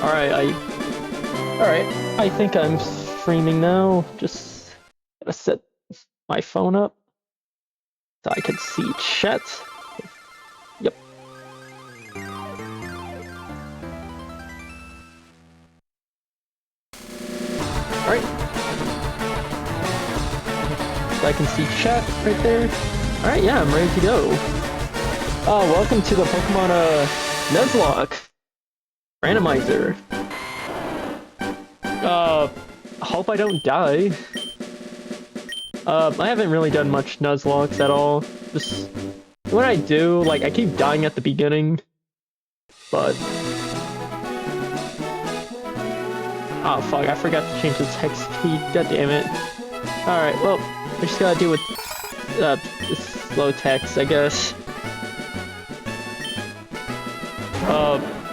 Alright, I think I'm streaming now. Just gotta set my phone up so I can see chat. Yep. Alright. So I can see chat right there. Alright, yeah, I'm ready to go. Welcome to the Pokemon Nuzlocke randomizer. Hope I don't die. I haven't really done much Nuzlocks at all. Just when I do, like, I keep dying at the beginning. But oh fuck, I forgot to change the text speed. God damn it. Alright, well, we just gotta deal with this slow text, I guess.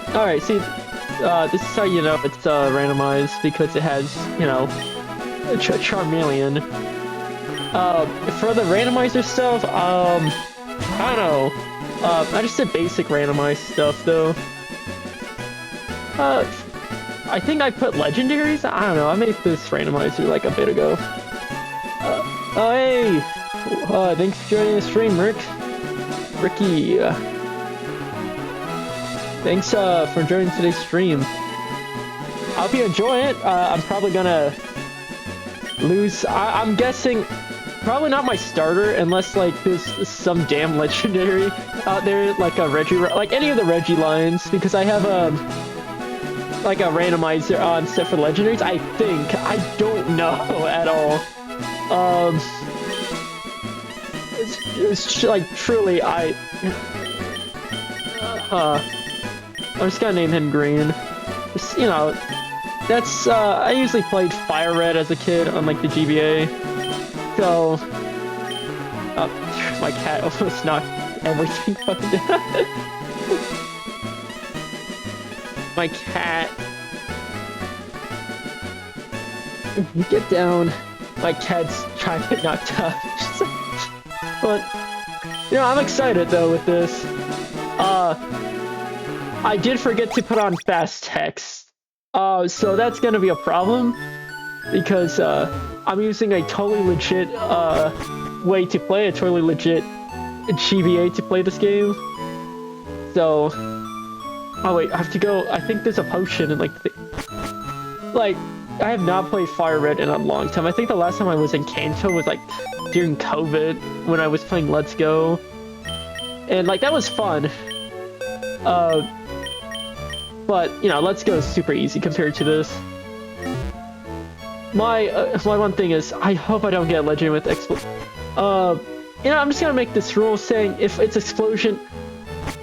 Alright, see, this is how you know it's randomized, because it has, you know, Charmeleon. For the randomizer stuff, I don't know. I just did basic randomized stuff, though. I think I put legendaries? I don't know, I made this randomizer like a bit ago. Oh hey! Thanks for joining the stream, Ricky. Thanks for joining today's stream. I hope you enjoy it. I'm probably gonna lose. I'm guessing probably not my starter unless like there's some damn legendary out there, like a Reggie, like any of the Reggie lines, because I have like a randomizer on set for legendaries. I think I don't know at all. It's like truly I'm just gonna name him Green. Just, you know, that's, I usually played Fire Red as a kid on, like, the GBA. So, my cat almost knocked everything fucking down. My cat. Get down. My cat's trying to get knocked up. But, you know, I'm excited, though, with this. I did forget to put on fast text, so that's gonna be a problem, because I'm using a totally legit way to play, a totally legit GBA to play this game. So, oh wait, I have to go. I think there's a potion in like I have not played Fire Red in a long time. I think the last time I was in Kanto was like during COVID when I was playing Let's Go, and like that was fun. But, you know, Let's Go is super easy compared to this. My one thing is, I hope I don't get a legend with explosion. You know, I'm just gonna make this rule saying if it's explosion,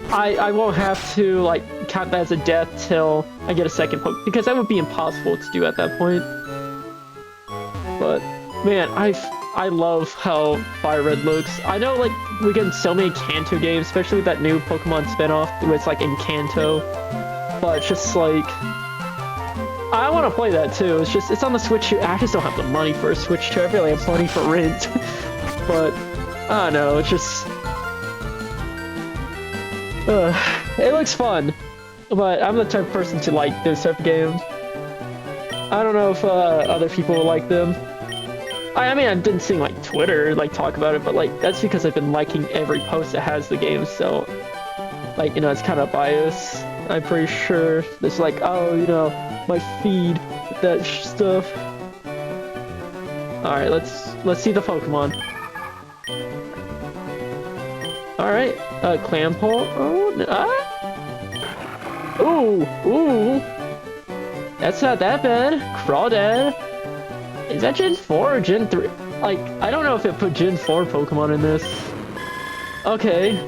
I won't have to, like, count that as a death till I get a second poke, because that would be impossible to do at that point. But, man, I love how Fire Red looks. I know, like, we get so many Kanto games, especially that new Pokemon spinoff where it's, like, in Kanto. But it's just like, I want to play that too. It's just, it's on the Switch. I just don't have the money for a Switch 2. I really have money for rent. But I don't know. It's just, it looks fun. But I'm the type of person to like those type of games. I don't know if other people will like them. I mean, I didn't see like Twitter like talk about it, but like that's because I've been liking every post that has the game. So, like, you know, it's kind of biased. I'm pretty sure there's like, oh, you know, my feed, that stuff. Alright, let's see the Pokemon. Alright, Clampo. Ooh. That's not that bad. Crawdad. Is that Gen 4 or Gen 3? Like, I don't know if it put Gen 4 Pokemon in this. Okay.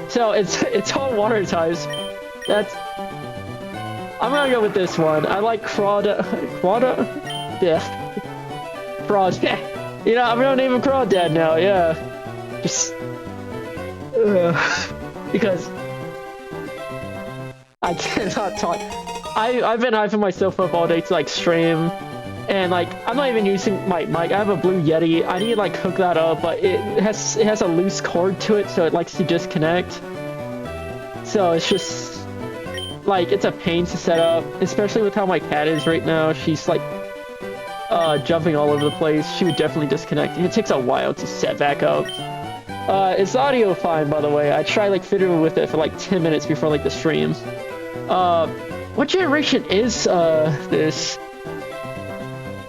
So, it's all water types. I'm gonna go with this one. I like Crawdad. Yeah. Crawdad. You know, I'm gonna name him Crawdad now, yeah. Just... because... I cannot talk. I've been hyping myself up all day to, like, stream. And, like, I'm not even using my mic. I have a Blue Yeti. I need to, like, hook that up, but it has a loose cord to it, so it likes to disconnect. So it's just... like, it's a pain to set up, especially with how my cat is right now. She's like, jumping all over the place. She would definitely disconnect. It takes a while to set back up. Is audio fine, by the way? I tried, like, fiddling with it for, like, 10 minutes before, like, the stream. What generation is, this?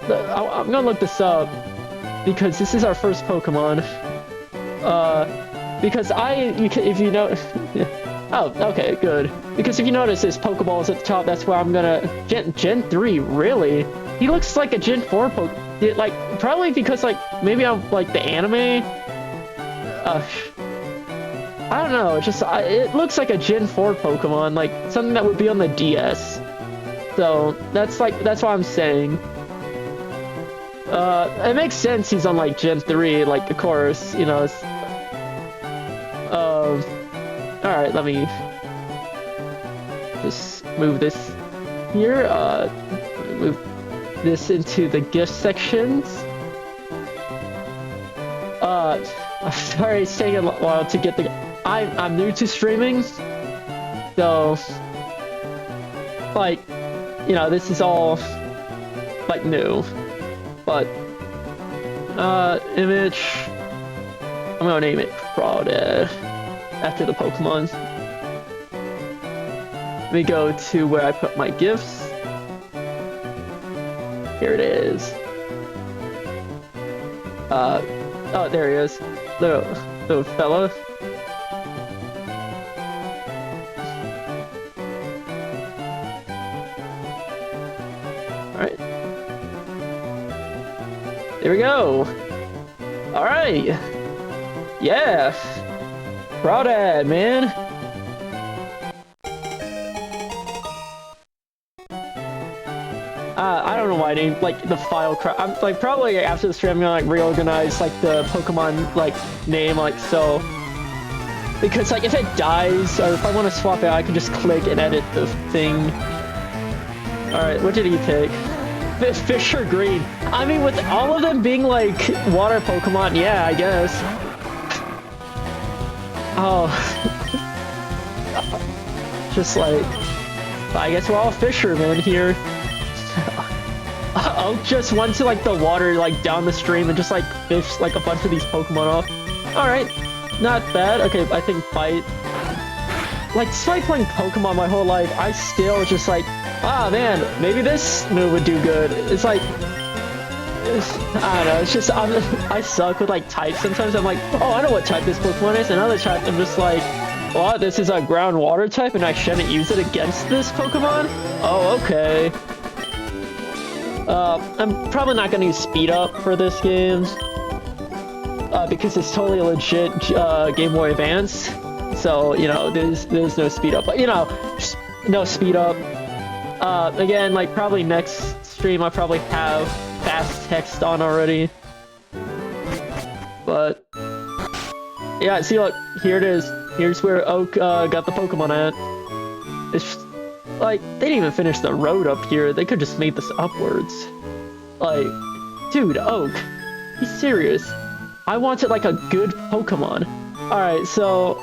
I'm gonna look this up, because this is our first Pokemon. Because if you know... Oh, okay, good. Because if you notice, this Pokeballs at the top, that's where I'm gonna... Gen 3, really? He looks like a Gen 4 Pokemon. Like, probably because, like, maybe I'm, like, the anime? I don't know, just, it looks like a Gen 4 Pokemon, like, something that would be on the DS. So, that's what I'm saying. It makes sense he's on, like, Gen 3, like, of course, you know, it's... Alright, let me... just move this here, move this into the gift sections. I'm sorry it's taking a while to get the... I'm new to streaming, so... like, you know, this is all, like, new. But, image... I'm gonna name it Crawdad, after the Pokemon. Let me go to where I put my gifts. Here it is. Oh, there he is. Little fella. Alright. There we go. Alright. Yeah. Crawdad, man. I don't know why I named, like, the file I'm, like, probably after the stream I'm gonna, like, reorganize, like, the Pokemon, like, name, like, so... Because, like, if it dies, or if I want to swap it, I can just click and edit the thing. Alright, what did he pick? Fish or green? I mean, with all of them being, like, water Pokemon, yeah, I guess. Oh. Just, like... I guess we're all fishermen here. Oak just went to, like, the water, like, down the stream and just, like, fished, like, a bunch of these Pokemon off. Alright, not bad. Okay, I think Bite... Like, despite playing Pokemon my whole life, I still just, like, ah, man, maybe this move would do good. It's, like... I don't know, it's just, I suck with, like, types. Sometimes I'm like, oh, I know what type this Pokemon is. Another type, I'm just like, what? This is a ground water type and I shouldn't use it against this Pokemon? Oh, okay. I'm probably not gonna use speed up for this game, because it's totally legit Game Boy Advance. So, you know, there's no speed up, but, you know, just no speed up. Again, like, probably next stream I'll probably have fast text on already. But yeah, see, look, here it is. Here's where Oak got the Pokemon at. It's like, they didn't even finish the road up here. They could just made this upwards. Like, dude, Oak, be serious. I wanted, like, a good Pokemon. Alright, so,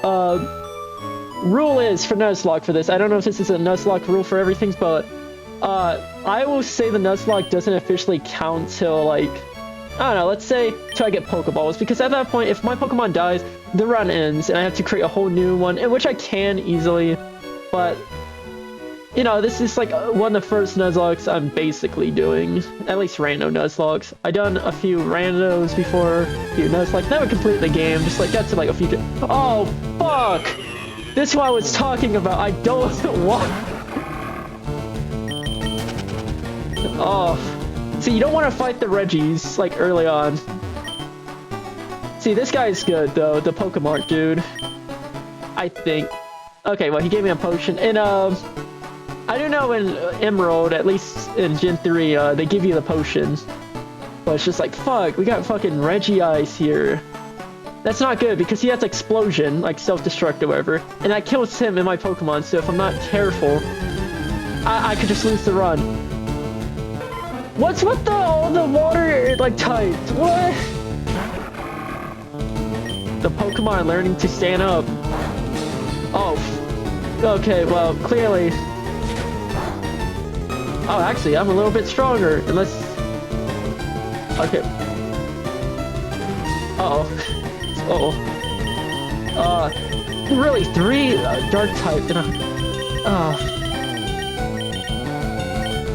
rule is for Nuzlocke for this. I don't know if this is a Nuzlocke rule for everything, but, I will say the Nuzlocke doesn't officially count till, like, I don't know, let's say till I get Pokeballs, because at that point, if my Pokemon dies, the run ends, and I have to create a whole new one, in which I can easily, but... You know, this is like one of the first Nuzlockes I'm basically doing. At least rando Nuzlockes. I've done a few randos before, a few Nuzlocke. Never complete the game, just like got to like a few... Oh, fuck! This is what I was talking about. I don't want... Oh. See, you don't want to fight the Reggies, like, early on. See, this guy's good, though. The Pokemon dude. I think. Okay, well, he gave me a potion. And, I do know in Emerald, at least in Gen 3, they give you the potions. But it's just like, fuck, we got fucking Regice here. That's not good, because he has Explosion, like self-destruct or whatever. And that kills him and my Pokemon, so if I'm not careful, I could just lose the run. What's with all the water, like, types? What? The Pokemon are learning to stand up. Oh. Okay, well, clearly... Oh, actually, I'm a little bit stronger. Unless... Okay. Uh-oh. Uh-oh. Really, 3 dark type.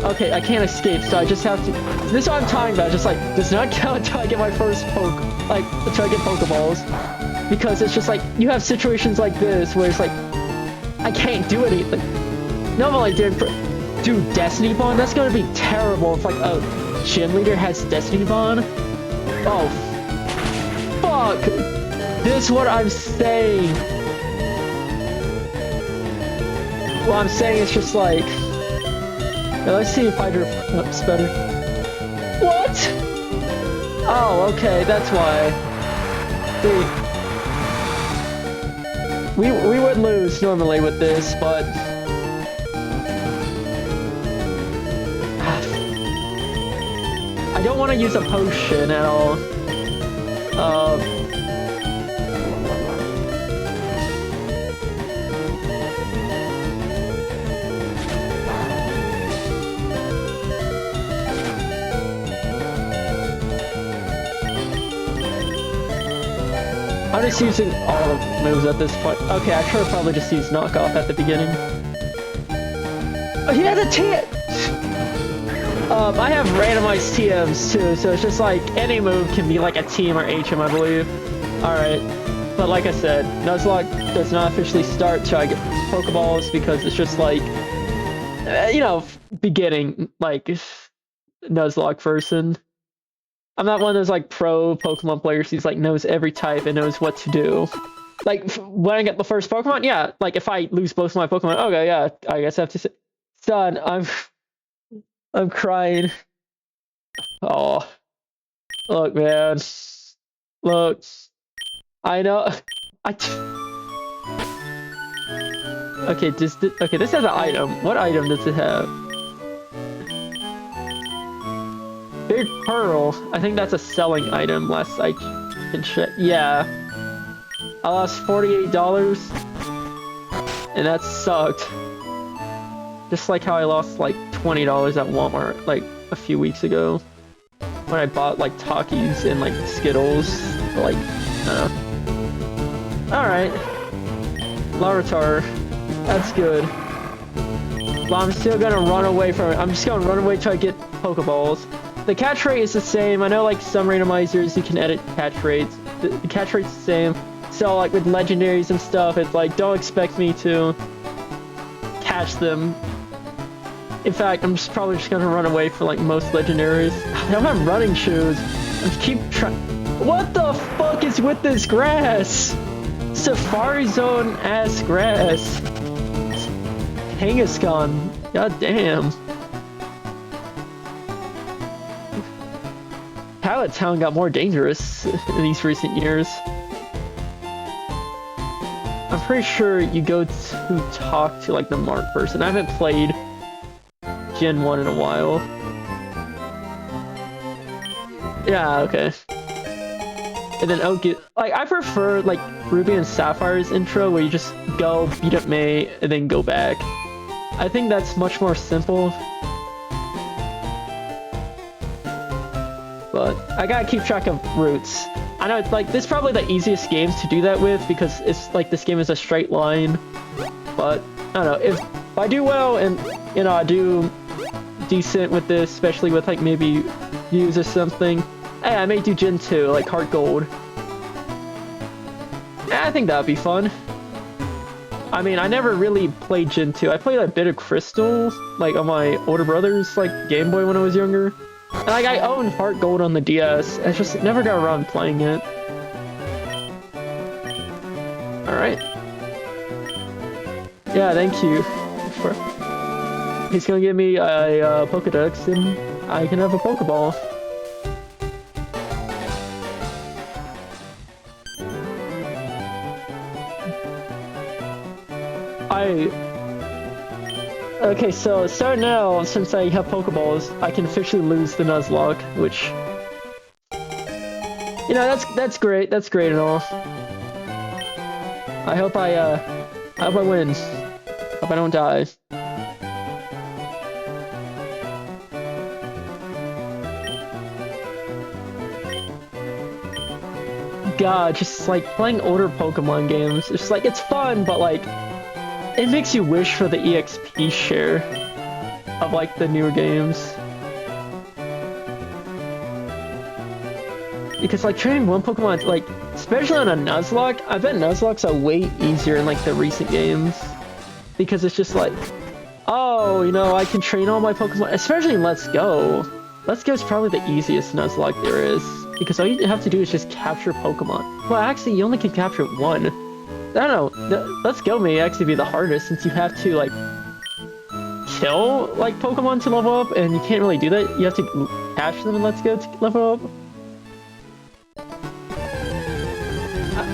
Okay, I can't escape, so I just have to... This is what I'm talking about. Just like, does not count until I get my first until I get Pokeballs. Because it's just like, you have situations like this where it's like, I can't do anything. Normally, dude, Destiny Bond, that's gonna be terrible if like a gym leader has Destiny Bond. Oh, fuck! This is what I'm saying. What I'm saying is just like, now let's see if Hydro Pump's better. What? Oh, okay, that's why. We would lose normally with this, but I don't want to use a potion at all. I'm just using all of the moves at this point. Okay, I should probably just use knockoff at the beginning. Oh, he has a TM! I have randomized TMs too, so it's just like any move can be like a TM or HM, I believe. Alright. But like I said, Nuzlocke does not officially start till I get Pokeballs because it's just like, you know, beginning, like, Nuzlocke person. I'm not one of those like pro Pokemon players who's like knows every type and knows what to do. Like when I get the first Pokemon, yeah. Like if I lose both my Pokemon, okay, yeah. I guess I have to say, son, I'm crying. Oh, look, man. Look, I know. Okay, this has an item. What item does it have? Big Pearl. I think that's a selling item, last I can check. Yeah. I lost $48. And that sucked. Just like how I lost like $20 at Walmart like a few weeks ago. When I bought like Takis and like Skittles. Like, I don't know. Alright. Larvitar. That's good. But I'm still gonna run away from it. I'm just gonna run away till I get Pokeballs. The catch rate is the same. I know like some randomizers you can edit catch rates. The catch rate's the same. So like with legendaries and stuff, it's like don't expect me to catch them. In fact, I'm probably just gonna run away for like most legendaries. I don't have running shoes. I keep trying. What the fuck is with this grass? Safari Zone ass grass. Kangaskhan. God damn. Pallet Town got more dangerous in these recent years. I'm pretty sure you go to talk to like the Mark person. I haven't played Gen 1 in a while. Yeah, okay. And then like I prefer like Ruby and Sapphire's intro where you just go beat up May and then go back. I think that's much more simple. But I gotta keep track of routes. I know it's like this is probably the easiest games to do that with because it's like this game is a straight line. But I don't know, if I do well and you know I do decent with this, especially with like maybe views or something. Hey, I may do Gen 2, like Heart Gold. Yeah, I think that'd be fun. I mean, I never really played Gen 2. I played a bit of Crystal, like on my older brother's like Game Boy when I was younger. And like I own Heart Gold on the DS. I just never got around playing it. Alright. Yeah, thank you. He's gonna give me a Pokedex and I can have a Pokeball. Okay, so starting now, since I have Pokeballs, I can officially lose the Nuzlocke, which... You know, that's great and all. I hope I win. Hope I don't die. god, just like playing older Pokemon games. It's like it's fun, but like it makes you wish for the EXP share of like the newer games. Because like training one Pokemon, like especially on a Nuzlocke, I bet Nuzlockes are way easier in like the recent games. Because it's just like, oh, you know, I can train all my Pokemon, especially in Let's Go. Let's Go is probably the easiest Nuzlocke there is. Because all you have to do is just capture Pokemon. Well, actually, you only can capture one. I don't know, Let's Go may actually be the hardest since you have to like kill like Pokemon to level up, and you can't really do that. You have to catch them in Let's Go to level up.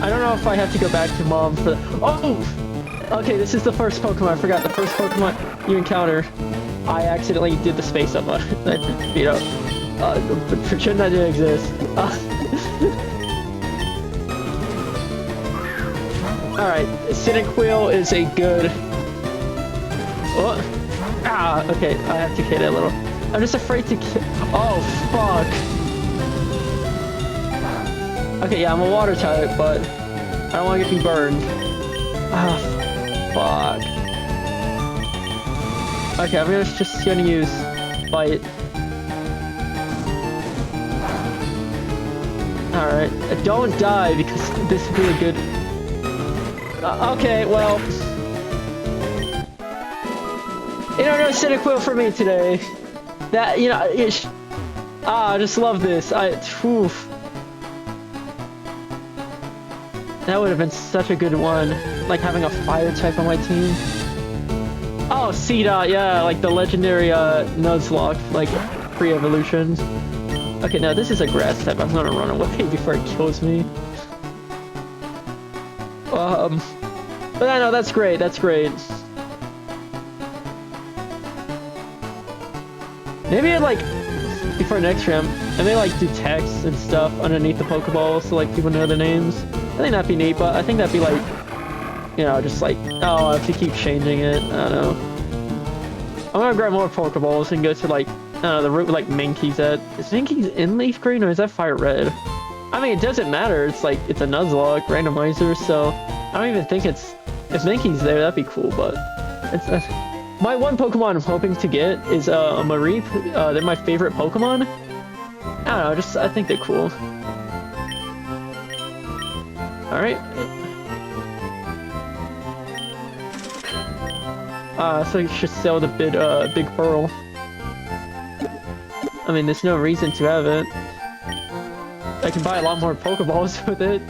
I don't know if I have to go back to Mom for the— oh! Okay, this is the first Pokemon. I forgot the first Pokemon you encounter. I accidentally did the space up button. You know, pretend that didn't exist. Alright, Cyndaquil is a good— oh! Ah, okay, I have to hit it a little. I'm just afraid to kill— oh, fuck! Okay, yeah, I'm a water type, but I don't want to get me burned. Ah, fuck. Okay, I'm just gonna use Bite. Alright, don't die because this would be a good— okay, well— you know, no Cyndaquil for me today. That, you know, I just love this. Oof. That would have been such a good one, like having a fire type on my team. Oh, C-Dot, yeah, like the legendary Nuzlocke, like pre-evolution. Okay, now this is a grass type. I'm gonna run away before it kills me. But I know that's great. That's great. Maybe like before next round, I may like do text and stuff underneath the Pokeball so like people know the names. I think that'd be neat, but I think that'd be like, you know, just like, oh, I have to keep changing it. I don't know. I'm gonna grab more Pokeballs and go to like, I don't know, the route like Mankey's at. Is Mankey's in LeafGreen or is that Fire Red? I mean, it doesn't matter. It's like, it's a Nuzlocke randomizer, so I don't even think it's— if Mankey's there, that'd be cool, but it's— my one Pokemon I'm hoping to get is a Mareep. They're my favorite Pokemon. I don't know, just I think they're cool. Alright. So you should sell the Big Pearl. I mean, there's no reason to have it. I can buy a lot more Pokeballs with it.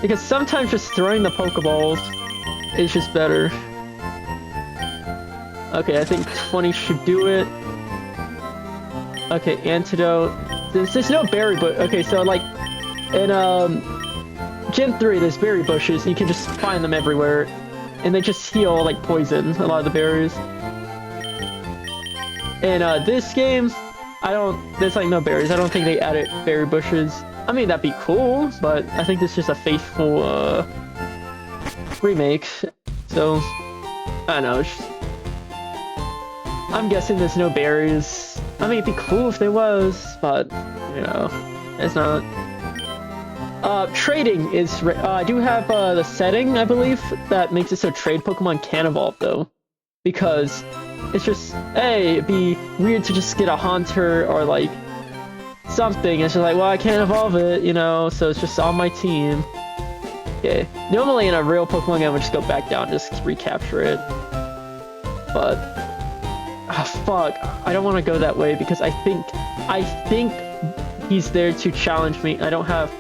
Because sometimes just throwing the Pokeballs is just better. Okay, I think 20 should do it. Okay, Antidote. There's no berry, but okay, so like in Gen 3 there's berry bushes, you can just find them everywhere. And they just heal like poison, a lot of the berries. In this game, there's like no berries. I don't think they added berry bushes. I mean, that'd be cool, but I think this is just a faithful remake. So, I don't know. I'm guessing there's no berries. I mean, it'd be cool if there was, but, you know, it's not. Trading is— I do have the setting, I believe, that makes it so trade Pokemon can evolve, though. Because it's just, hey, it'd be weird to just get a Haunter or, like, something. It's just like, well, I can't evolve it, you know, so it's just on my team. Okay. Normally in a real Pokemon game, I would just go back down and just recapture it. But— oh, fuck. I don't want to go that way because I think he's there to challenge me. I don't have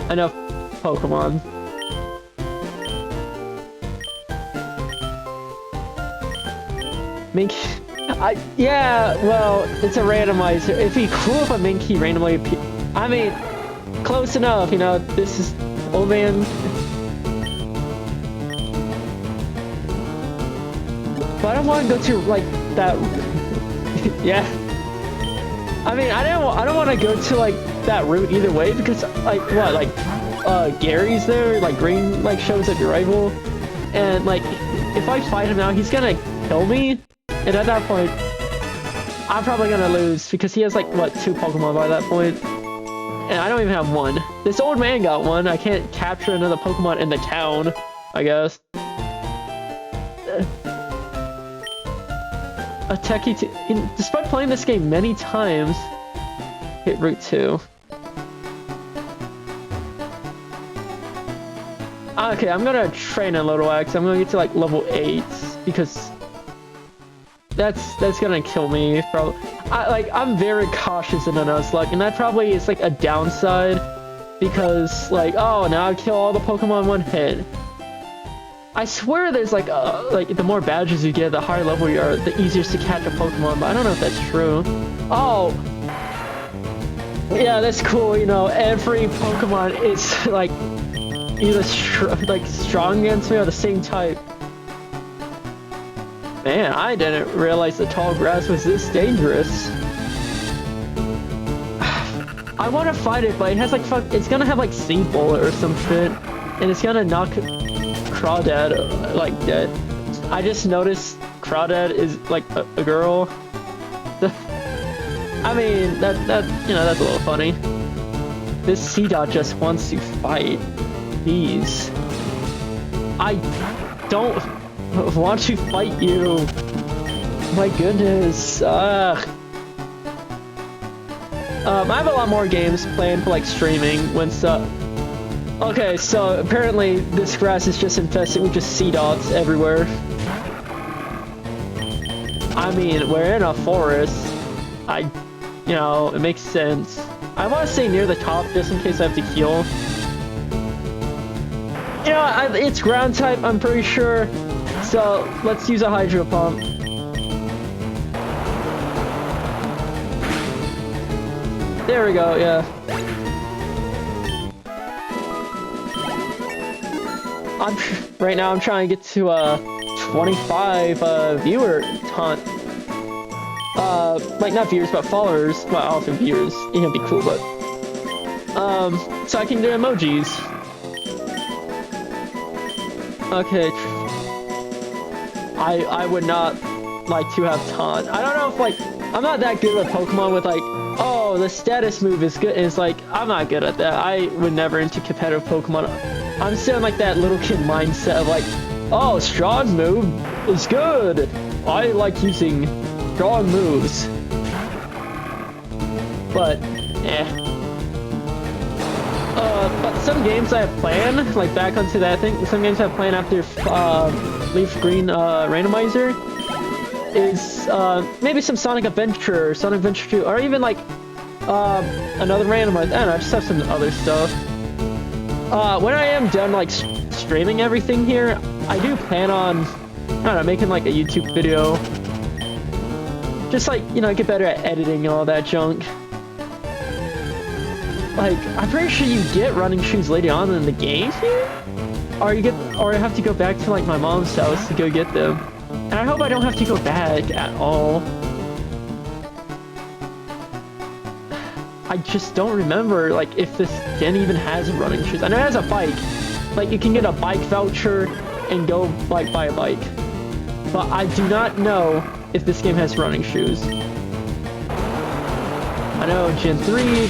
enough Pokemon. Yeah, well, it's a randomizer. It'd be cool if a Mankey randomly appeared. I mean, close enough, you know, this is— old man. But I don't want to go to, like, that— yeah. I mean, I don't want to go to, like, that route either way, because, like, what, like, Gary's there, like, Green, like, shows up your rival, and, like, if I fight him now, he's gonna kill me, and at that point— I'm probably gonna lose because he has like, what, 2 Pokemon by that point? And I don't even have 1. This old man got 1. I can't capture another Pokemon in the town, I guess. A techie despite playing this game many times, hit Route 2. Okay, I'm gonna train a Little X. I'm gonna get to like level 8 because that's gonna kill me probably. I'm very cautious in a Nuzlocke, and that probably is like a downside because like, oh, now I kill all the Pokemon in one hit. I swear there's like the more badges you get, the higher level you are, the easier to catch a Pokemon, but I don't know if that's true. Oh! Yeah, that's cool, you know, every Pokemon is like either strong against me or the same type. Man, I didn't realize the tall grass was this dangerous. I want to fight it, but it has like it's gonna have like Seed Bullet or some shit, and it's gonna knock Crawdad like dead. I just noticed Crawdad is like a girl. I mean that you know, that's a little funny. This Seedot just wants to fight. These. I don't want to fight you. My goodness. I have a lot more games planned for like streaming when stuff. Okay, so apparently this grass is just infested with just Seedots everywhere. I mean, we're in a forest. You know, it makes sense. I want to stay near the top just in case I have to heal. You know, it's ground type, I'm pretty sure. So let's use a Hydro Pump. There we go, yeah. Right now I'm trying to get to 25 viewer taunt. Like not viewers but followers. Well, also viewers. It can be cool, but so I can do emojis. Okay. I would not like to have taunt. I don't know if like I'm not that good with Pokemon with like, oh, the status move is good. It's like I'm not good at that. I would never into competitive Pokemon. I'm still in like that little kid mindset of like, oh, strong move is good. I like using strong moves. But but some games I have planned, like back onto that thing, some games I have planned after LeafGreen randomizer is maybe some Sonic Adventure, Sonic Adventure 2, or even like another randomizer. I don't know, I just have some other stuff. When I am done like streaming everything here, I do plan on, I don't know, making like a YouTube video. Just like, you know, get better at editing and all that junk. Like, I'm pretty sure you get running shoes later on in the game here? Or I have to go back to like my mom's house to go get them. And I hope I don't have to go back at all. I just don't remember like if this den even has running shoes. I know it has a bike. Like you can get a bike voucher and go like buy a bike. But I do not know if this game has running shoes. I know Gen 3,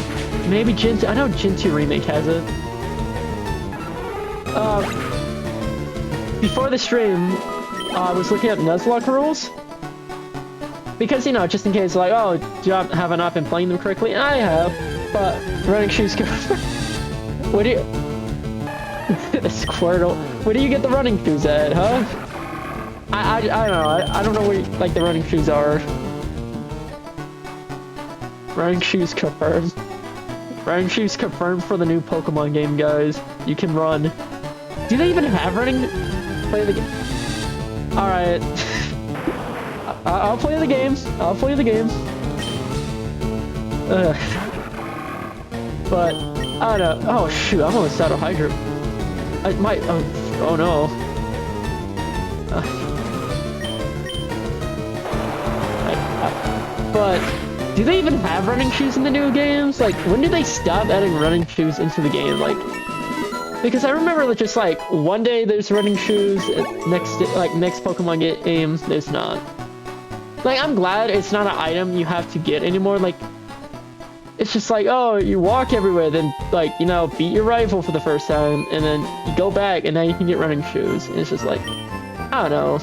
maybe Gen 2, I know Gen 2 Remake has it. Before the stream, I was looking at Nuzlocke rules. Because, you know, just in case, like, oh, have I not been playing them correctly? And I have, but running shoes go. What do you... the Squirtle. Where do you get the running shoes at, huh? I don't know. I don't know where, like, the running shoes are. Running shoes confirmed. Running shoes confirmed for the new Pokemon game, guys. You can run. Do they even have running? Play the game. Alright. I'll play the games. I'll play the games. But, I don't know. Oh, shoot. I'm almost out of Hydro. I might. Oh no. But, do they even have running shoes in the new games? Like, when did they stop adding running shoes into the game? Like, because I remember just like one day there's running shoes, next Pokemon game there's not. Like, I'm glad it's not an item you have to get anymore. Like, it's just like, oh, you walk everywhere, then, like, you know, beat your rival for the first time, and then you go back, and now you can get running shoes. And it's just like, I don't know.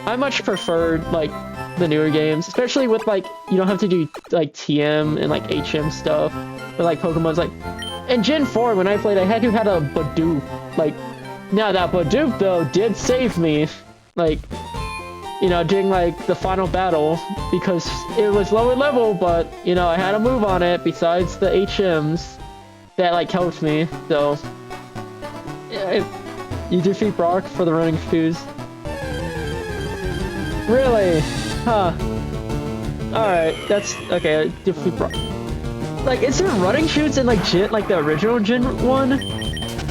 I much preferred, like, the newer games, especially with, like, you don't have to do, like, TM and, like, HM stuff. But, like, Pokemon's, like... In Gen 4, when I played, I had a Bidoof. Like, now that Bidoof, though, did save me. Like... You know, during, like, the final battle, because it was lower level, but, you know, I had a move on it besides the HMs that, like, helped me, so... Yeah, you defeat Brock for the running shoes. Really? Huh. Alright, that's... Okay, defeat Brock. Like, is there running shoes in, like, Gen, like, the original Gen 1?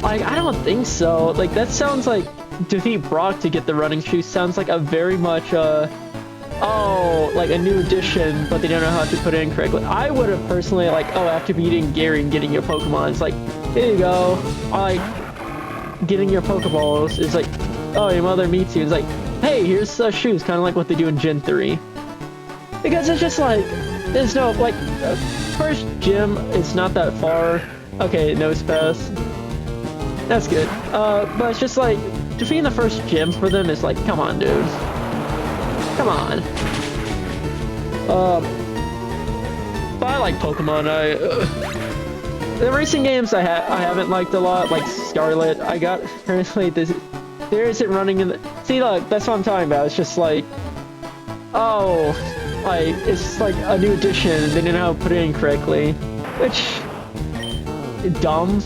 Like, I don't think so. Like, that sounds like... Defeat Brock to get the running shoes sounds like a very much, oh, like a new addition, but they don't know how to put it in correctly. I would have personally, like, oh, after beating Gary and getting your Pokemon, it's like, here you go. Like, getting your Pokeballs is like, oh, your mother meets you. It's like, hey, here's shoes, kind of like what they do in Gen 3. Because it's just like, there's no, like, first gym, it's not that far. Okay, no spaz. That's good. But it's just like, defeating the first gym for them is like, come on, dude. Come on. But I like Pokemon. The racing games I haven't liked a lot, like Scarlet. I got currently this. There isn't running in the. See, look, that's what I'm talking about. It's just like, oh, like it's like a new edition. They didn't know how to put it in correctly, which dumb.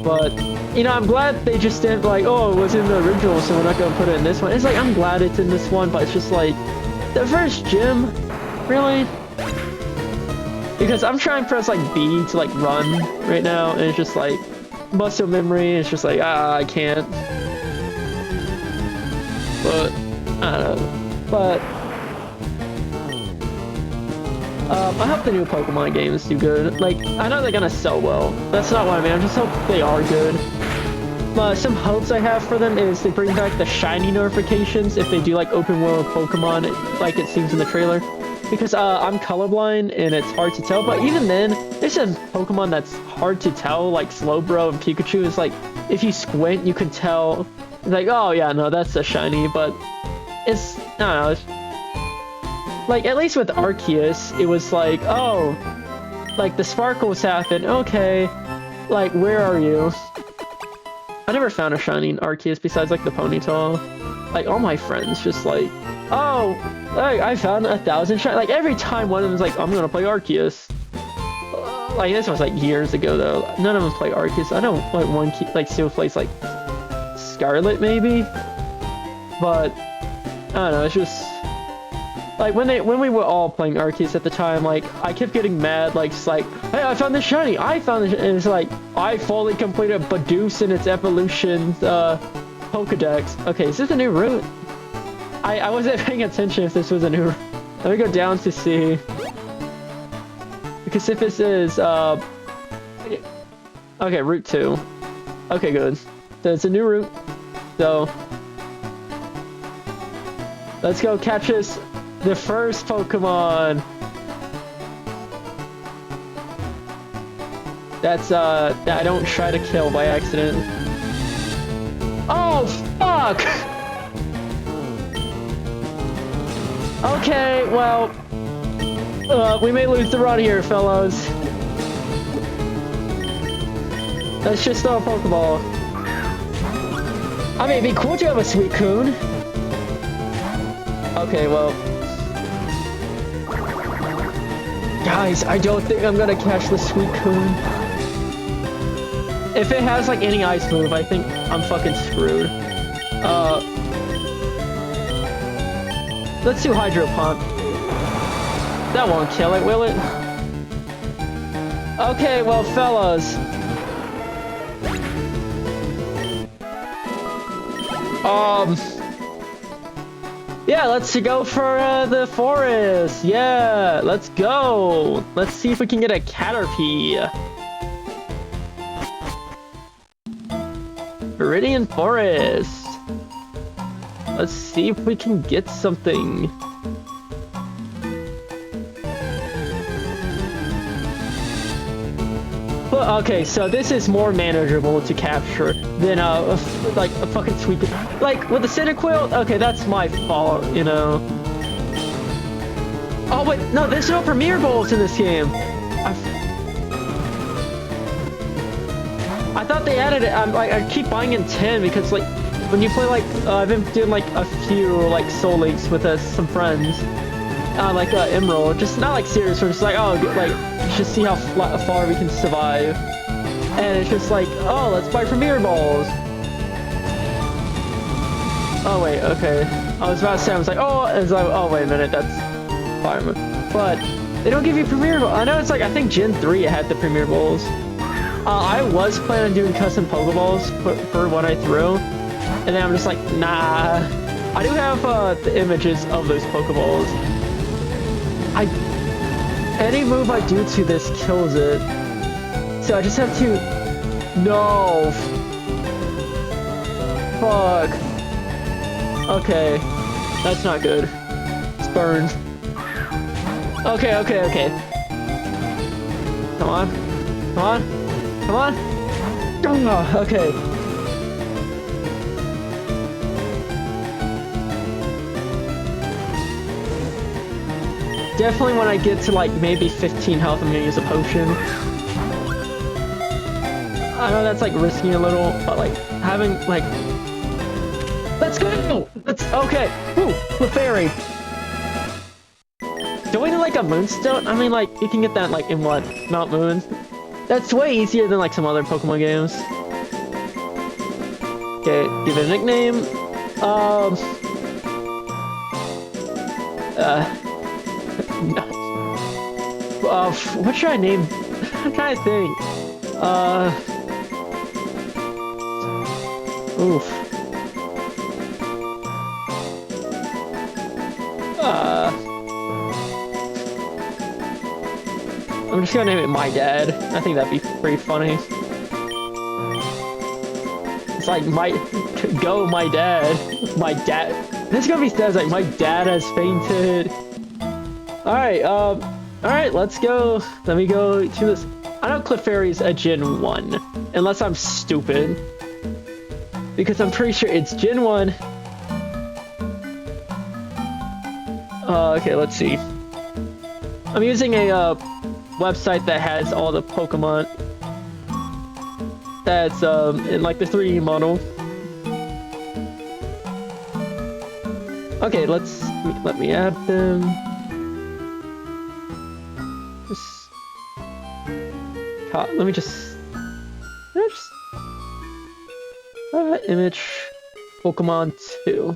But. You know, I'm glad they just didn't like, oh, it was in the original, so we're not gonna put it in this one. It's like, I'm glad it's in this one, but it's just like, the first gym, really? Because I'm trying to press like B to like run right now, and it's just like, muscle memory, it's just like, I can't. But, I don't know. But, I hope the new Pokemon games do good. Like, I know they're gonna sell well. That's not what I mean, I just hope they are good. Some hopes I have for them is they bring back the shiny notifications if they do like open world Pokemon, like it seems in the trailer. Because I'm colorblind and it's hard to tell, but even then, there's some Pokemon that's hard to tell, like Slowbro and Pikachu. It's like, if you squint, you can tell. It's like, oh yeah, no, that's a shiny, but it's, I don't know. It's, like, at least with Arceus, it was like, oh, like the sparkles happen, okay, like, where are you? I never found a shiny in Arceus besides, like, the Ponytail. Like, all my friends just, like, oh, like, I found 1,000 shiny. Like, every time one of them's like, I'm gonna play Arceus. Like, this was, like, years ago, though. None of them play Arceus. I know, like, one, like, still plays, like, Scarlet, maybe? But, I don't know, it's just... Like, when we were all playing Arceus at the time, like, I kept getting mad, like, it's like, hey, I found this shiny! I found this, and it's like, I fully completed Bidoof in its evolution, Pokedex. Okay, is this a new route? I wasn't paying attention if this was a new route. Let me go down to see. Because if this is, okay, Route 2. Okay, good. So it's a new route. So, let's go catch us the first Pokemon. That's, that I don't try to kill by accident. Oh, fuck! Okay, well, we may lose the run here, fellows. Let's just throw a Pokeball. I mean, it'd be cool to have a Suicune. Okay, well. Guys, I don't think I'm gonna catch the Suicune. If it has, like, any ice move, I think I'm fucking screwed. Let's do Hydro Pump. That won't kill it, will it? Okay, well, fellas. Yeah, let's go for the forest. Yeah, let's go. Let's see if we can get a Caterpie. Viridian Forest. Let's see if we can get something. But, okay, so this is more manageable to capture than like a fucking sweet. Like with the Cyndaquil, okay, that's my fault, you know. Oh wait, no, there's no Premier Balls in this game. I thought they added it. I keep buying in 10 because like when you play like I've been doing like a few like Soul Links with some friends, like Emerald, just not like serious. We're just like like just see how far we can survive, and it's just like let's buy Premier Balls. Oh wait, okay. I was about to say I was like oh wait a minute, that's fine, but they don't give you Premier Balls. I know it's like I think Gen 3 had the Premier Balls. I was planning on doing custom Pokeballs for what I threw, and then I'm just like, nah. I do have the images of those Pokeballs. Any move I do to this kills it, so I just have to. No. Fuck. Okay, that's not good. It's burned. Okay. Come on. Come on! Oh, okay. Definitely when I get to like maybe 15 health, I'm gonna use a potion. I know that's like risky a little, but like having like... Let's go! Okay! Woo! Clefairy! Do we need like a Moonstone? I mean like, you can get that like in what? Mount Moon? That's way easier than like some other Pokemon games. Okay, give it a nickname. What should I name? I'm trying to think. Oof. I'm just gonna name it My Dad. I think that'd be pretty funny. It's like go my dad. My dad. This is gonna be says like my dad has fainted. Alright, let's go. Let me go to this. I know Clefairy's a Gen 1. Unless I'm stupid. Because I'm pretty sure it's Gen 1. Okay, let's see. I'm using a website that has all the Pokemon that's in like the 3D model. Okay, let me add them. Let me just image Pokemon 2.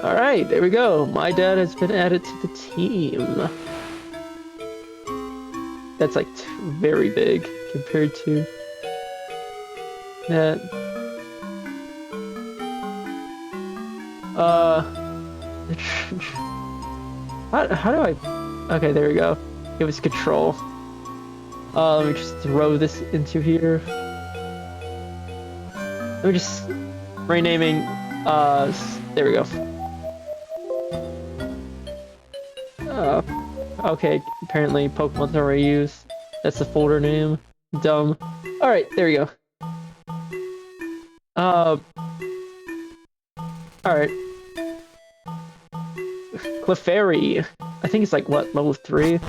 Alright, there we go. My dad has been added to the team. That's like very big compared to that. How do I... Okay, there we go. Give us control. Let me just throw this into here. Let me just... renaming... there we go. Okay, apparently Pokemon's already used. That's the folder name. Dumb. Alright, there we go. Alright. Clefairy. I think it's like, what, level 3?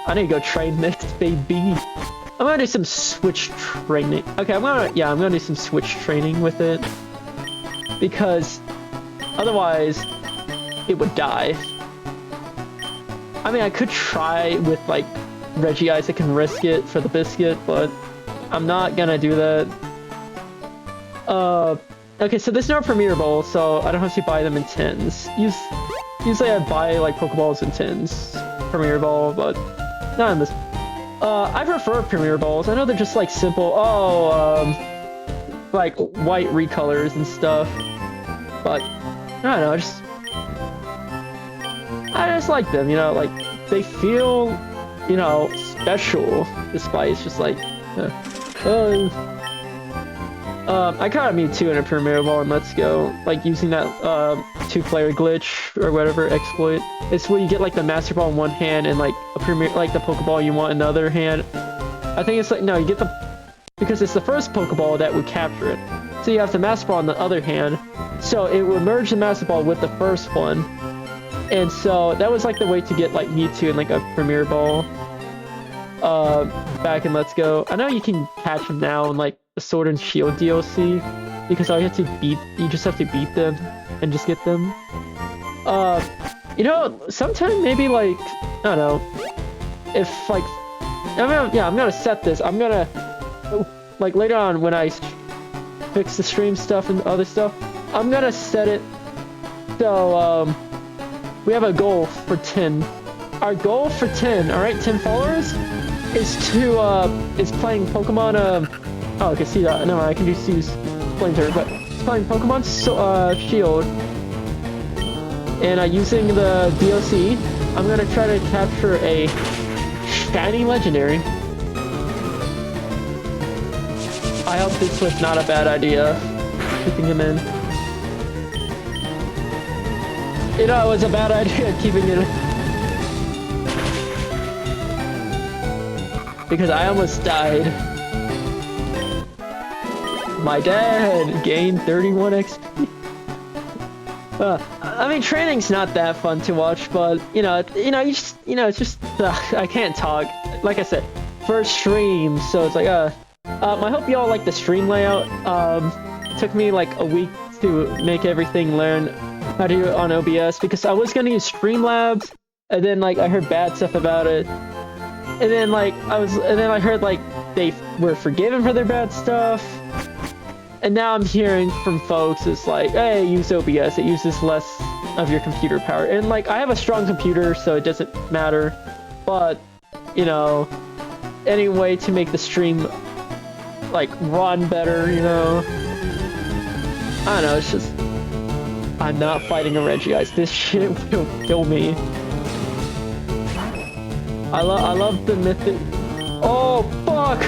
I need to go train next, baby. I'm gonna do some switch training. Okay, I'm gonna do some switch training with it. Because otherwise, it would die. I mean, I could try with, like, Regice. I can risk it for the biscuit, but I'm not gonna do that. Okay, so there's no Premier Ball, so I don't have to buy them in tins. Usually I buy, like, Pokeballs in tins. Premier Ball, but not in this. I prefer Premier Balls. I know they're just, like, simple, like, white recolors and stuff. But, I don't know, just... I just like them, you know, like they feel, you know, special despite it's just like I caught a Mewtwo in a Premier Ball and Let's Go, like using that 2-player glitch or whatever exploit. It's where you get like the Master Ball in one hand and like a Premier, like the Pokeball you want in the other hand. I think it's like, no, you get the, because it's the first Pokeball that would capture it. So you have the Master Ball in the other hand. So it would merge the Master Ball with the first one. And so that was like the way to get like Mewtwo in like a Premier Ball. Back in Let's Go. I know you can catch him now in like the Sword and Shield DLC. Because all you have to beat, you just have to beat them and just get them. You know, sometime maybe like, I don't know, if like, I'm gonna set this. I'm gonna, like later on when I fix the stream stuff and other stuff, I'm gonna set it so we have a goal for 10. Our goal for 10, alright, 10 followers is to is playing Pokemon oh I can see that. No, I can just use Splinter, but it's playing Pokemon Shield. And using the DLC, I'm gonna try to capture a shiny legendary. I hope this was not a bad idea, keeping him in. You know, it was a bad idea keeping it in. Because I almost died. My dad gained 31 XP. I mean, training's not that fun to watch, but you know, it's just I can't talk. Like I said, first stream, so it's like I hope y'all like the stream layout. It took me like a week to make everything learn how to do it on OBS because I was gonna use Streamlabs, and then like I heard bad stuff about it, and then like I heard like they were forgiven for their bad stuff. And now I'm hearing from folks, it's like, hey, use OBS, it uses less of your computer power. And like, I have a strong computer, so it doesn't matter. But, you know, any way to make the stream, like, run better, you know? I don't know, it's just, I'm not fighting a Regice. This shit will kill me. I love the mythic. Oh, fuck!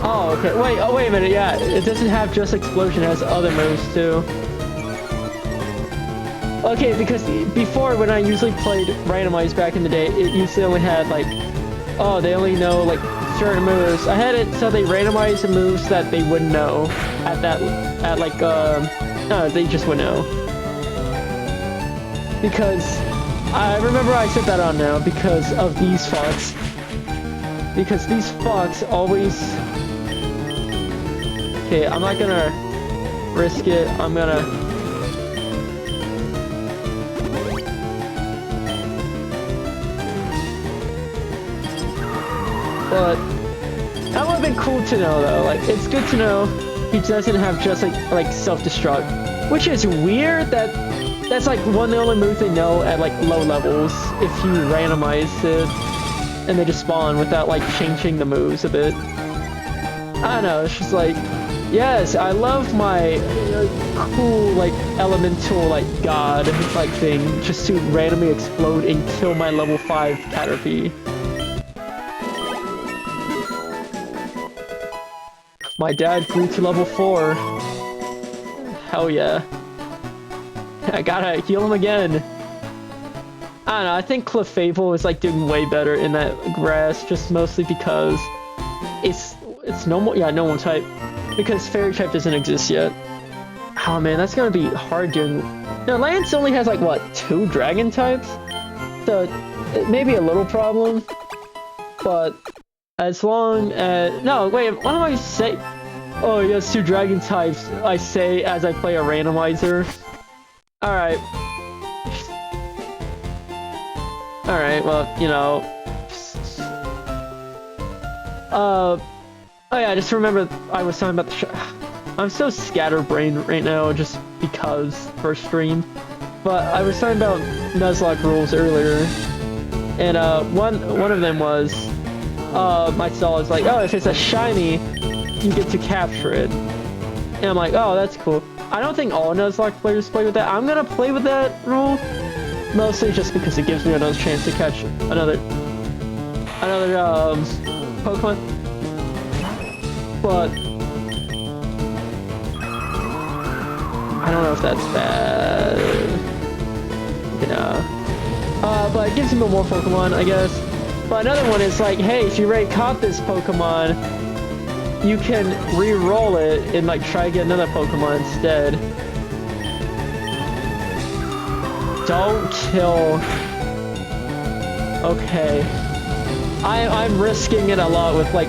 Oh, okay. Wait a minute. Yeah, it doesn't have just explosion. It has other moves too. Okay, because before when I usually played randomized back in the day, it usually only had like, oh, they only know like certain moves. I had it so they randomized the moves that they wouldn't know no, they just wouldn't know. Because I remember I set that on now because of these fucks. Because these fucks always. Okay, I'm not gonna risk it. I'm gonna... But that would have been cool to know, though. Like, it's good to know he doesn't have just like self-destruct, which is weird. That's like one of the only moves they know at like low levels. If you randomize it and they just spawn without like changing the moves a bit. I don't know. It's just like. Yes, I love my cool, like, elemental, like, god, like, thing, just to randomly explode and kill my level 5 Caterpie. My dad grew to level 4. Hell yeah. I gotta heal him again. I don't know, I think Clefable is, like, doing way better in that grass, just mostly because it's normal, yeah, normal type. Because Fairy type doesn't exist yet. Oh man, that's gonna be hard doing. No, Lance only has like what, 2 dragon types? So it may be a little problem. But as long as no, wait, what do I say? Oh, he has 2 dragon types, I say as I play a randomizer. Alright. Alright, well, you know. Oh yeah, I just remember I was talking about the I'm so scatterbrained right now just because first stream. But I was talking about Nuzlocke rules earlier. And one of them was my stall is like, oh, if it's a shiny, you get to capture it. And I'm like, oh, that's cool. I don't think all Nuzlocke players play with that. I'm gonna play with that rule, mostly just because it gives me another chance to catch another Pokemon. But I don't know if that's bad. You know. But it gives me more Pokemon, I guess. But another one is like, hey, if you already caught this Pokemon, you can re-roll it and like try to get another Pokemon instead. Don't kill. Okay. I'm risking it a lot with like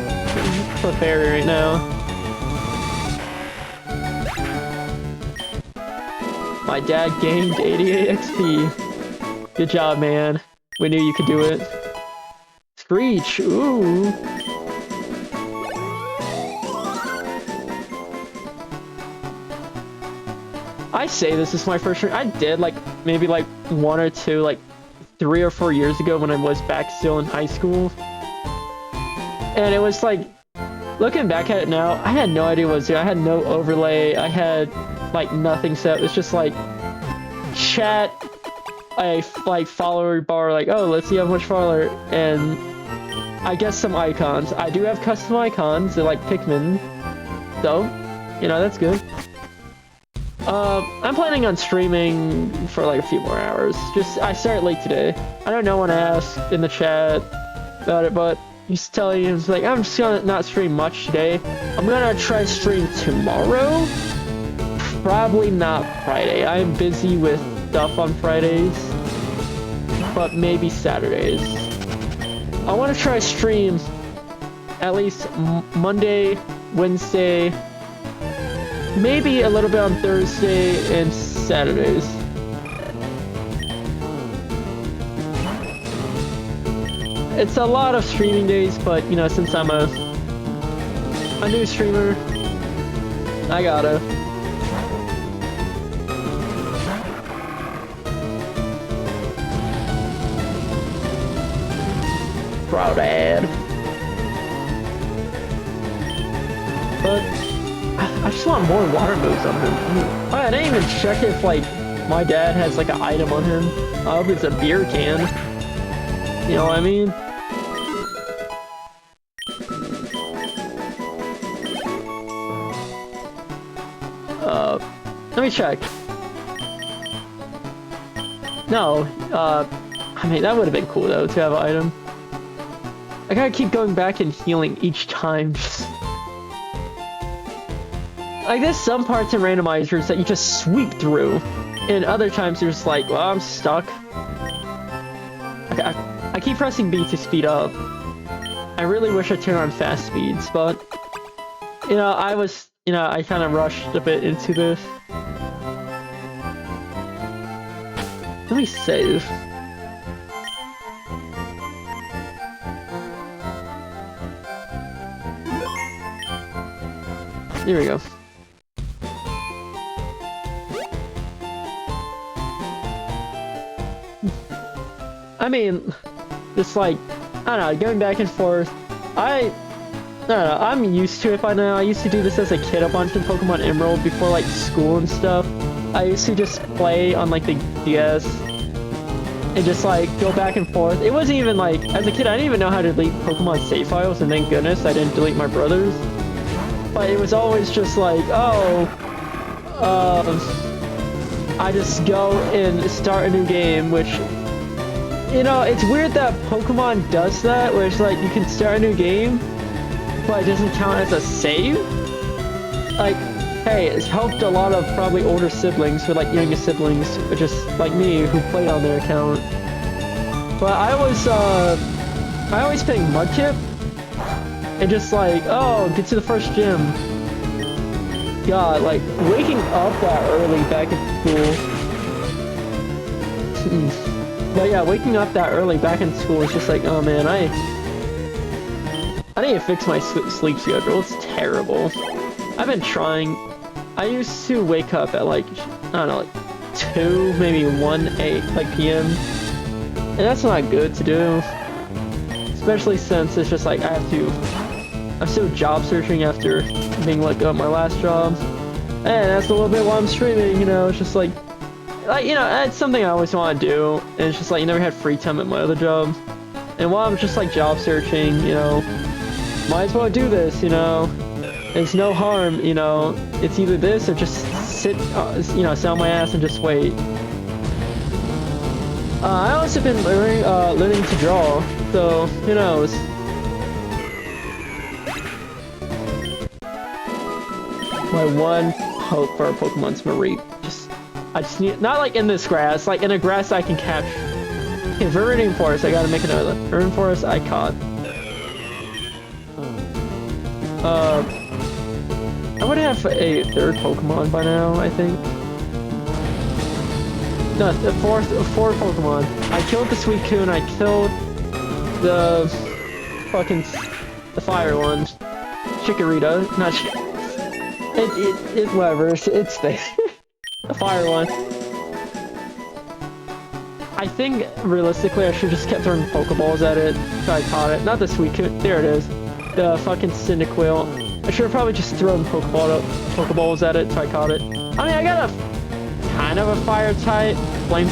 Clefairy right now. My dad gained 88 XP. Good job, man. We knew you could do it. Screech, ooh. I say this is my first stream. I did like maybe like 1 or 2, like 3 or 4 years ago when I was back still in high school. And it was like, looking back at it now, I had no idea what was there. I had no overlay. I had like nothing set. It was just like chat, a like follower bar, like, oh, let's see how much follower, and I guess some icons. I do have custom icons. They're like Pikmin. So, you know, that's good. I'm planning on streaming for like a few more hours. I started late today. I know no one asked in the chat about it, but he's telling you, like, I'm just gonna not stream much today. I'm gonna try stream tomorrow. Probably not Friday. I'm busy with stuff on Fridays, but maybe Saturdays. I want to try stream at least Monday, Wednesday, maybe a little bit on Thursday and Saturdays. It's a lot of streaming days, but you know, since I'm a new streamer, I gotta. Crawdad. But I just want more water moves on him. I didn't even check if like my dad has like an item on him. I hope it's a beer can. You know what I mean? Let me check. No, I mean, that would have been cool though, to have an item. I gotta keep going back and healing each time. Like, there's some parts in randomizers that you just sweep through, and other times you're just like, well, I'm stuck. Okay, I keep pressing B to speed up. I really wish I turned on fast speeds, but you know, I kind of rushed a bit into this. Let me save. Here we go. I mean, just like, I don't know, going back and forth. I don't know, I'm used to it by now. I used to do this as a kid a bunch in Pokemon Emerald before like school and stuff. I used to just play on like the DS and just like go back and forth. It wasn't even like, as a kid, I didn't even know how to delete Pokemon save files, and thank goodness I didn't delete my brother's. But it was always just like, oh, I just go and start a new game, which, you know, it's weird that Pokemon does that, where it's like, you can start a new game, but it doesn't count as a save. Like, hey, it's helped a lot of probably older siblings, or like younger siblings, just like me, who played on their account. But I always pick Mudkip, and just like, oh, get to the first gym. God, like, waking up that early back at school. But yeah, waking up that early back in school is just like, oh man, I need to fix my sleep schedule. It's terrible. I've been trying. I used to wake up at like, I don't know, like 2, maybe 1 p.m. And that's not good to do. Especially since it's just like, I'm still job searching after being let go of my last job. And that's a little bit while I'm streaming, you know, it's just like, you know, it's something I always want to do, and it's just like, you never had free time at my other job. And while I'm just like job searching, you know, might as well do this, you know, there's no harm, you know, it's either this or just sit, you know, sit on my ass and just wait. I also been learning to draw, so who knows. My one hope for a Pokemon's Marie. I just need, not like in this grass, like in a grass I can catch. Okay, Viridian Forest, I gotta make another. Viridian Forest, I caught. I would have a third Pokemon by now, I think. No, the fourth Pokemon. I killed the Suicune, I killed the fucking the fire one. Chikorita, not whatever, it's the the fire one. I think realistically I should just kept throwing Pokeballs at it so I caught it. Not the Suicune, there it is. The fucking Cyndaquil. I should have probably just thrown Pokeballs at it so I caught it. I mean, I got a kind of a fire type flame.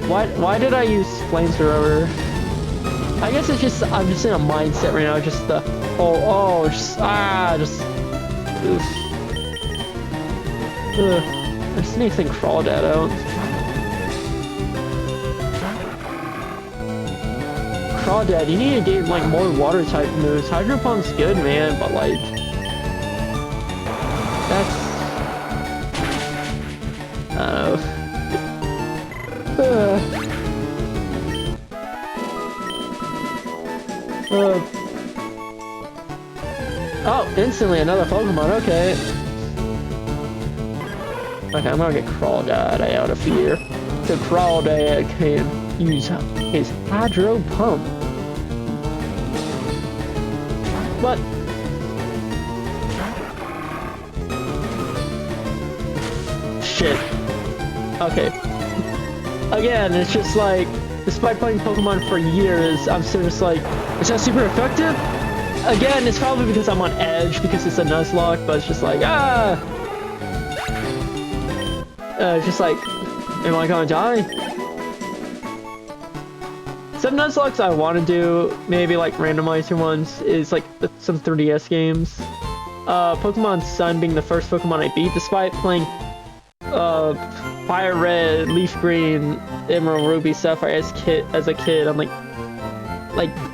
Why did I use Flamethrower? I guess it's just I'm just in a mindset right now. Just the oof. Ugh. I just need to think Crawdad out. Crawdad, you need to get like more water type moves. Hydro Pump's good, man, but like that's oh, instantly another Pokemon, okay. Okay, I'm gonna get Crawdad out of fear. So Crawdad can use his Hydro Pump. But shit. Okay. Again, it's just like, despite playing Pokemon for years, I'm still just like, is that super effective? Again, it's probably because I'm on edge because it's a Nuzlocke, but it's just like, just like, am I gonna die? Some Nuzlocks I want to do, maybe like randomizer ones, is like some 3DS games. Pokemon Sun being the first Pokemon I beat, despite playing Fire Red, Leaf Green, Emerald, Ruby, Sapphire as a kid on like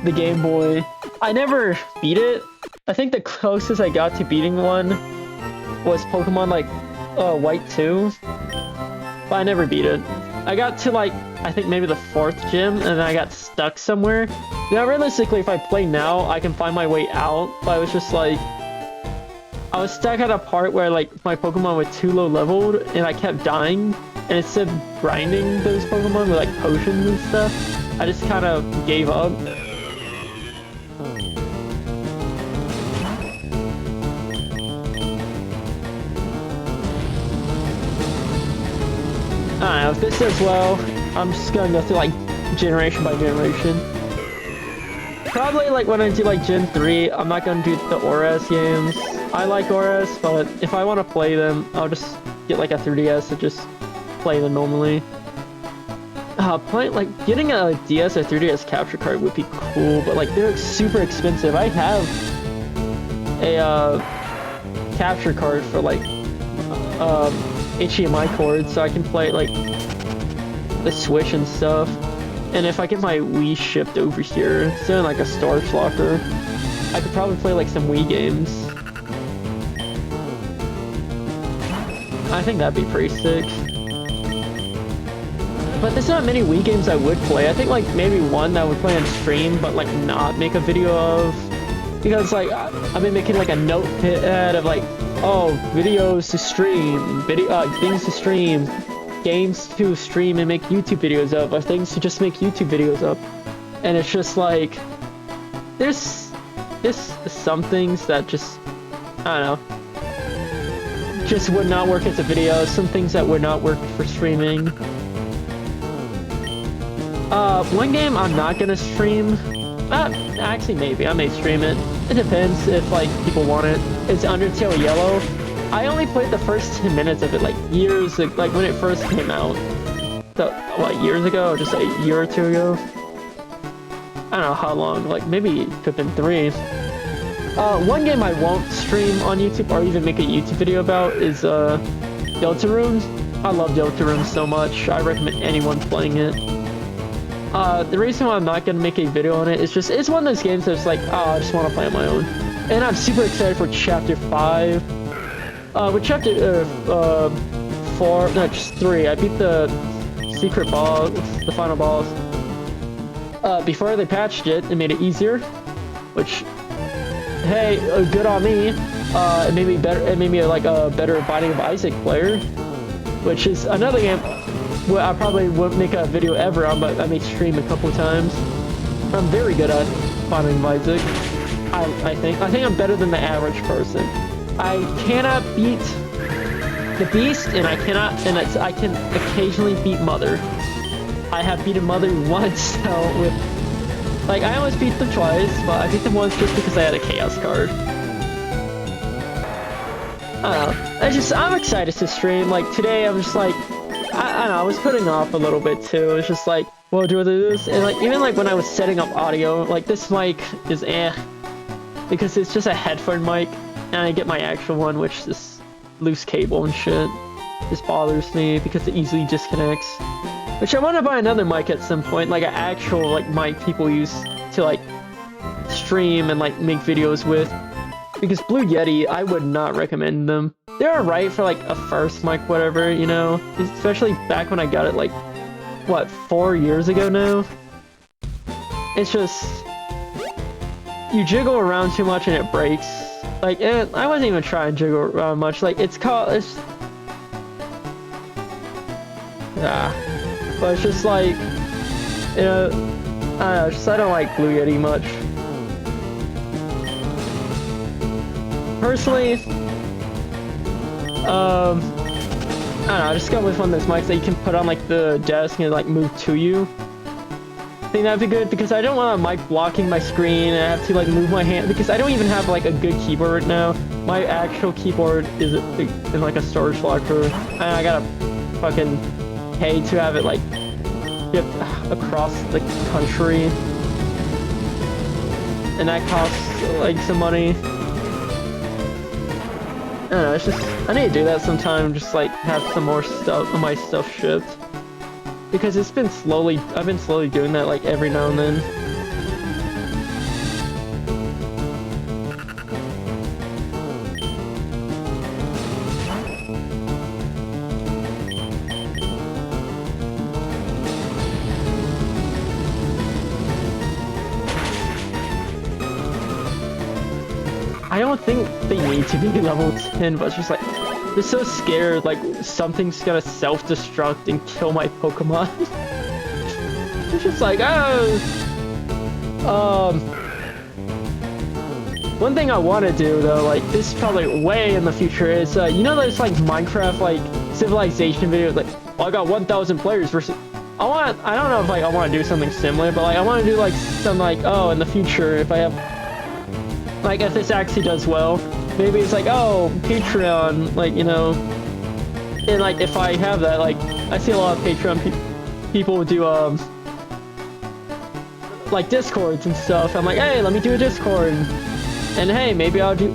the Game Boy. I never beat it. I think the closest I got to beating one was Pokemon like White 2, but I never beat it. I got to like, I think maybe the 4th gym, and then I got stuck somewhere. Now realistically, if I play now, I can find my way out, but I was just like, I was stuck at a part where like my Pokemon were too low leveled, and I kept dying, and instead of grinding those Pokemon with like potions and stuff, I just kind of gave up. I don't know, if this does well, I'm just gonna go through like generation by generation. Probably like when I do like Gen 3, I'm not gonna do the ORAS games. I like ORAS, but if I want to play them, I'll just get like a 3DS and just play them normally. Getting a DS or 3DS capture card would be cool, but like they're super expensive. I have a capture card for like HDMI cord, so I can play like the Switch and stuff. And if I get my Wii shipped over here, instead of like a storage locker, I could probably play like some Wii games. I think that'd be pretty sick. But there's not many Wii games I would play. I think like maybe one that I would play on stream, but like not make a video of. Because like, I've been making like a notepad of like, oh, videos to stream, things to stream, games to stream and make YouTube videos of, or things to just make YouTube videos of. And it's just like, there's some things that just, I don't know, just would not work as a video, some things that would not work for streaming. One game I'm not gonna stream, actually maybe, I may stream it. It depends if like people want it. It's Undertale Yellow. I only played the first 10 minutes of it like years, like when it first came out. So, what, years ago, or just a year or two ago? I don't know how long, like maybe it could have been 3. One game I won't stream on YouTube or even make a YouTube video about is Deltarune. I love Deltarune so much. I recommend anyone playing it. The reason why I'm not gonna make a video on it is just it's one of those games that's like, oh, I just want to play on my own. And I'm super excited for Chapter 5. With Chapter 4, no, just 3. I beat the secret boss, the final boss. Before they patched it, it made it easier, which, hey, good on me. It made me better. It made me like a better Binding of Isaac player, which is another game. Well, I probably won't make a video ever on, but I may stream a couple times. I'm very good at Binding of Isaac. I think I'm better than the average person. I cannot beat the Beast, and I can occasionally beat Mother. I have beaten Mother once, so with like I almost beat them twice, but I beat them once just because I had a Chaos card. I don't know. I'm excited to stream. Like today, I'm just like I don't know. I was putting off a little bit too. It's just like, well, do I do this? And like even like when I was setting up audio, like this mic is because it's just a headphone mic, and I get my actual one, which is loose cable and shit. This bothers me because it easily disconnects. Which I want to buy another mic at some point, like an actual like mic people use to like stream and like make videos with. Because Blue Yeti, I would not recommend them. They're alright for like a first mic, whatever, you know? Especially back when I got it like, what, 4 years ago now? It's just, you jiggle around too much and it breaks. Like, I wasn't even trying to jiggle around much. Like, it's, but it's just like, you know, I don't know, I don't like Blue Yeti much. Personally, I don't know, I just go with one of those mics that you can put on like the desk and like move to you. I think that'd be good because I don't want a mic blocking my screen and I have to like move my hand because I don't even have like a good keyboard right now. My actual keyboard is in like a storage locker and I gotta fucking pay to have it like shipped across the country, and that costs like some money. I don't know, it's just, I need to do that sometime, just like have some more stuff, my stuff shipped. Because I've been slowly doing that like every now and then. I don't think they need to be level 10, but it's just like, they're so scared, like, something's gonna self-destruct and kill my Pokemon. It's just like, one thing I want to do, though, like, this is probably way in the future, is, you know those, like, Minecraft, like, Civilization videos, like, oh, I got 1,000 players versus... I don't know if, like, I want to do something similar, but, like, I want to do, like, some, like, oh, in the future, if I have... Like, if this actually does well, maybe it's like, oh, Patreon, like, you know, and, like, if I have that, like, I see a lot of Patreon people do, like, Discords and stuff. I'm like, hey, let me do a Discord, and hey, maybe I'll do a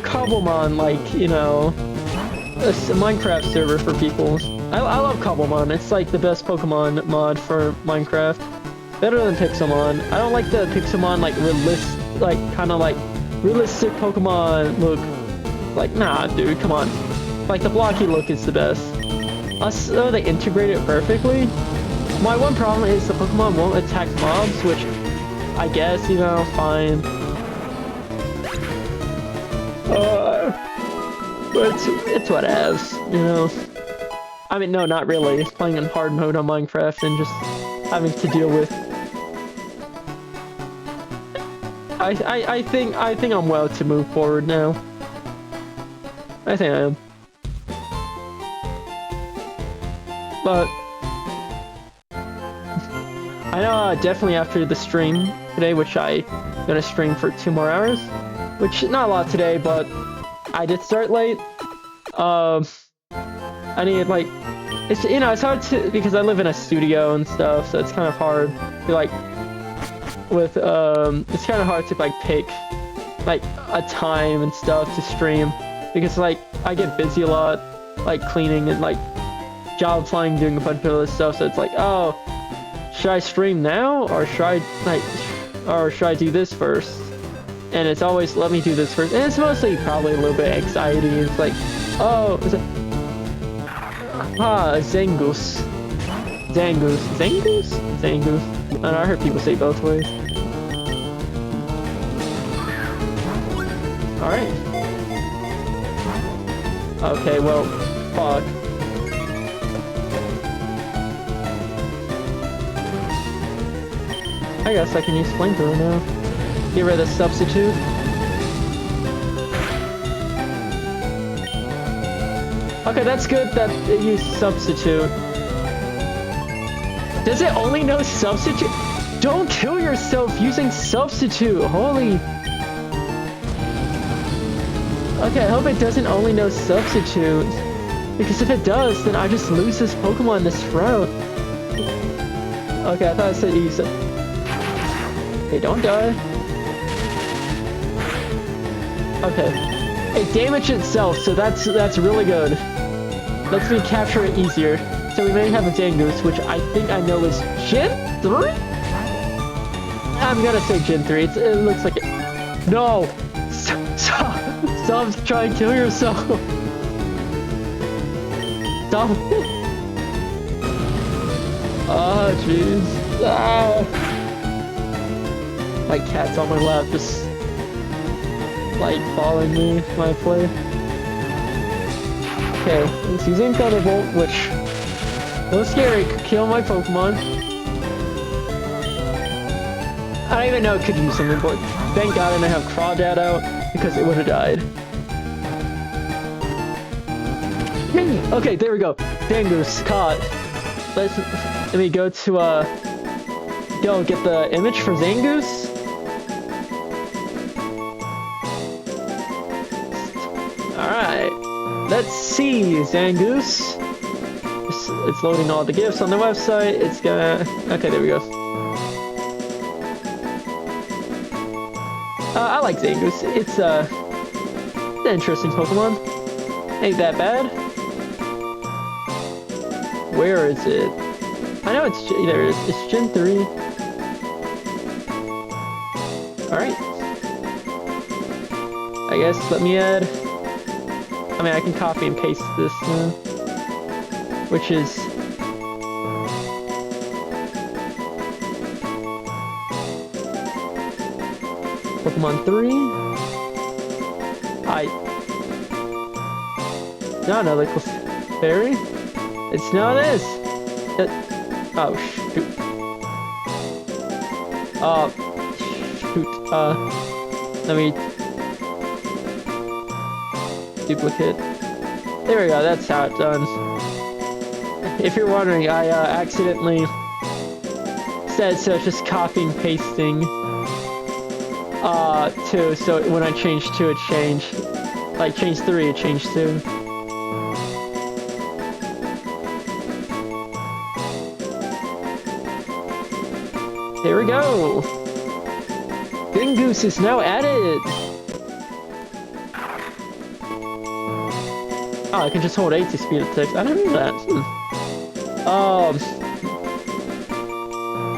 Cobblemon, like, you know, a Minecraft server for people. I love Cobblemon. It's, like, the best Pokemon mod for Minecraft. Better than Pixelmon. I don't like the Pixelmon, like, kind of like realistic Pokemon look. Like, nah, dude, come on. Like, the blocky look is the best. Also, they integrate it perfectly. My one problem is the Pokemon won't attack mobs, which I guess, you know, fine. But it's whatevs, you know. I mean, no, not really. Playing in hard mode on Minecraft and just having to deal with. I think I'm well to move forward now. I think I am. But I know definitely after the stream today, which I'm gonna stream for 2 more hours, which not a lot today, but I did start late. I need like, it's, you know, it's hard to, because I live in a studio and stuff, so it's kind of hard to like, with, it's kind of hard to like pick like a time and stuff to stream, because like, I get busy a lot, like cleaning and like job flying, doing a bunch of other stuff, so it's like, oh, should I stream now, or should I like, or should I do this first? And it's always, let me do this first. And it's mostly probably a little bit anxiety. It's like, oh, is it? Ah, Zangoose. Zangoose. Zangoose? Zangoose. I don't know, I heard people say both ways. Alright. Okay, well, fuck. I guess I can use flamethrower now. Get rid of the substitute. Okay, that's good that it used substitute. Does it only know substitute? Don't kill yourself using substitute! Holy... Okay, I hope it doesn't only know substitute. Because if it does, then I just lose this Pokemon this route. Okay, I thought I said use it. Hey, don't die. Okay. It damaged itself, so that's really good. Lets me capture it easier. So we may have a Zangoose, which I think I know is Gen 3? I'm gonna say Gen 3. It looks like it. No! Stop trying to kill yourself! Stop! Oh, jeez. Ah. My cat's on my lap, just like following me when I play. Okay, it's using Thunderbolt, which a little scary, could kill my Pokemon. I don't even know it could use something, but thank God I didn't have Crawdad out, because it would have died. Okay, there we go. Zangoose caught. Let me go to go get the image for Zangoose. Alright, let's see, Zangoose. It's loading all the gifts on the website. It's gonna... Okay, there we go. I like Zangoose. It's an interesting Pokemon. Ain't that bad. Where is it? I know it's... There it is. It's Gen 3. Alright. I guess let me add... I mean, I can copy and paste this now, which is... Pokemon 3? No, another Clefairy? It's not this! Oh, shoot. Shoot. Let me... Duplicate. There we go, that's how it's done. If you're wondering, I accidentally said so, just copy and pasting 2, so when I changed 2 it changed. Like change 3, it changed 2. Here we go! Zangoose is now added! Oh, I can just hold 8 to speed up text. I don't know that. I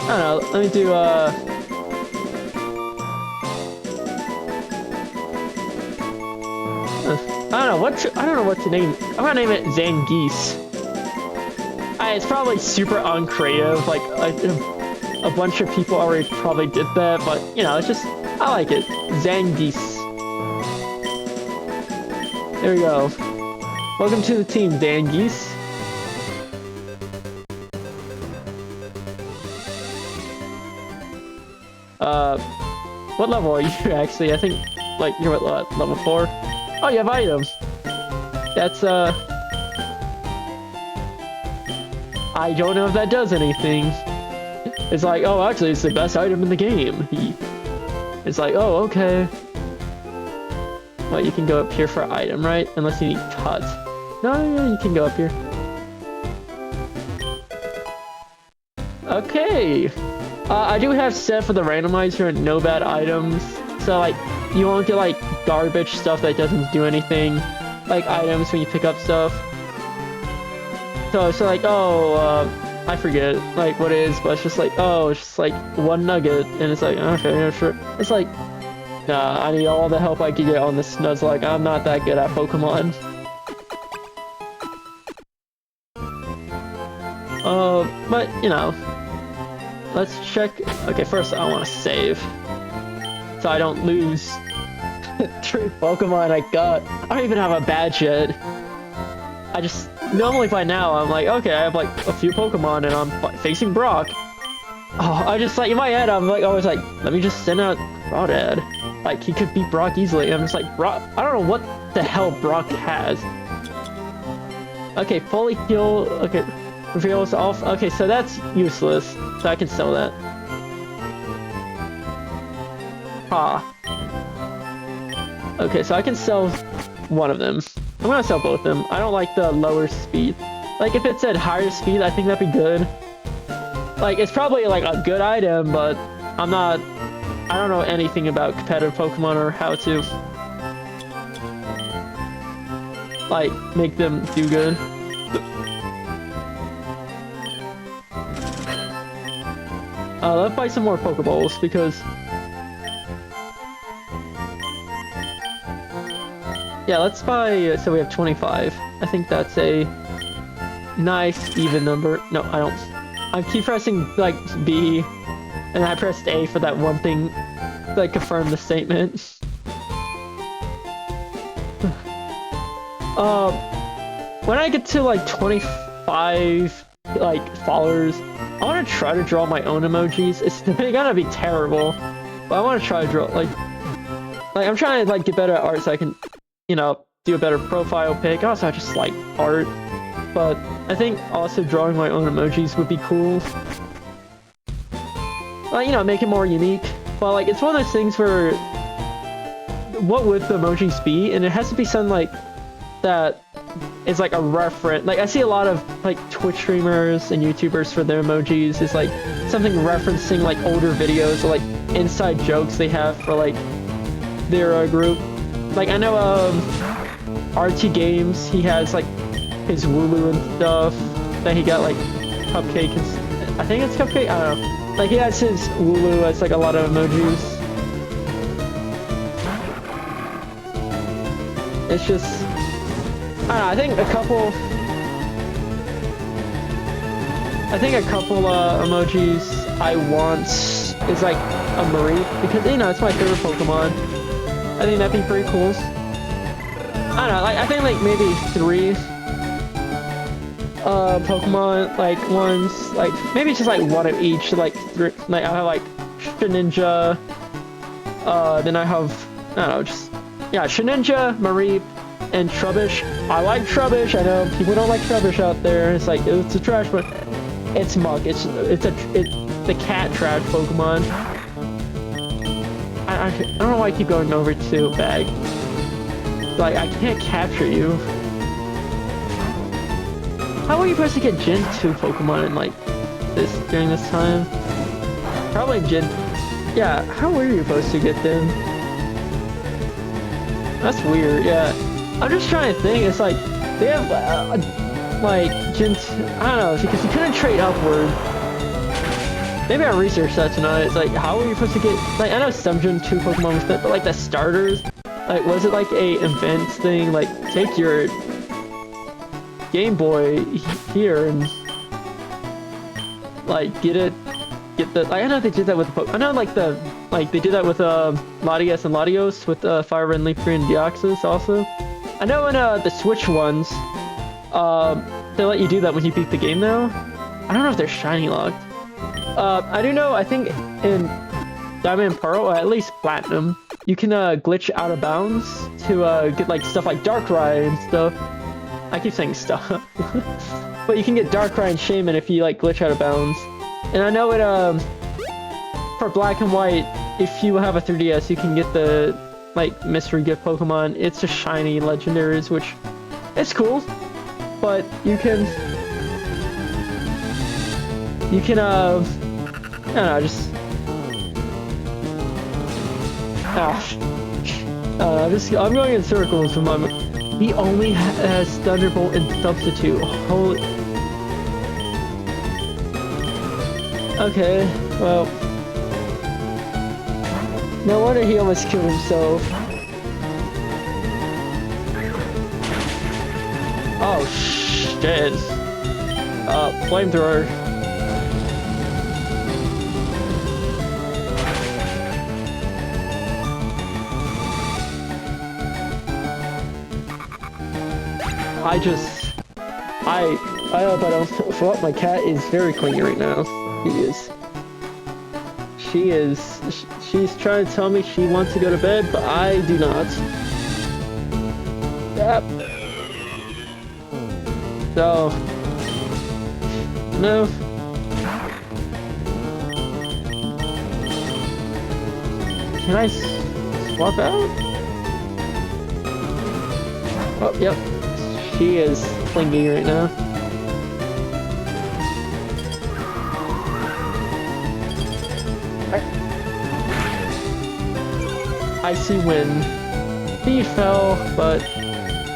don't know. Let me do, I don't know what to name. I'm gonna name it Zangeese. It's probably super uncreative. Like a bunch of people already probably did that, but you know, it's just I like it. Zangeese. There we go. Welcome to the team, Zangeese. What level are you actually? I think, like, you're at level 4? Oh, you have items! That's, I don't know if that does anything. It's like, oh, actually, it's the best item in the game. It's like, oh, okay. Wait, you can go up here for item, right? Unless you need cut. No, you can go up here. Okay. I do have set for the randomizer and no bad items. So like, you won't get like garbage stuff that doesn't do anything. Like items when you pick up stuff. So like, oh, I forget like what it is, but it's just like, oh, it's just like one nugget, and it's like, okay, yeah, sure. It's like, nah, I need all the help I can get on this Nuzlocke. I'm not that good at Pokemon. But you know, let's check. Okay, first I want to save, so I don't lose 3 Pokemon I got. I don't even have a badge yet. I just normally by now I'm like, okay, I have like a few Pokemon and I'm facing Brock. Oh, I just like in my head I'm like always like, let me just send out Crawdad. Like he could beat Brock easily. I'm just like, Brock. I don't know what the hell Brock has. Okay, fully heal. Okay, reveals off. Okay, so that's useless. So I can sell that. Ah. Okay, so I can sell one of them. I'm gonna sell both of them. I don't like the lower speed. Like if it said higher speed, I think that'd be good. Like it's probably like a good item, but I don't know anything about competitive Pokemon or how to like make them do good. Let's buy some more Pokeballs because yeah, let's buy, so we have 25. I think that's a nice even number. No, I don't. I keep pressing like B and I pressed A for that one thing that confirmed the statement. When I get to like 25 like followers, I want to try to draw my own emojis. It's gonna be terrible, but I want to try to draw like I'm trying to like get better at art so I can, you know, do a better profile pic. Also, I just like art, but I think also drawing my own emojis would be cool. Like, you know, make it more unique. But like, it's one of those things where, what would the emojis be? And it has to be something like that is like a reference. Like, I see a lot of like Twitch streamers and YouTubers for their emojis is like something referencing like older videos or like inside jokes they have for like their group. Like I know RT Games, he has like his Wooloo and stuff that he got like Cupcake and I think it's Cupcake, I don't know. Like he has his Wooloo as like a lot of emojis. It's just, I don't know, I think a couple emojis I want is like a Mareep because, you know, it's my favorite Pokemon. I think that'd be pretty cool. I don't know, like I think like maybe 3 Pokemon like ones, like maybe just like one of each, like 3, like I have like Shedinja, then I have, I don't know, just yeah, Shedinja, Mareep, and Trubbish. I like Trubbish. I know people don't like Trubbish out there. It's like it's a trash, but it's Muck. It's the cat trash Pokemon. I don't know why I keep going over to Bag. Like, I can't capture you. How are you supposed to get Gen 2 Pokemon in, like, this, during this time? Probably Gen... Yeah, how were you supposed to get them? That's weird, yeah. I'm just trying to think, it's like, they have, like, Gen 2... I don't know, because you couldn't trade upward. Maybe I researched that tonight. It's like, how are you supposed to get... Like, I know some Gen 2 Pokemon with it, but, like, the starters... Like, was it, like, a event thing? Like, take your... Game Boy here and... Like, get the... Like, I know they did that with the Pokemon. I know, like, they did that with, Latias and Latios, with, Fire Red, LeafGreen, and Deoxys, also. I know in, the Switch ones, they let you do that when you beat the game now. I don't know if they're shiny locked. I do know, I think in Diamond and Pearl, or at least Platinum, you can glitch out of bounds to get like stuff like Darkrai and stuff. I keep saying stuff. But you can get Darkrai and Shaman if you like glitch out of bounds. And I know it for Black and White, if you have a 3DS, you can get the like mystery gift Pokemon. It's just shiny legendaries, which it's cool, but you can I don't know, just I'm going in circles for my. He only has Thunderbolt and Substitute. Holy. Okay, well. No wonder he almost killed himself. Oh shit. Flamethrower. I hope I don't throw up. My cat is very clingy right now. She's trying to tell me she wants to go to bed, but I do not. Yep. So, no. Can I swap out? Oh, yep. She is clingy right now. Icy Wind. He fell, but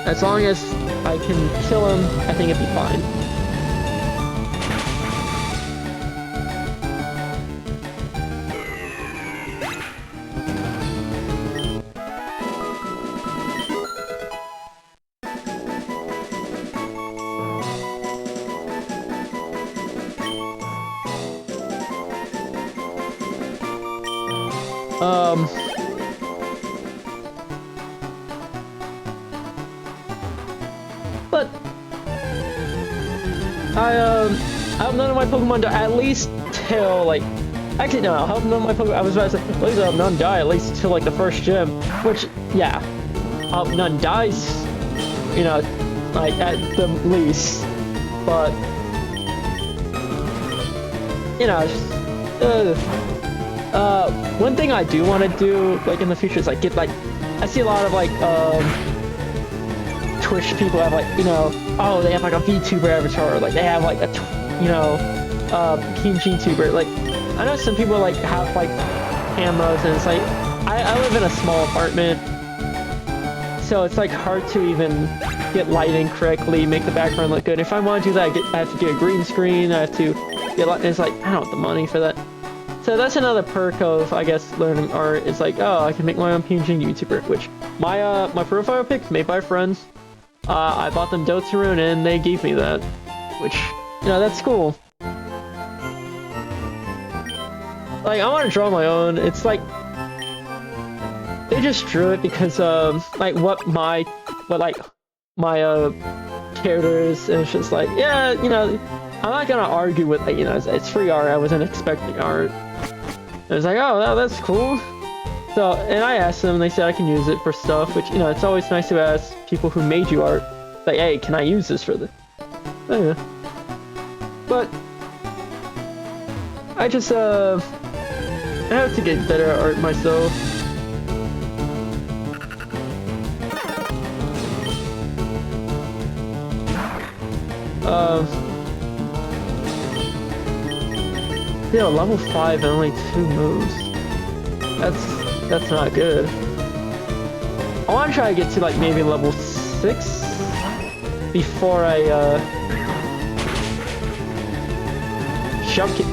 as long as I can kill him, I think it'd be fine. But I hope none of my Pokemon die at least till like. Actually, no. I hope none of my Pokemon. I was about to say, at least I hope none die at least till like the first gym. Which, yeah, I hope none dies. You know, like at the least. But you know, one thing I do want to do like in the future is like get like. I see a lot of like Twitch people have like, you know, oh, they have like a VTuber avatar, or like they have like a, you know, PNG tuber. Like, I know some people like have like cameras, and it's like, I live in a small apartment, so it's like hard to even get lighting correctly, make the background look good. If I want to do that, I have to get a green screen, I have to get, it's like, I don't have the money for that. So that's another perk of, I guess, learning art. It's like, oh, I can make my own PNG YouTuber, which my my profile pic's made by friends. I bought them Dotsuru and they gave me that, which, you know, that's cool. Like, I want to draw my own. It's like, they just drew it because, like, what my character is, and it's just like, yeah, you know, I'm not gonna argue with, like, you know, it's free art, I wasn't expecting art. And it's like, oh, that's cool. So, and I asked them, and they said I can use it for stuff, which, you know, it's always nice to ask people who made you art, like, hey, can I use this for this? Oh, yeah. But, I just, I have to get better at art myself. Yeah, level 5 and only 2 moves. That's not good. I want to try to get to like maybe level 6 before I jump it.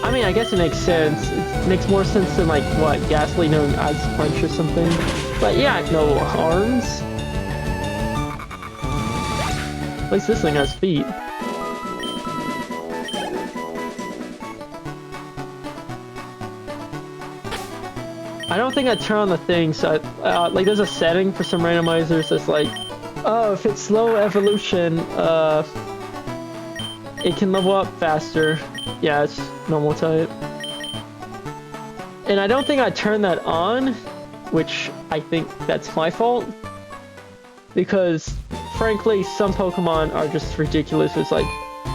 I mean, I guess it makes sense. It makes more sense than like what, Ghastly knowing Ice Punch or something. But yeah, no arms. At least this thing has feet. I don't think I turn on the thing, so like there's a setting for some randomizers that's like, oh, if it's slow evolution, it can level up faster. Yeah, it's normal type. And I don't think I turned that on, which I think that's my fault. Because, frankly, some Pokemon are just ridiculous. It's like,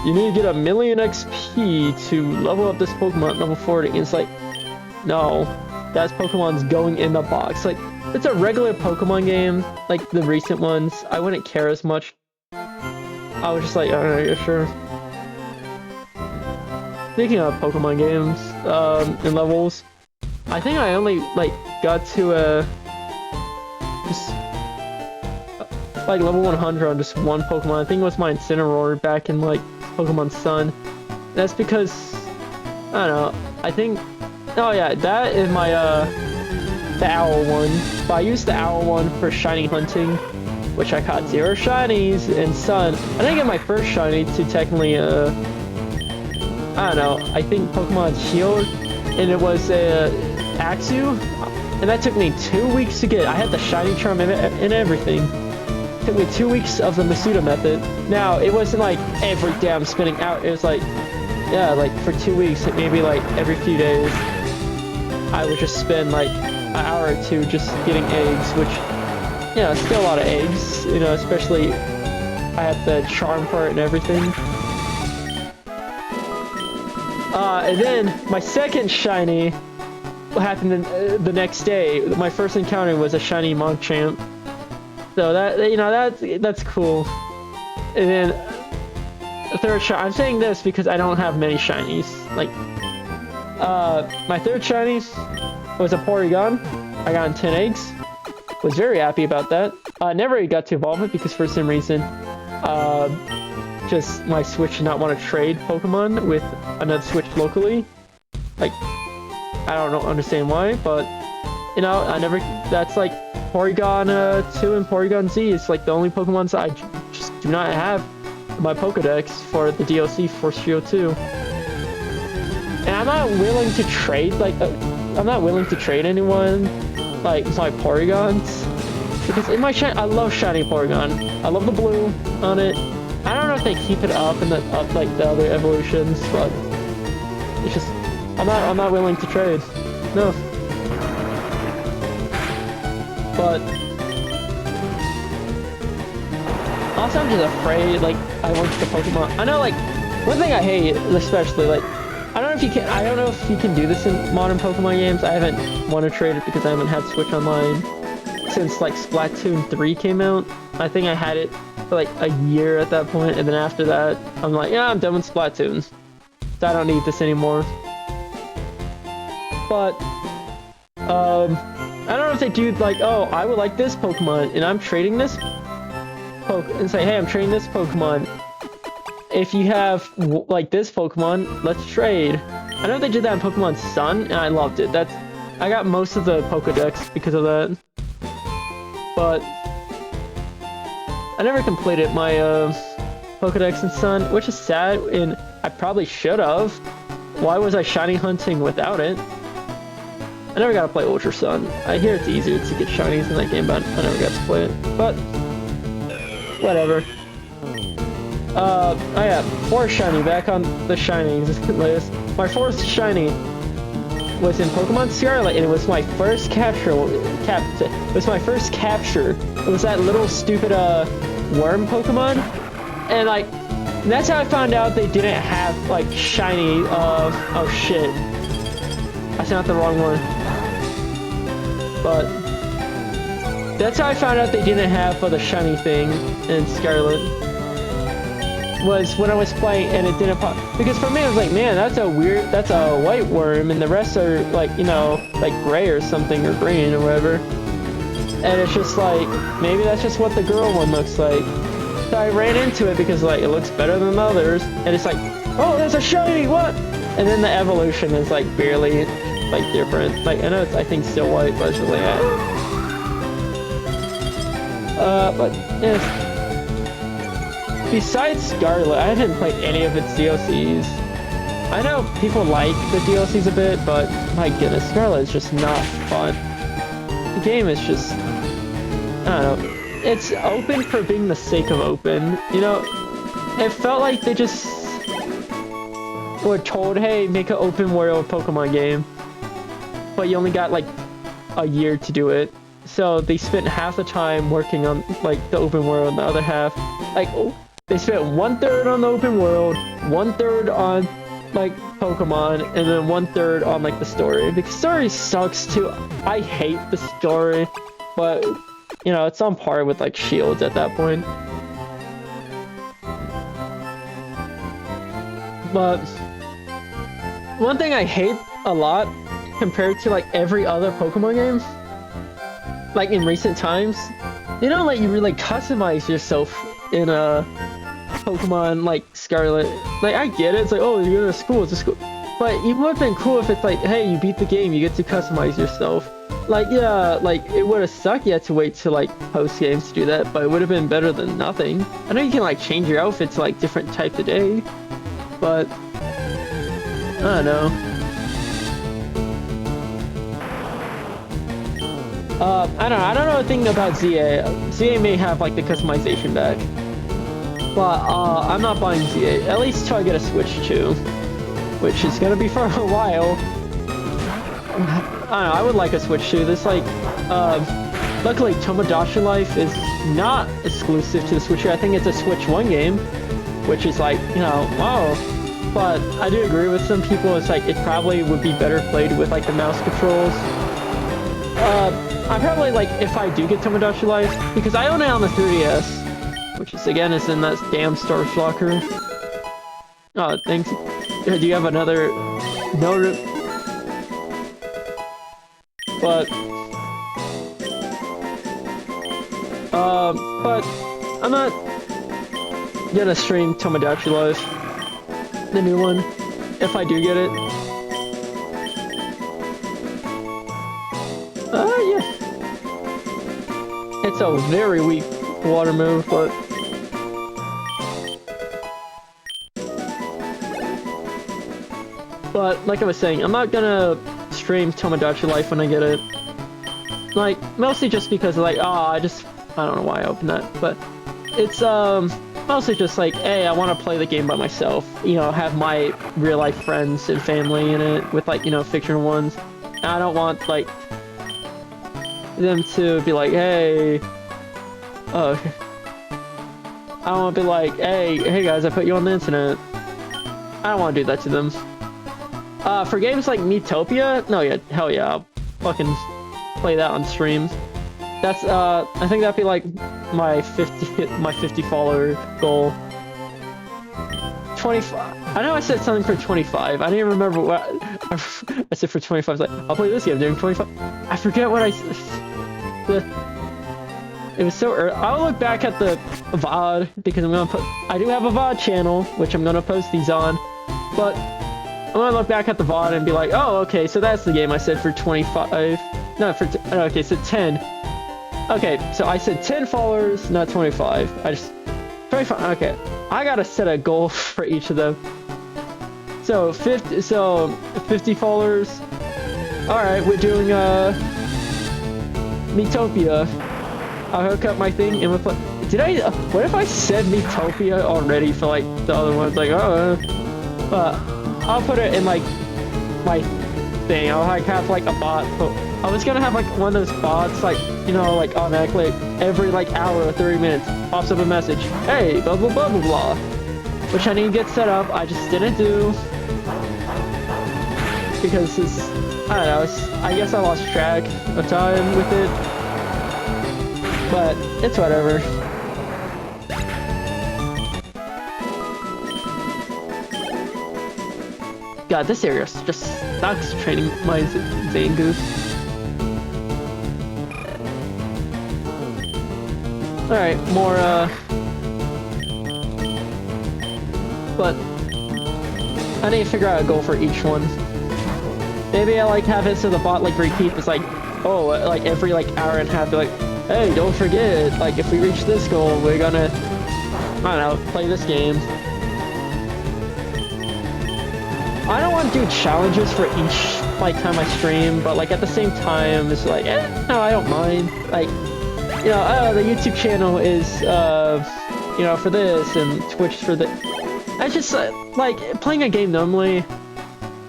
you need to get 1,000,000 XP to level up this Pokemon at level 40. And it's like, no. That Pokemon's going in the box. Like, it's a regular Pokemon game, like the recent ones, I wouldn't care as much. I was just like, I don't know, yeah, sure. Speaking of Pokemon games, and levels, I think I only, like, got to, just, like, level 100 on just one Pokemon. I think it was my Incineroar back in, like, Pokemon Sun. That's because, I don't know, I think, oh yeah, that is my, the owl one. But I used the owl one for shiny hunting, which I caught 0 shinies in Sun. I didn't get my first shiny to technically, I don't know, I think Pokemon Shield, and it was a Axew, and that took me 2 weeks to get. I had the shiny charm and everything. It took me 2 weeks of the Masuda method. Now, it wasn't like every day I'm spinning out, it was like, yeah, like for 2 weeks, maybe like every few days, I would just spend like an hour or two just getting eggs, which, you know, still a lot of eggs, you know, especially I have the charm for it and everything. And then my second shiny happened the next day. My first encounter was a shiny Mogchamp. So that, you know, that's cool. And then the third shiny, I'm saying this because I don't have many shinies. Like, my third shiny was a Porygon. I got 10 eggs. Was very happy about that. Never got to evolve it because for some reason, just my Switch did not want to trade Pokemon with another Switch locally. Like, I don't understand why, but, you know, that's like Porygon 2 and Porygon Z is like the only Pokemons I just do not have in my Pokedex for the DLC for Shield 2. And I'm not willing to trade, like, I'm not willing to trade anyone, like, my Porygons. Because in my I love shiny Porygon. I love the blue on it. I don't know if they keep it up in like the other evolutions, but it's just I'm not willing to trade. No. But also I'm just afraid, like, I want the Pokemon. I know, like, one thing I hate, especially, like, I don't know if you can do this in modern Pokemon games. I haven't wanted to trade it because I haven't had Switch Online since like Splatoon 3 came out. I think I had it for like a year at that point, and then after that, I'm like, yeah, I'm done with Splatoon. So I don't need this anymore. But, I don't know if they do like, oh, I would like this Pokemon, and I'm trading this and say, hey, I'm trading this Pokemon. If you have, like, this Pokemon, let's trade. I know they did that in Pokemon Sun, and I loved it. I got most of the Pokedex because of that. But I never completed my Pokedex in Sun, which is sad, and I probably should have. Why was I shiny hunting without it? I never got to play Ultra Sun. I hear it's easier to get shinies in that game, but I never got to play it. But whatever. I have 4 shiny, back on the shinies list. My 4th shiny was in Pokemon Scarlet, and it was my first capture. It was my first capture. It was that little stupid worm Pokemon, and like that's how I found out they didn't have like shiny. Oh shit, I sent out the wrong one. But that's how I found out they didn't have the shiny thing in Scarlet. Was when I was playing and it didn't pop, because for me I was like, man, that's a white worm and the rest are like, you know, like gray or something or green or whatever, and it's just like, maybe that's just what the girl one looks like. So I ran into it because like it looks better than the others, and it's like, oh, there's a shiny, what? And then the evolution is like barely like different. Like I know it's, I think, still white, but it's just like but yeah. Besides Scarlet, I haven't played any of its DLCs. I know people like the DLCs a bit, but my goodness, Scarlet is just not fun. The game is just, I don't know, it's open for being the sake of open. You know, it felt like they just were told, hey, make an open world Pokemon game, but you only got like a year to do it. So they spent half the time working on like the open world and the other half, like, they spent 1/3 on the open world, 1/3 on like Pokemon, and then 1/3 on like the story. Because story sucks too. I hate the story. but you know, it's on par with like Shields at that point. But one thing I hate a lot compared to like every other Pokemon game, like in recent times, they don't let you really customize yourself in a Pokemon like Scarlet. Like I get it, it's like, oh, you're in a school, it's a school. But it would have been cool if it's like, hey, you beat the game, you get to customize yourself. Like, yeah, like it would have sucked you had to wait to like post games to do that, but it would have been better than nothing. I know you can like change your outfit to like different types of day, but I don't know. I don't know a thing about ZA. ZA may have like the customization badge, but I'm not buying ZA, at least till I get a Switch 2, which is gonna be for a while. I don't know, I would like a Switch 2. This like, luckily Tomodachi Life is not exclusive to the Switch 2. I think it's a Switch 1 game, which is like, you know, wow. But I do agree with some people, it's like, it probably would be better played with like the mouse controls. I probably like, if I do get Tomodachi Life, because I own it on the 3DS, which is again, is in that damn storage locker. Oh, thanks. Do you have another note? But I'm not gonna stream Tomodachi Life, the new one, if I do get it. Yeah. It's a very weak water move, but like I was saying, I'm not gonna stream Tomodachi Life when I get it. Like, mostly just because like, I don't know why I opened that, but it's mostly just like, hey, I want to play the game by myself, you know, have my real life friends and family in it with like, you know, fictional ones. And I don't want like them to be like, hey, I don't want to be like, hey guys, I put you on the internet. I don't want to do that to them. For games like Miitopia, no, yeah, hell yeah, I'll fucking play that on stream. That's, I think that'd be like my 50 follower goal. 25. I know I said something for 25. I didn't remember what I said for 25. It's like, I'll play this game during 25. I forget what I said. It was so early. I'll look back at the VOD because I'm gonna I do have a VOD channel, which I'm gonna post these on, but I'm gonna look back at the VOD and be like, oh, okay, so that's the game I said for 25. No, okay, so 10. Okay, so I said 10 followers, not 25. I just 25. Okay, I gotta set a goal for each of them. So 50. So 50 followers. All right, we're doing Miitopia. I'll hook up my thing and we'll play. Did I? What if I said Miitopia already for like the other ones? Like, oh, but I'll put it in like my thing. I'll like have like a bot. I was gonna have like one of those bots, like, you know, like automatically every like hour or 30 minutes pops up a message. Hey, blah blah blah blah blah. Which I need to get set up. I just didn't do because it's, I don't know. I guess I lost track of time with it. But it's whatever. God, this area just sucks training my Zangoose. Alright, more, but I need to figure out a goal for each one. Maybe I like have it so the bot like repeats. It's like, oh, like every like hour and a half, like, hey, don't forget, like if we reach this goal, we're gonna, I don't know, play this game. I don't want to do challenges for each like time I stream, but like at the same time, it's like, no, I don't mind. Like, you know, the YouTube channel is, you know, for this, and Twitch for the. I just like playing a game normally.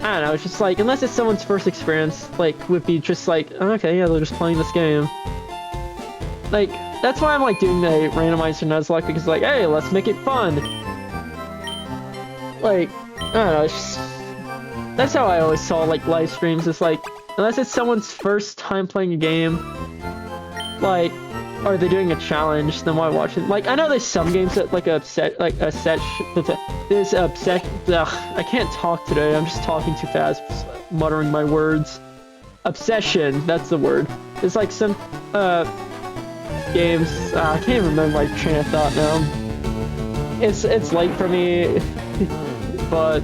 I don't know. It's just like, unless it's someone's first experience, like would be just like, okay, yeah, they're just playing this game. Like that's why I'm like doing the randomizer Nuzlocke, because like, hey, let's make it fun. Like, I don't know. It's just, that's how I always saw like live streams. It's like, unless it's someone's first time playing a game, Like, are they doing a challenge? Then why watch it? Like, I know there's some games that like there's upset. Ugh, I can't talk today. I'm just talking too fast, muttering my words. Obsession, that's the word. There's like some games. I can't even remember my train of thought now. It's late for me, but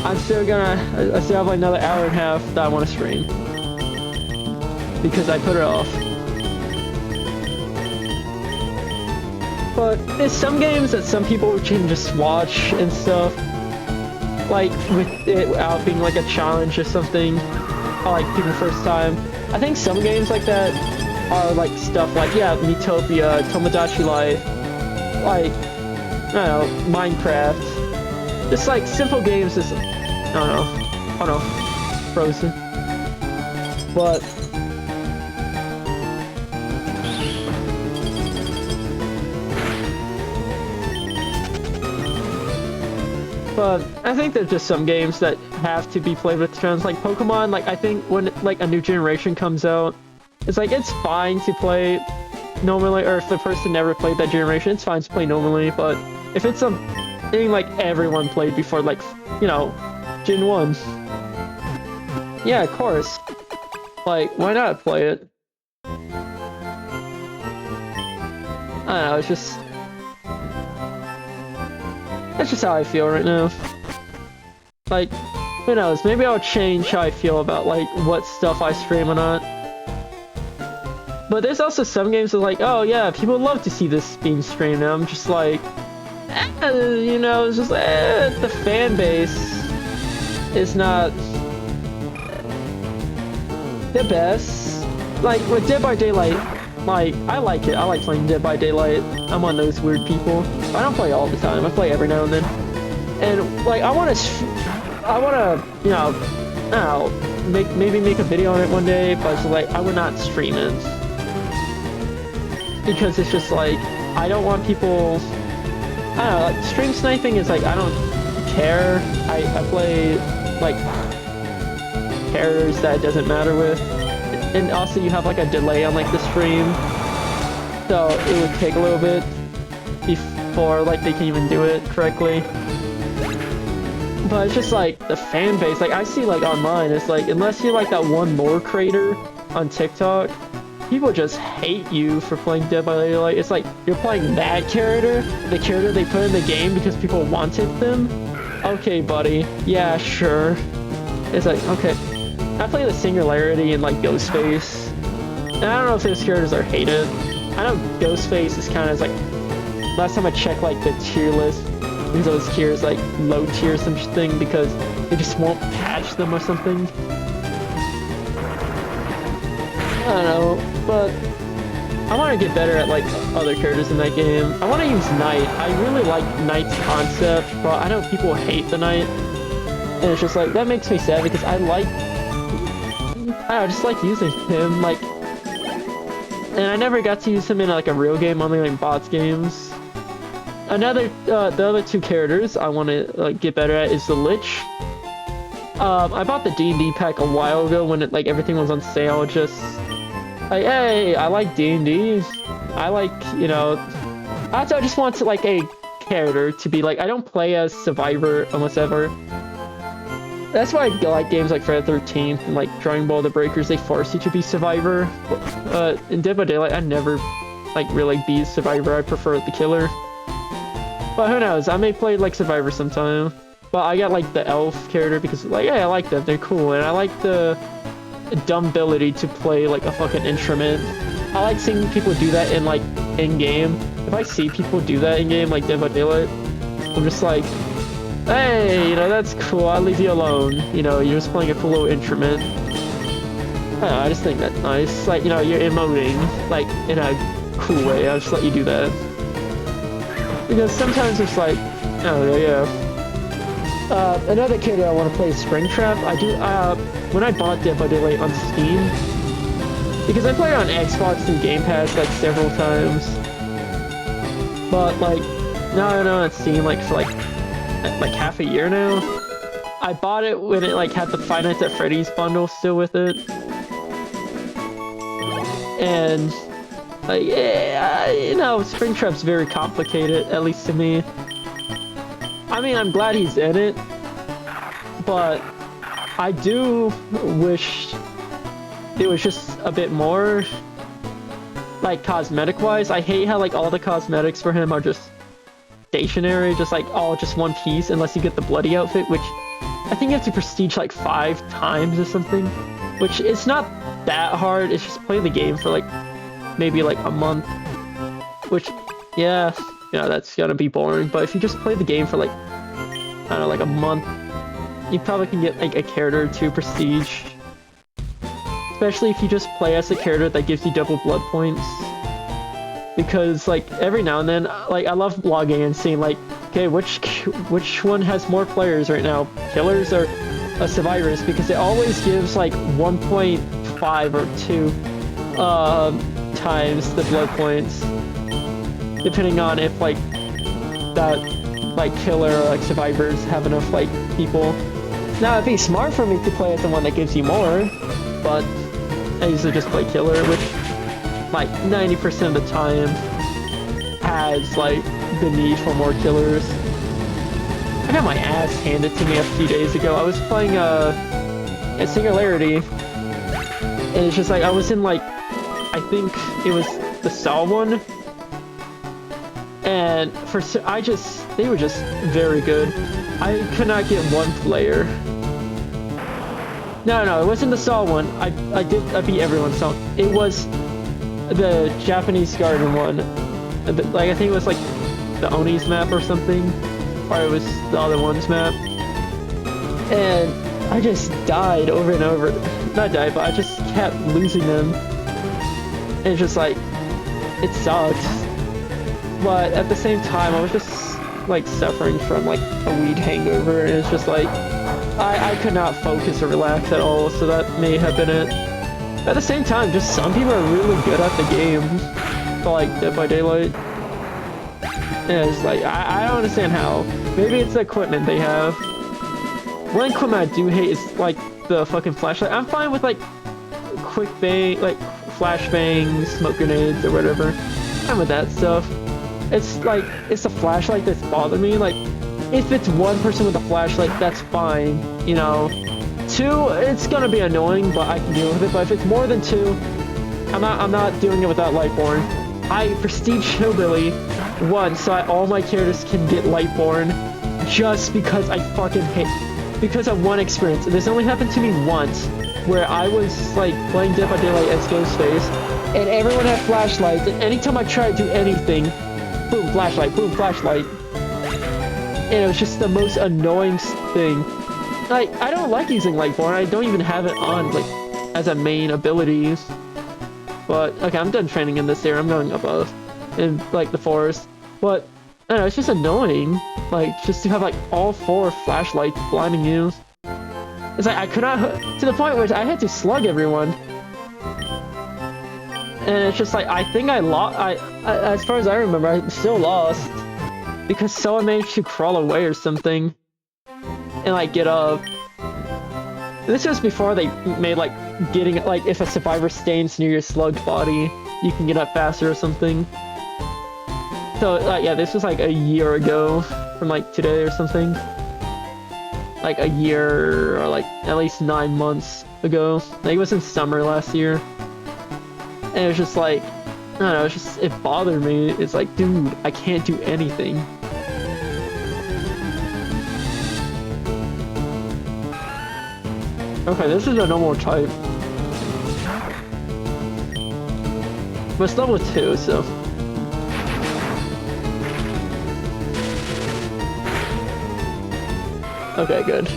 I still have like another hour and a half that I want to stream because I put it off. But there's some games that some people can just watch and stuff, like with it without being like a challenge or something. Or like people first time. I think some games like that are like stuff like, yeah, Miitopia, Tomodachi Life, like, I don't know, Minecraft. Just like simple games, just, I don't know, Frozen. But I think there's just some games that have to be played with friends, like Pokemon. Like I think when like a new generation comes out, it's like it's fine to play normally, or if the person never played that generation, it's fine to play normally. But if it's something like everyone played before, like, you know, Gen 1, yeah, of course. Like, why not play it? I don't know, it's just... That's just how I feel right now. Like, who knows, maybe I'll change how I feel about, like, what stuff I stream or not. But there's also some games that like, oh yeah, people love to see this being streamed, and I'm just like, you know, it's just, the fan base is not the best. Like, with Dead by Daylight, like, I like it. I like playing Dead by Daylight. I'm one of those weird people. I don't play all the time. I play every now and then. And, like, I wanna, you know, I don't know, maybe make a video on it one day, but it's like, I would not stream it. Because it's just like, I don't want people, I don't know, like, stream sniping is like, I don't care. I play, like, characters that it doesn't matter with. And also you have like a delay on like the stream, so it would take a little bit before like they can even do it correctly. But it's just like the fan base, like I see like online, it's like unless you're like that one lore creator on TikTok, people just hate you for playing Dead by Daylight. It's like you're playing that character, the character they put in the game because people wanted them. Okay, buddy, yeah, sure. It's like, okay. I play the Singularity and like Ghostface, and I don't know if those characters are hated. I know Ghostface is kind of like, last time I checked like the tier list, these are those tiers like low tier or something because they just won't patch them or something. I don't know, but I want to get better at like other characters in that game. I want to use Knight. I really like Knight's concept, but I know people hate the Knight, and it's just like that makes me sad because I just like using him, like, and I never got to use him in like a real game, only like bots games. Another, the other two characters I want to like get better at is the Lich. I bought the D&D pack a while ago when it like everything was on sale. Just like, hey, I like D&D. I like, you know, I just want to like a character to be like, I don't play as Survivor almost ever. That's why I like games like Friday the 13th and like Dragon Ball The Breakers. They force you to be Survivor. In Dead by Daylight, I never like really be Survivor. I prefer the Killer. But who knows? I may play like Survivor sometime. But I got like the Elf character because like, yeah, I like them. They're cool, and I like the dumb ability to play like a fucking instrument. I like seeing people do that in like in game. If I see people do that in game like Dead by Daylight, I'm just like, hey, you know, that's cool, I'll leave you alone. You know, you're just playing a cool little instrument. I don't know, I just think that's nice. Like, you know, you're emoting, like, in a cool way. I'll just let you do that. Because sometimes it's like, oh, yeah. Another character I want to play is Springtrap. I do, when I bought Dead by Daylight on Steam, because I played it on Xbox and Game Pass, like, several times. But, like, now I know on Steam, like, for, like half a year now. I bought it when it like had the Five Nights at Freddy's bundle still with it. And like, yeah, you know, Springtrap's very complicated, at least to me. I mean, I'm glad he's in it, but I do wish it was just a bit more, like, cosmetic-wise. I hate how, like, all the cosmetics for him are just stationary, just, like, all just one piece, unless you get the bloody outfit, which I think you have to prestige, like, 5 times or something, which it's not that hard. It's just play the game for, like, maybe, like, a month, which, yeah, that's gonna be boring, but if you just play the game for, like, I don't know, like, a month, you probably can get, like, a character or 2 prestige. Especially if you just play as a character that gives you double blood points. Because, like, every now and then, like, I love logging and seeing, like, okay, which one has more players right now? Killers or survivors? Because it always gives, like, 1.5 or 2 times the blood points. Depending on if, like, that, like, killer or, like, survivors have enough, like, people. Now, it'd be smart for me to play as the one that gives you more, but I usually just play killer, which, like, 90% of the time has, like, the need for more killers. I got my ass handed to me a few days ago. I was playing a Singularity, and it's just like, I was in, like, I think it was the Saw one, and they were just very good. I could not get one player. No, it wasn't the Saw one. I beat everyone's Saw. It was the Japanese garden one. Like, I think it was like the Oni's map or something, or it was the other one's map. And I just died over and over. Not died, but I just kept losing them. And it's just like, it sucked. But at the same time, I was just like suffering from like a weed hangover, and it's just like I could not focus or relax at all, so that may have been it. At the same time, just some people are really good at the game, for like Dead by Daylight. And it's like, I don't understand how. Maybe it's the equipment they have. One equipment I do hate is like the fucking flashlight. I'm fine with like quick bang, like flashbangs, smoke grenades, or whatever. I'm with that stuff. It's like, it's the flashlight that's bothering me. Like, if it's one person with a flashlight, that's fine, you know. 2, it's gonna be annoying, but I can deal with it. But if it's more than 2, I'm not doing it without Lightborn. I prestige Hillbilly 1, so all my characters can get Lightborn, just because I fucking hate, because of one experience. This only happened to me once, where I was like playing Dead by Daylight as Ghostface, and everyone had flashlights, and anytime I tried to do anything, boom, flashlight, boom, flashlight. And it was just the most annoying thing. Like, I don't like using Lightborn. I don't even have it on, like, as a main ability. But, okay, I'm done training in this area. I'm going above, in, like, the forest. But, I don't know, it's just annoying. Like, just to have, like, all 4 flashlights blinding you. It's like, I could not, to the point where I had to slug everyone. And it's just like, I think I lost, as far as I remember, I still lost. Because someone managed to crawl away or something. And like, get up. This was before they made like, getting, like, if a survivor stands near your slugged body, you can get up faster or something. So, like, yeah, this was like a year ago from like today or something. Like a year, or like at least 9 months ago. Like, it was in summer last year. And it was just like, I don't know, it's just, it bothered me. It's like, dude, I can't do anything. Okay, this is a normal type. But it's level 2, so... Okay, good.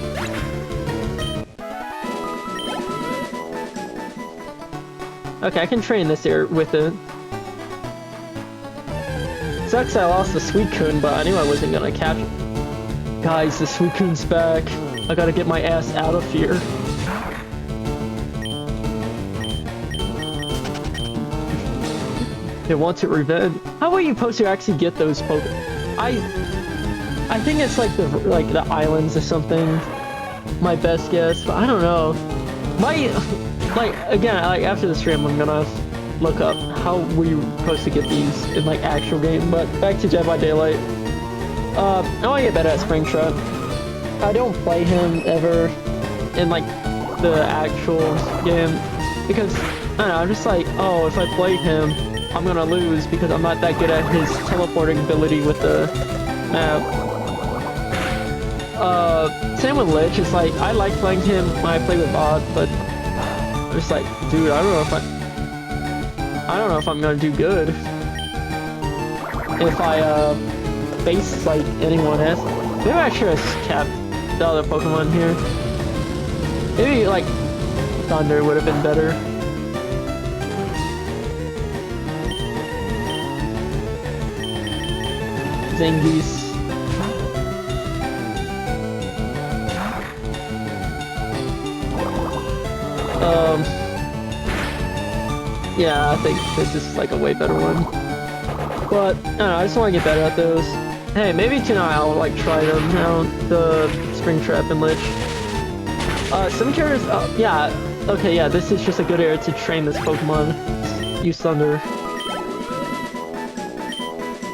Okay, I can train this here with it. Sucks I lost the Suicune, but I knew I wasn't gonna catch it. Guys, the Suicune's back. I gotta get my ass out of here. They want it revenge. How are you supposed to actually get those Pokemon? I think it's like the islands or something. My best guess, but I don't know. Like again, like after the stream, I'm gonna look up how were you supposed to get these in like actual game. But back to Dead by Daylight. I want to get better at Springtrap. I don't play him ever in like the actual game because I don't know, I'm just like, oh, if I play him, I'm gonna lose because I'm not that good at his teleporting ability with the map. Same with Lich. It's like I like playing him when I play with VOD, but I'm just like, dude, I don't know if I'm gonna do good if I face like anyone else. Maybe I should have kept the other Pokemon here. Maybe like Thunder would have been better. Zangief. Yeah, I think this is like a way better one. But, I don't know, I just want to get better at those. Hey, maybe tonight I'll like try them out, the Springtrap and Lich. Some characters, yeah, okay, yeah, this is just a good area to train this Pokemon. Use Thunder.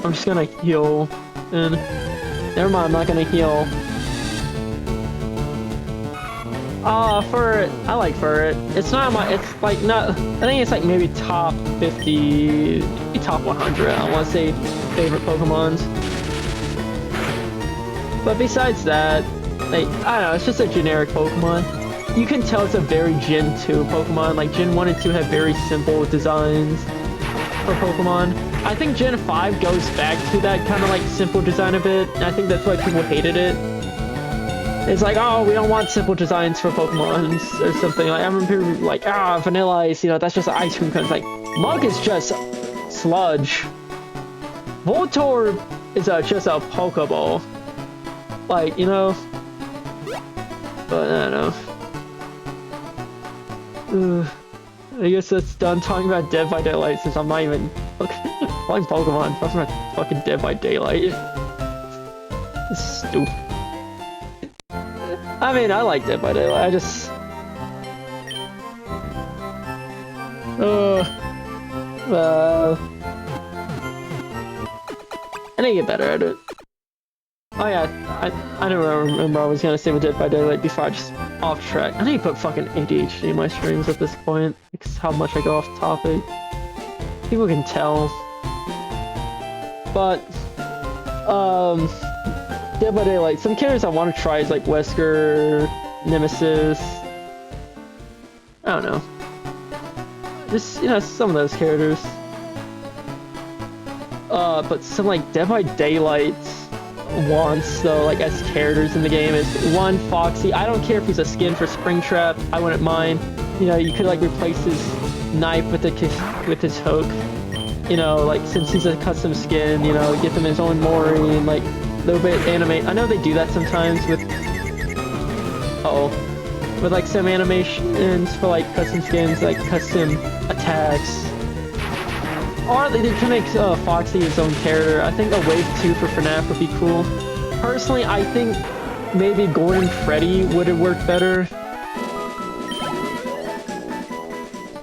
I'm just gonna heal, and never mind, I'm not gonna heal. Furret, I like Furret. It's not my, it's like not, I think it's like maybe top 50, maybe top 100, I want to say favorite Pokemons. But besides that, like, I don't know, it's just a generic Pokemon. You can tell it's a very Gen 2 Pokemon, like Gen 1 and 2 have very simple designs for Pokemon. I think Gen 5 goes back to that kind of like simple design a bit, and I think that's why people hated it. It's like, oh, we don't want simple designs for Pokemon or something. Like, I remember people like, Vanilla Ice, you know, that's just an ice cream cone. It's like, Mug is just sludge. Voltorb is just a Pokeball. Like, you know. But I don't know. I guess that's done talking about Dead by Daylight since I'm not even playing Pokemon. I'm talking about fucking Dead by Daylight. It's stupid. I mean, I like Dead by Daylight, I just... I need to get better at it. Oh yeah, I don't remember I was gonna say with Dead by Daylight before I just off track. I need to put fucking ADHD in my streams at this point, because how much I go off topic. People can tell. But, Dead by Daylight. Some characters I want to try is like Wesker, Nemesis. I don't know. Just, you know, some of those characters. But some like Dead by Daylight wants though, like as characters in the game is one Foxy. I don't care if he's a skin for Springtrap. I wouldn't mind. You know, you could like replace his knife with his hook. You know, like since he's a custom skin, you know, give him his own Mori and like little bit animate. I know they do that sometimes with with like some animations for like custom skins, like custom attacks. Or they can make Foxy his own character. I think a wave 2 for FNAF would be cool. Personally, I think maybe Gordon Freddy would have worked better.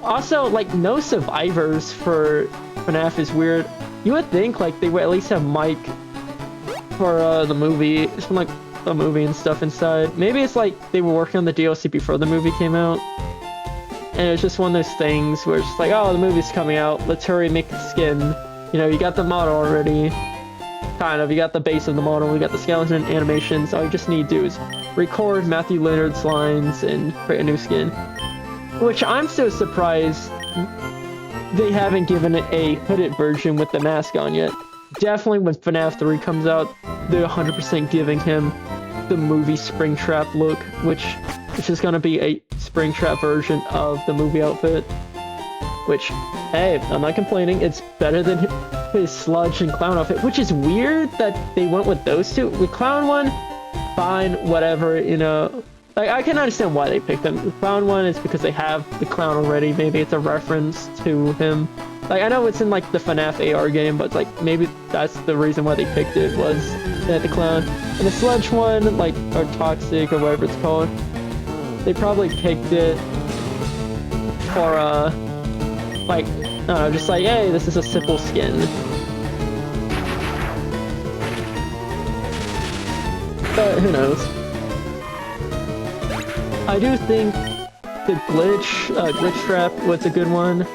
Also, like no survivors for FNAF is weird. You would think like they would at least have Mike for the movie. It's from like the movie and stuff inside. Maybe it's like they were working on the DLC before the movie came out. And it's just one of those things where it's just like, oh, the movie's coming out, let's hurry make the skin. You know, you got the model already. Kind of, you got the base of the model, you got the skeleton animations. All you just need to do is record Matthew Leonard's lines and create a new skin. Which I'm so surprised they haven't given it a hooded version with the mask on yet. Definitely when FNAF 3 comes out, they're 100% giving him the movie Springtrap look, which is gonna be a Springtrap version of the movie outfit. Which, hey, I'm not complaining, it's better than his Sludge and Clown outfit, which is weird that they went with those two. With Clown one, fine, whatever, you know. Like, I can understand why they picked them. The Clown one is because they have the Clown already, maybe it's a reference to him. Like, I know it's in, like, the FNAF AR game, but, like, maybe that's the reason why they picked it, was they had the Clown. And the Sludge one, like, or Toxic, or whatever it's called, they probably picked it for, like, don't know, just like, hey, this is a simple skin. But who knows? I do think the glitch trap was a good one.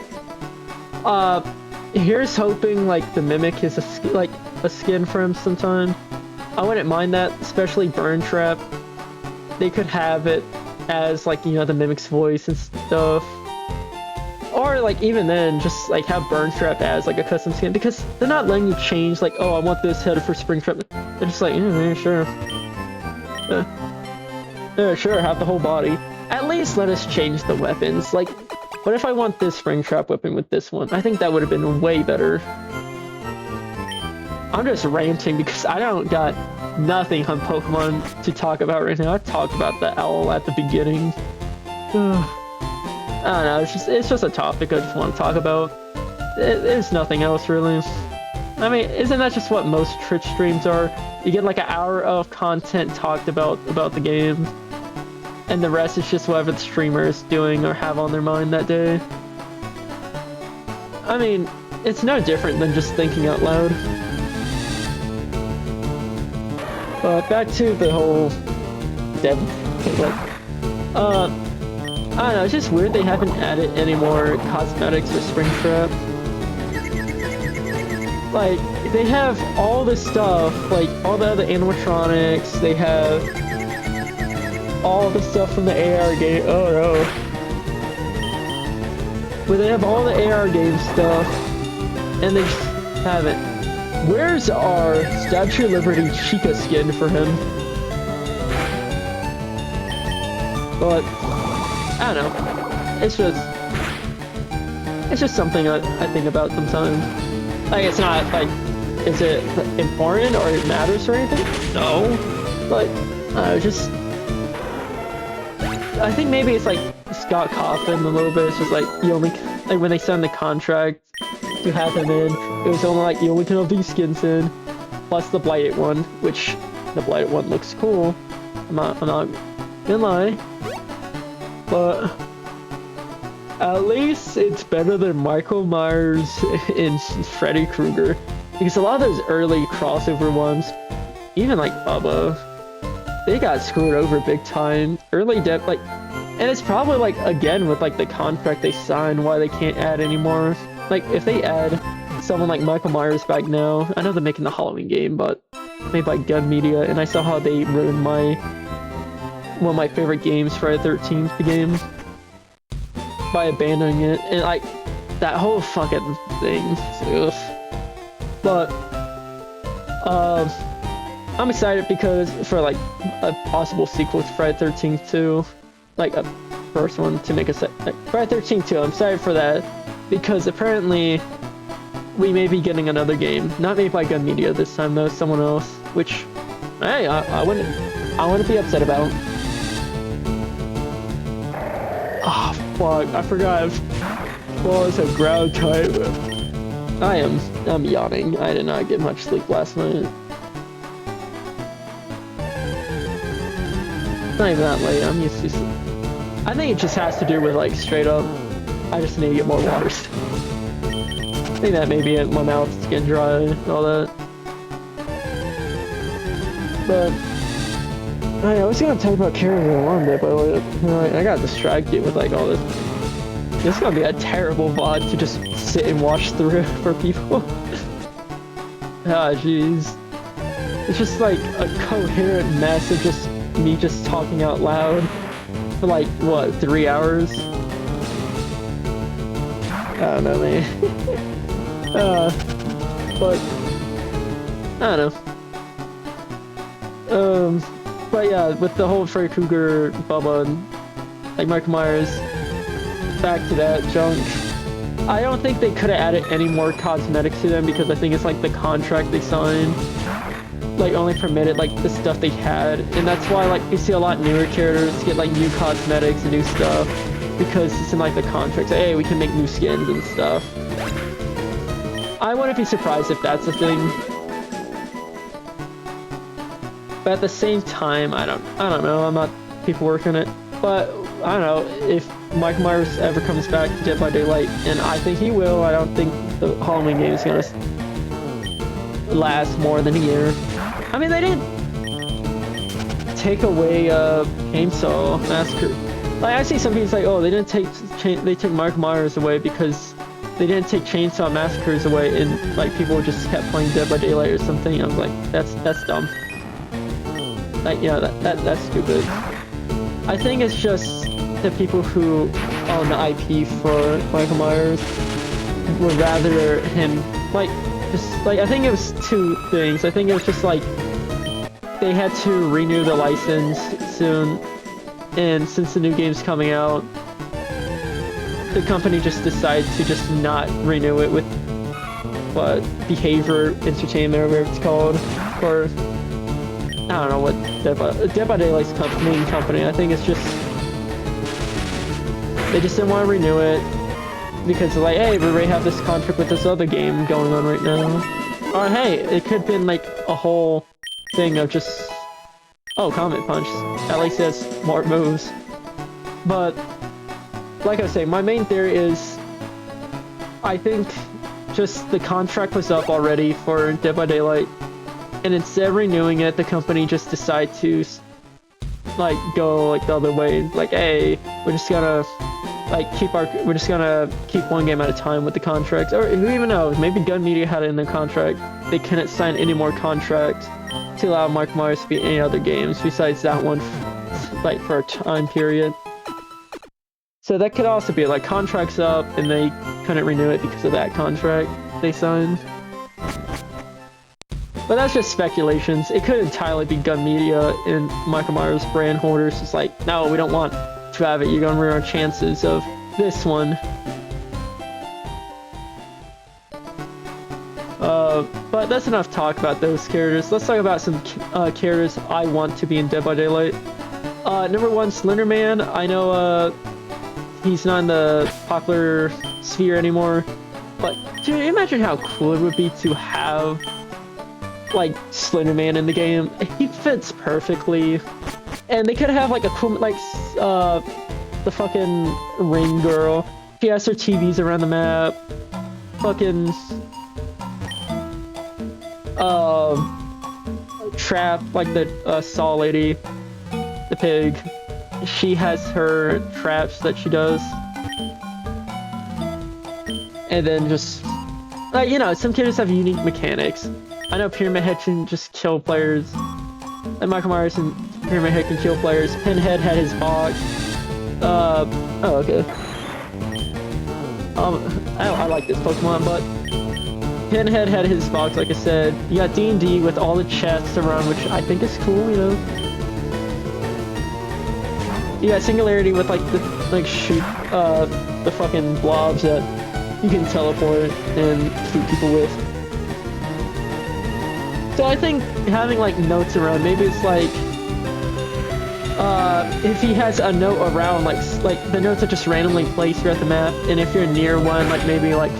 Here's hoping like the mimic is a skin for him sometime. I wouldn't mind that, especially burn trap. They could have it as like, you know, the mimic's voice and stuff. Or like even then, just like have burn trap as like a custom skin, because they're not letting you change like, oh, I want this head for spring trap. They're just like, yeah, sure. Yeah, sure, have the whole body. At least let us change the weapons. Like, what if I want this spring trap weapon with this one? I think that would have been way better. I'm just ranting because I don't got nothing on Pokemon to talk about right now. I talked about the owl at the beginning. I don't know, it's just a topic I just want to talk about. There's nothing else really. I mean, isn't that just what most Twitch streams are? You get like an hour of content talked about the game, and the rest is just whatever the streamer is doing or have on their mind that day. I mean, it's no different than just thinking out loud. But back to the whole dev thing, like, I don't know, it's just weird they haven't added any more cosmetics for Spring Trap. Like, they have all this stuff, like, all the other animatronics, they have all the stuff from the AR game, oh no. But they have all the AR game stuff, and they just haven't. Where's our Statue of Liberty Chica skin for him? But I don't know. It's just something I think about sometimes. Like, it's not like, is it important or it matters or anything? No. But I think maybe it's like Scott Coffin a little bit. It's just like you only, like when they signed the contract to have him in, it was only like you only can have these skins in, plus the Blighted one, which the Blighted one looks cool. I'm not gonna lie, but at least it's better than Michael Myers and Freddy Krueger, because a lot of those early crossover ones, even like Bubba, they got screwed over big time. Early dev, like, and it's probably like again with like the contract they signed why they can't add anymore. Like, if they add someone like Michael Myers back now, I know they're making the Halloween game, but made by Gun Media, and I saw how they ruined one of my favorite games, Friday the 13th, the game, by abandoning it, and like, that whole fucking thing, ugh. But, I'm excited because, for like, a possible sequel to Friday the 13th 2, like a first one to make a like, Friday the 13th 2, I'm excited for that. Because apparently, we may be getting another game. Not made by Gun Media this time though, someone else. Which, hey, I wouldn't be upset about. Ah, oh, fuck, I forgot. Well, it's a ground type. I'm yawning. I did not get much sleep last night. It's not even that late, I'm used to sleep. I think it just has to do with like straight up, I just need to get more water. I think that may be it. My mouth's getting dry and all that. But I was gonna talk about carrying on there, but you know, I got distracted with like all this. This is gonna be a terrible VOD to just sit and watch through for people. Ah, jeez. It's just like a coherent mess of just me just talking out loud for like what, 3 hours? I don't know, man. But I don't know. But yeah, with the whole Freddy Krueger, Bubba, and like Michael Myers, back to that junk. I don't think they could have added any more cosmetics to them because I think it's like the contract they signed, like only permitted like the stuff they had, and that's why like you see a lot newer characters get like new cosmetics and new stuff. Because it's in like the contract, hey, we can make new skins and stuff. I wouldn't be surprised if that's a thing. But at the same time, I don't know, I'm not people working it. But I don't know, if Mike Myers ever comes back to Dead by Daylight, and I think he will. I don't think the Halloween game is gonna last more than a year. I mean, they didn't take away Chainsaw Massacre. Like, I see some people say, oh, they didn't take Mike Myers away because they didn't take Chainsaw Massacres away, and like people just kept playing Dead by Daylight or something. I was like, that's dumb. Like, yeah, that's stupid. I think it's just the people who own the IP for Michael Myers would rather him, like, just, like, I think it was two things. I think it was just, like, they had to renew the license soon, and since the new game's coming out, the company just decided to just not renew it with, what, Behavior Entertainment or whatever it's called, or, I don't know what, Dead by Daylight's main company. I think it's just, they just didn't want to renew it because they're like, hey, we already have this contract with this other game going on right now. Or hey, it could have been like a whole thing of just, oh, Comet Punch. At least it has more moves. But, like I was saying, my main theory is, I think just the contract was up already for Dead by Daylight, and instead of renewing it, the company just decided to like go like the other way. Like, hey, we're just gonna keep one game at a time with the contract. Or who even knows? Maybe Gun Media had it in their contract. They couldn't sign any more contracts to allow Mike Myers to be in any other games besides that one, like for a time period. So that could also be like contracts up and they couldn't renew it because of that contract they signed. But that's just speculations. It could entirely be Gun Media and Michael Myers brand holders. It's like, no, we don't want to have it. You're gonna ruin our chances of this one. But that's enough talk about those characters. Let's talk about some characters I want to be in Dead by Daylight. Number one, Slender Man. I know he's not in the popular sphere anymore, but can you imagine how cool it would be to have like Slender Man in the game? He fits perfectly, and they could have like a cool, like the fucking Ring Girl. She has her TVs around the map. Fucking Trap, like the Saw lady, the pig. She has her traps that she does, and then just like, you know, some characters have unique mechanics. I know Pyramid Head can just kill players, and Michael Myers and Pyramid Head can kill players. Pinhead had his box. Oh, okay. I like this Pokemon, but Pinhead had his box, like I said. You got D&D with all the chests around, which I think is cool, you know. You got Singularity with like the the fucking blobs that you can teleport and shoot people with. So I think having like notes around, maybe it's like if he has a note around, like the notes are just randomly placed throughout the map, and if you're near one, like maybe like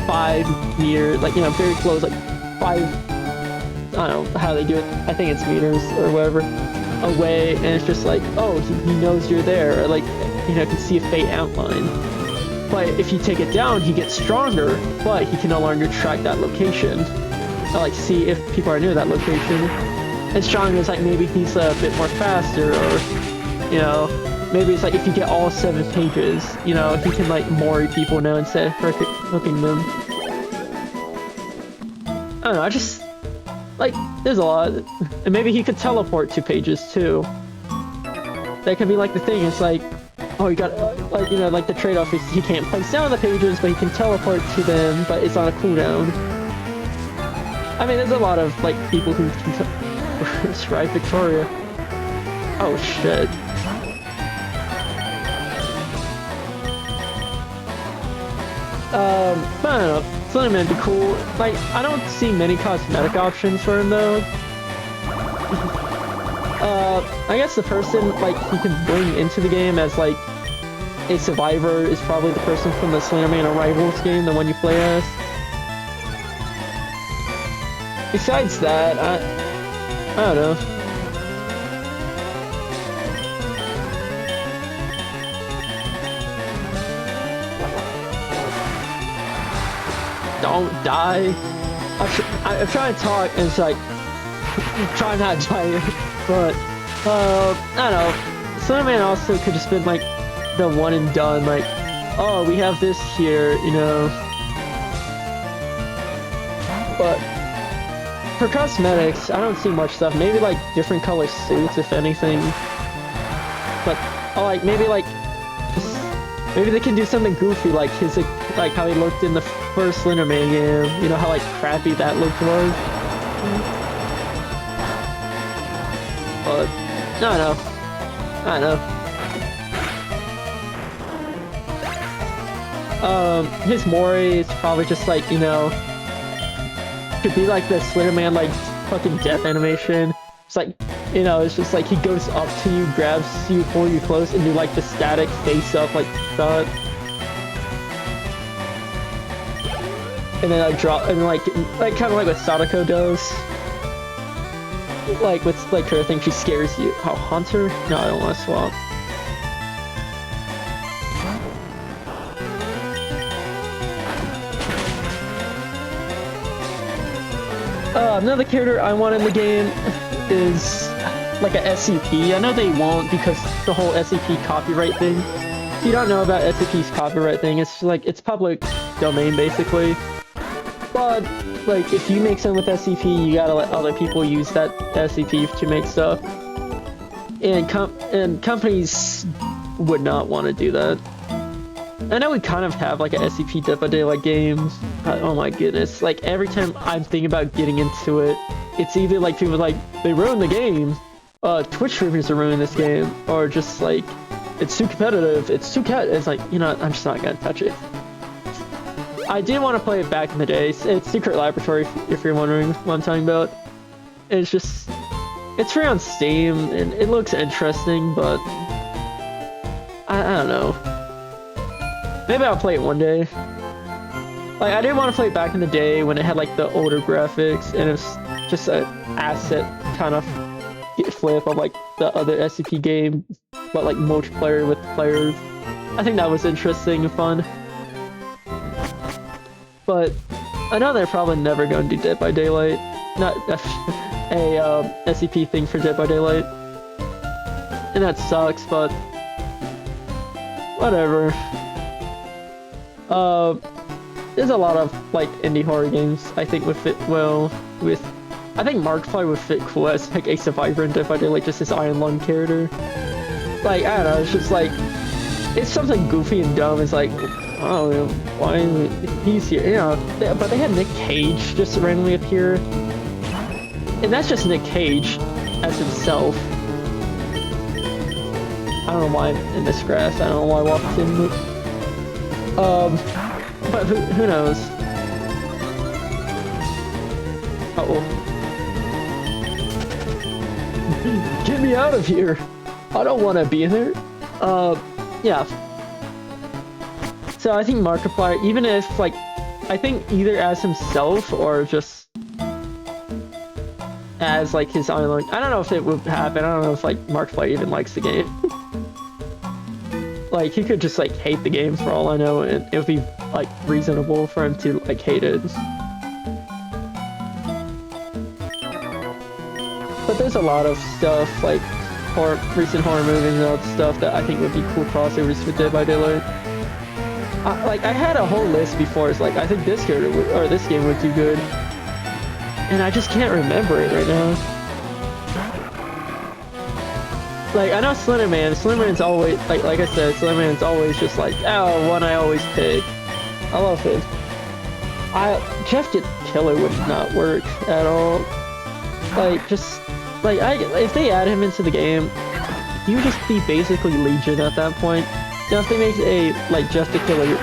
5 near, like, you know, very close, like 5, I don't know how they do it, I think it's meters or whatever, away, and it's just like, oh, he knows you're there, or like, you know, can see a faint outline. But if you take it down, he gets stronger, but he can no longer track that location. I like to see if people are near that location. And stronger is like maybe he's a bit more faster, or, you know, maybe it's like if you get all 7 pages, you know, he can like mori people now instead of hooking them. I don't know, I just, like, there's a lot. And maybe he could teleport 2 pages too. That could be like the thing, it's like, oh, you got, like, you know, like the trade-off is he can't place down the pages, but he can teleport to them, but it's on a cooldown. I mean, there's a lot of, like, people who can describe Victoria. Oh, shit. But I don't know. Slender Man would be cool. Like, I don't see many cosmetic options for him, though. I guess the person, like, who can bring into the game as, like, a survivor is probably the person from the Slender Man Arrivals game, the one you play as. Besides that, I don't know. don't die. I'm trying to talk and it's like, try not to die. But, I don't know. Slenderman also could just been like the one and done, like, oh, we have this here, you know. But for cosmetics, I don't see much stuff. Maybe like different color suits, if anything. But like maybe like maybe they can do something goofy, like his like how he looked in the first Slenderman game. You know how like crappy that look was. But I don't know. I don't know. His Mori is probably just like, you know, could be like the Slenderman like fucking death animation. It's like, you know, it's just like he goes up to you, grabs you, pull you close, and do like the static face up like that. And then like drop, and like kind of like what Sadako does. Like with like her thing, she scares you. Oh, Hunter? No, I don't want to swap. Another character I want in the game is like a SCP. I know they won't because the whole SCP copyright thing. If you don't know about SCP's copyright thing, it's like it's public domain basically. But like if you make something with SCP, you gotta let other people use that SCP to make stuff. And companies would not want to do that. I know we kind of have like an SCP Dead by Daylight games, but oh my goodness, like every time I'm thinking about getting into it, it's either like people like, they ruined the game, Twitch streamers are ruining this game, or just like, it's too competitive, it's like, you know, I'm just not gonna touch it. I did want to play it back in the day. It's Secret Laboratory, if you're wondering what I'm talking about. It's just, it's free on Steam, and it looks interesting, but I don't know. Maybe I'll play it one day. Like, I didn't want to play it back in the day when it had, like, the older graphics, and it was just an asset kind of flip of, like, the other SCP game, but, like, multiplayer with players. I think that was interesting and fun. But I know they're probably never going to do Dead by Daylight. Not a SCP thing for Dead by Daylight. And that sucks, but whatever. There's a lot of like indie horror games I think would fit well with. I think Markiplier would fit cool as like a survivor in Dead by Daylight, just this Iron Lung character. Like I don't know, it's just like it's something goofy and dumb. It's like, oh, why he's here? You know, but they had Nick Cage just randomly appear, and that's just Nick Cage as himself. I don't know why I'm in this grass. I don't know why I walked in. But who knows? Uh-oh. Get me out of here! I don't want to be in there. Yeah. So I think Markiplier, even if, like, I think either as himself or just as, like, his own, like, I don't know if it would happen. I don't know if, like, Markiplier even likes the game. Like, he could just, like, hate the game for all I know, and it would be, like, reasonable for him to, like, hate it. But there's a lot of stuff, like, recent horror movies and all that stuff that I think would be cool crossovers with Dead by Daylight. Like, I had a whole list before, it's like, I think this character would, or this game would do good. And I just can't remember it right now. Like, I know Slenderman's always, like I said, Slenderman's always just like, oh, one I always pick. I love him. Jeff Get Killer would not work at all. Like, just, like, if they add him into the game, he would just be basically Legion at that point. Now, if they make a, like, Jeff the Killer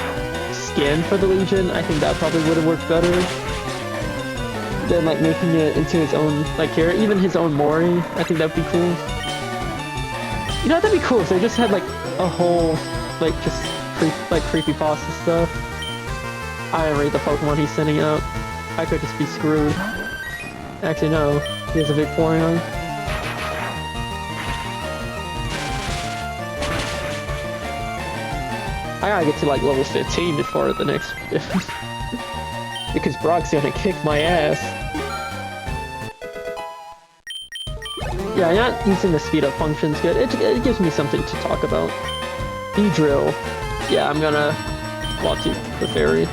skin for the Legion, I think that probably would have worked better than, like, making it into his own, like, character. Even his own Mori, I think that'd be cool. You know, that'd be cool if they just had, like, a whole, like, just, creepypasta stuff. I don't read the Pokemon he's sending out. I could just be screwed. Actually, no. He has a Vaporeon. I gotta get to, like, level 15 before the next... because Brock's gonna kick my ass. Yeah, not using the speed up function's good. It gives me something to talk about. E-drill. Yeah, I'm gonna walk to the ferry.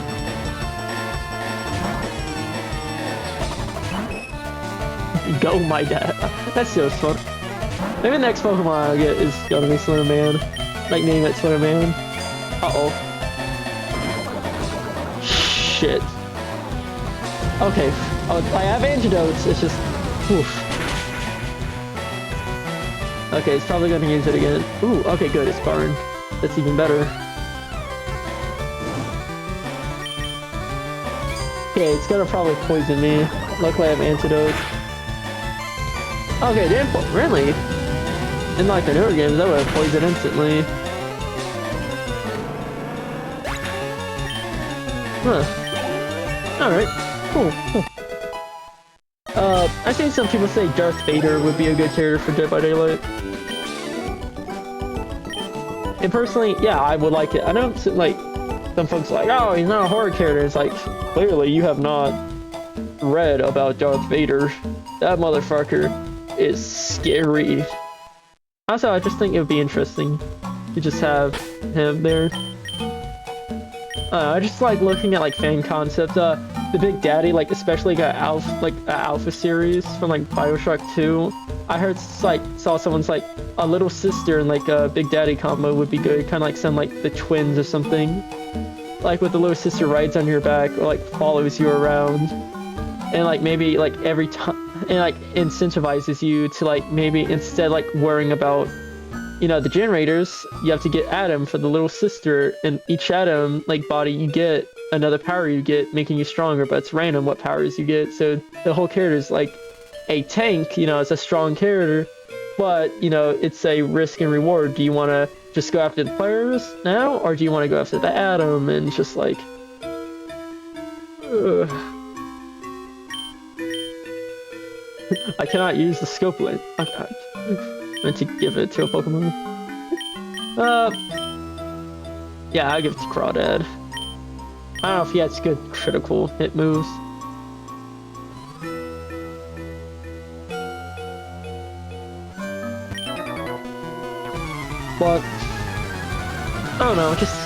Go, my dad. That's so fun. Maybe the next Pokemon I'll get is gonna be Slenderman. Like, name it Slenderman. Uh-oh. Shit. Okay. Oh, I have antidotes. It's just... Oof. Okay, it's probably gonna use it again. Ooh, okay, good. It's burned. That's even better. Okay, it's gonna probably poison me. Luckily I have antidotes. Okay, damn, really? In like the newer games, that would have poisoned instantly. Huh. Alright, cool. I think some people say Darth Vader would be a good character for Dead by Daylight. And personally, yeah, I would like it. I know, like, some folks are like, oh, he's not a horror character. It's like, clearly you have not read about Darth Vader. That motherfucker is scary. Also, I just think it would be interesting to just have him there. I just like looking at like fan concepts. The Big Daddy, like especially got Alpha series from like BioShock 2. I heard like saw someone's like a little sister and like a Big Daddy combo would be good. Kind of like some like the twins or something. Like with the little sister rides on your back or like follows you around, and like maybe like every time and like incentivizes you to like maybe instead like worrying about, you know, the generators, you have to get Atom for the little sister, and each Atom like body you get another power you get, making you stronger, but it's random what powers you get. So the whole character is like a tank, you know, it's a strong character, but you know, it's a risk and reward. Do you want to just go after the players now, or do you want to go after the Atom and just like I cannot use the scope lens. Okay. I meant to give it to a Pokemon. Yeah, I'll give it to Crawdad. I don't know if he has good critical hit moves. But I don't know, just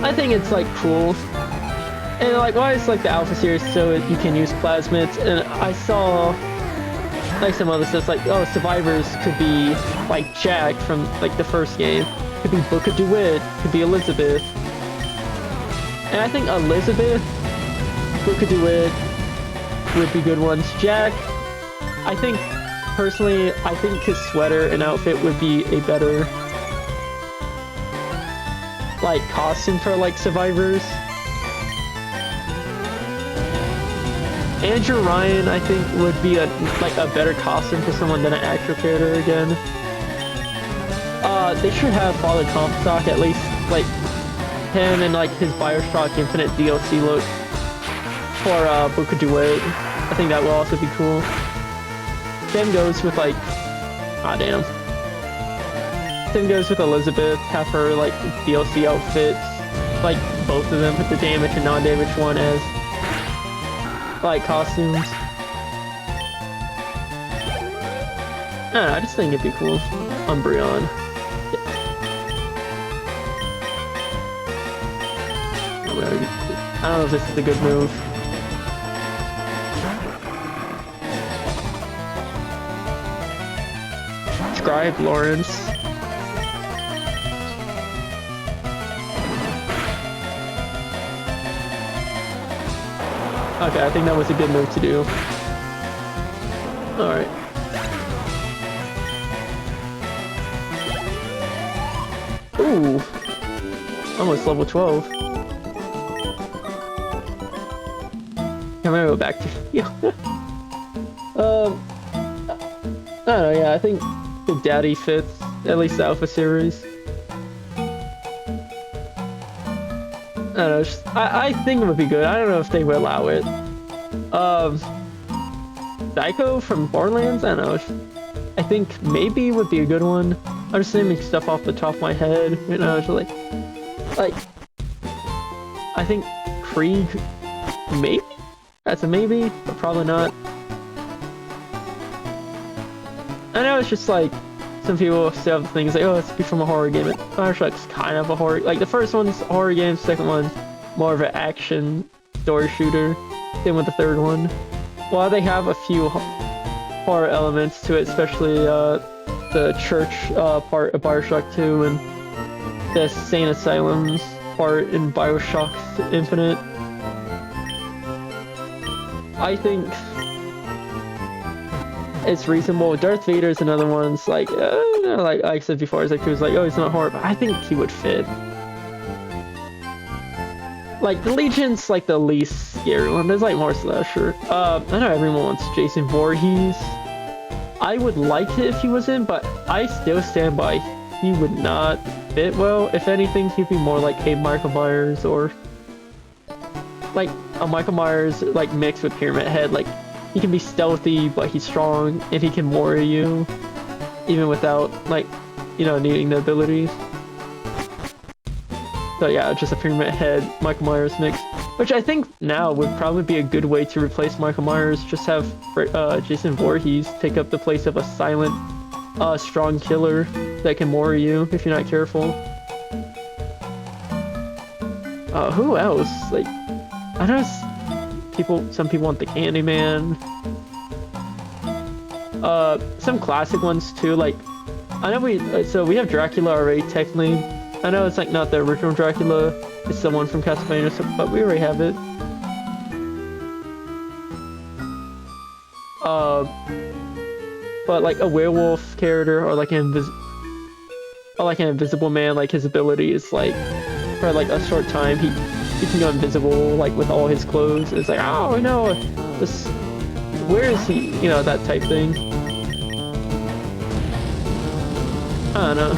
I think it's like cool. And like why is like the Alpha series so you can use plasmids, and I saw like some other stuff like, oh, survivors could be like Jack from like the first game, could be Book of DeWitt, could be Elizabeth. And I think Elizabeth, Book of DeWitt would be good ones. Jack, I think personally, I think his sweater and outfit would be a better like costume for like survivors. Andrew Ryan, I think, would be a better costume for someone than an actual character again. They should have Father Comstock, at least, like, him and, like, his Bioshock Infinite DLC look for, Book of DeWitt. I think that will also be cool. Same goes with, like, damn. Same goes with Elizabeth, have her, like, DLC outfits, like, both of them, put the damage and non-damage one as like costumes. I don't know, I just think it'd be cool. Umbreon. Yeah. I don't know if this is a good move. Scribe Lawrence. Okay, I think that was a good move to do. Alright. Ooh! Almost level 12. I'm gonna go back to you. I don't know, yeah, I think the Daddy fits, at least the Alpha series. I don't know, just, I think it would be good. I don't know if they would allow it. Psycho from Borderlands? I don't know. I think maybe would be a good one. I'm just naming stuff off the top of my head. You know, just like I think Krieg maybe? That's a maybe, but probably not. I know it's just like, some people say other things like, oh, it's from a horror game. Bioshock's kind of a horror, like the first one's a horror game, second one's more of an action story shooter. Same with the third one. While they have a few horror elements to it, especially the church part of Bioshock 2 and the insane asylums part in Bioshock Infinite. I think it's reasonable. Darth Vader's another one. It's like I said before, it's like he was like, oh, he's not horror, but I think he would fit. Like the Legion's like the least scary one. There's like more slasher. I know everyone wants Jason Voorhees. I would like it if he was in, but I still stand by he would not fit well. If anything, he'd be more like a Michael Myers or like a Michael Myers like mixed with Pyramid Head. Like he can be stealthy, but he's strong, and he can worry you even without like, you know, needing the abilities. So yeah, just a Pyramid Head Michael Myers mix, which I think now would probably be a good way to replace Michael Myers. Just have Jason Voorhees take up the place of a silent, strong killer that can worry you if you're not careful. Who else? Like, I know some people want the Candyman. Some classic ones too. Like, I know we have Dracula already technically. I know it's like not the original Dracula, it's someone from Castlevania, but we already have it. But like a werewolf character or like an invisible man, like his ability is like for like a short time he can go invisible like with all his clothes. It's like, oh no, where is he? You know, that type thing. I don't know.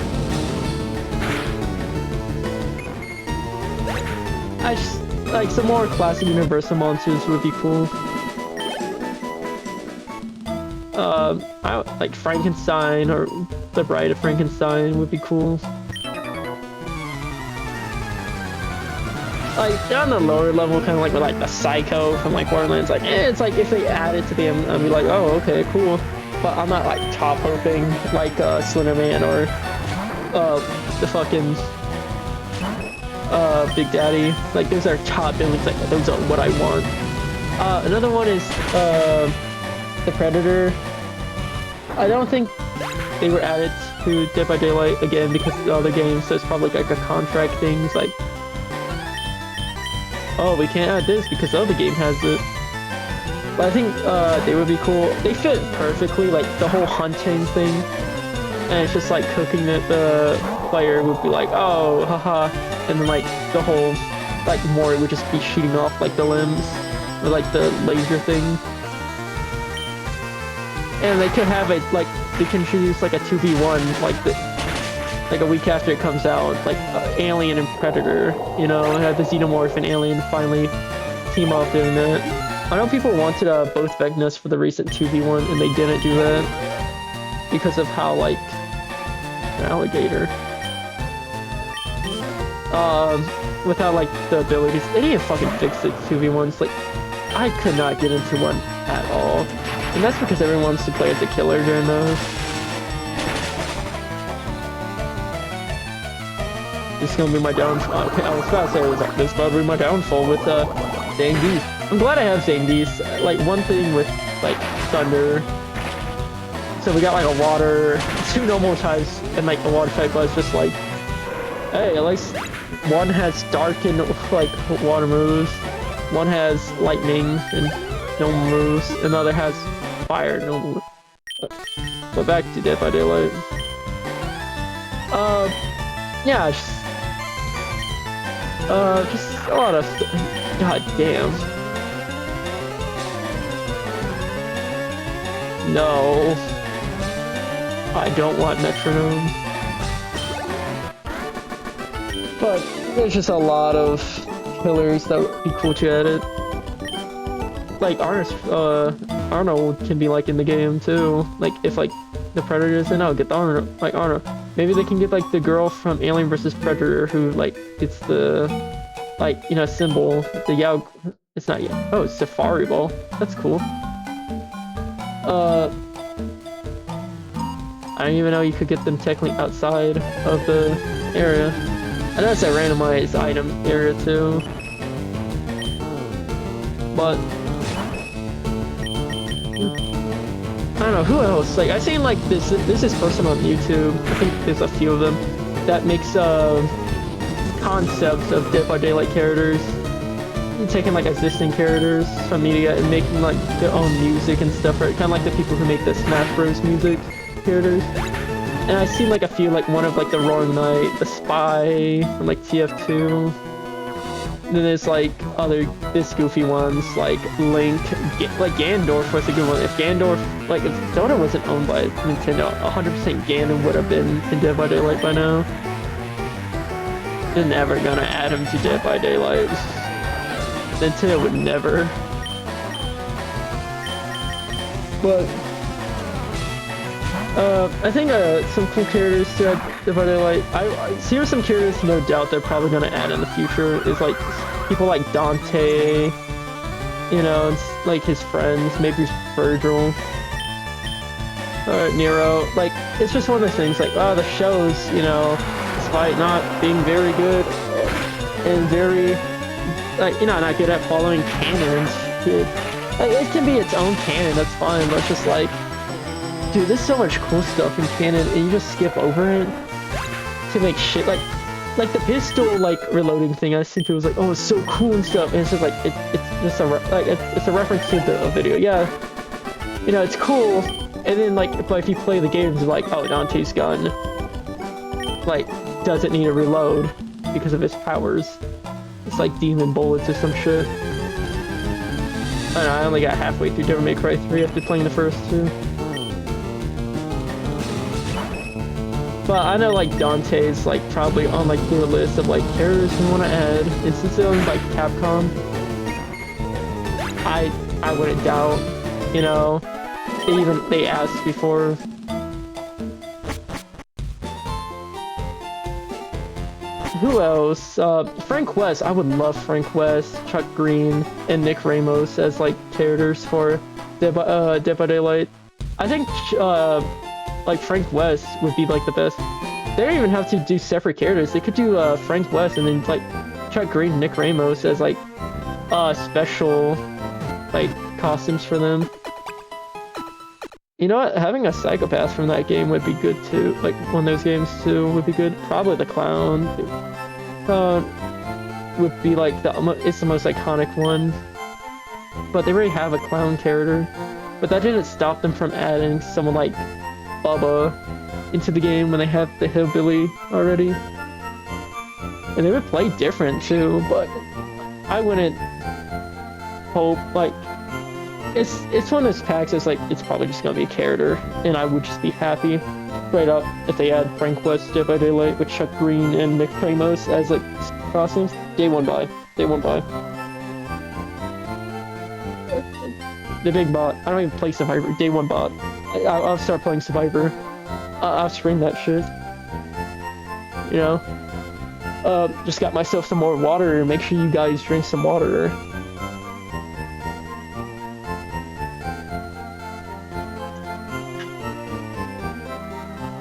I just like some more classic Universal monsters would be cool. I like Frankenstein or the Bride of Frankenstein would be cool. Like on the lower level, kind of like with like the Psycho from like Borderlands. Like, it's like if they add it to the, I'd be like, oh, okay, cool. But I'm not like top hoping like Slender Man or the fucking Big Daddy. Like those are top villains. Like those are what I want. Another one is the Predator. I don't think they were added to Dead by Daylight again because of the other games, so it's probably like a contract thing. It's like, oh, we can't add this because the other game has it. But I think they would be cool. They fit perfectly, like the whole hunting thing. And it's just like cooking it, the player would be like, oh, haha. And then like the whole, like Mori would just be shooting off like the limbs or like the laser thing. And they could have it like, they can introduce like a 2v1 like a week after it comes out, like Alien and Predator, you know, have the Xenomorph and Alien finally team up doing that. I know people wanted both Vecnas for the recent 2v1 and they didn't do that because of how like an alligator. Without like the abilities, they need to fucking fix it 2v1s. Like, I could not get into one at all. And that's because everyone wants to play as a killer during those. This is gonna be my downfall. Okay, I was about to say it was like this, but it'll be my downfall with Zane Beast. I'm glad I have Zane Beast. Like one thing with like Thunder. So we got like a water, 2 normal types, and like the water type was just like, hey, at least one has dark and like water moves, one has lightning and normal moves, another has fire normal moves. But back to Dead by Daylight. Yeah, just a lot of god damn. No, I don't want metronome. But there's just a lot of killers that would be cool to edit. Like Arnold can be like in the game too. Like if like the Predator's in, I'll get the Arnold. Maybe they can get like the girl from Alien vs Predator who like gets the like, you know, symbol, the It's not yet. Oh, it's Safari Ball. That's cool. I didn't even know you could get them technically outside of the area. I know it's a randomized item area too. But I don't know, who else? Like, I've seen like this is person on YouTube, I think there's a few of them, that makes concepts of Dead by Daylight characters. Taking like existing characters from media and making like their own music and stuff, right? Kind of like the people who make the Smash Bros music characters. And I've seen like a few, like one of like the Roaring Knight, the Spy from like TF2. And then there's like other this goofy ones like Link, like Ganondorf was a good one. If Ganondorf, like if Dota wasn't owned by Nintendo, 100% Ganon would have been in Dead by Daylight by now. They're never gonna add him to Dead by Daylight. Nintendo would never. But I think some cool characters to add Dead by Daylight. Here are some characters no doubt they're probably gonna add in the future. Is like people like Dante, you know, and like his friends, maybe Virgil, or Nero. Like it's just one of those things. Like the shows, you know, despite not being very good and very like, you know, not good at following canons, dude. Like, it can be its own canon, that's fine, but it's just like, dude, there's so much cool stuff in canon, and you just skip over it to make shit, like the pistol, like, reloading thing, I think it was like, oh, it's so cool and stuff, and it's just like, it's just a, it's a reference to the video, yeah, you know, it's cool, and then, like, but if you play the games, like, oh, Dante's gun, like, doesn't need to reload because of his powers. It's like demon bullets or some shit. I don't know, I only got halfway through Devil May Cry 3 after playing the first two. But I know like Dante's like probably on like their list of like characters we want to add. And since they're owned by Capcom, I wouldn't doubt, you know, they asked before. Who else? Frank West. I would love Frank West, Chuck Green, and Nick Ramos as like characters for Dead by Daylight. I think like Frank West would be like the best. They don't even have to do separate characters. They could do Frank West and then like Chuck Green, and Nick Ramos as like special like costumes for them. You know what? Having a psychopath from that game would be good too. Like one of those games too would be good. Probably the clown would be like it's the most iconic one. But they already have a clown character. But that didn't stop them from adding someone like Bubba into the game when they have the hillbilly already. And they would play different too, but I wouldn't hope like it's one of those packs that's like it's probably just gonna be a character, and I would just be happy straight up if they add Frank West Dead by Daylight with Chuck Green and Nick Ramos as like costumes. Day one buy. The big bot. I don't even play Survivor. Day one bot. I'll start playing Survivor. I'll stream that shit. You know. Just got myself some more water. Make sure you guys drink some water.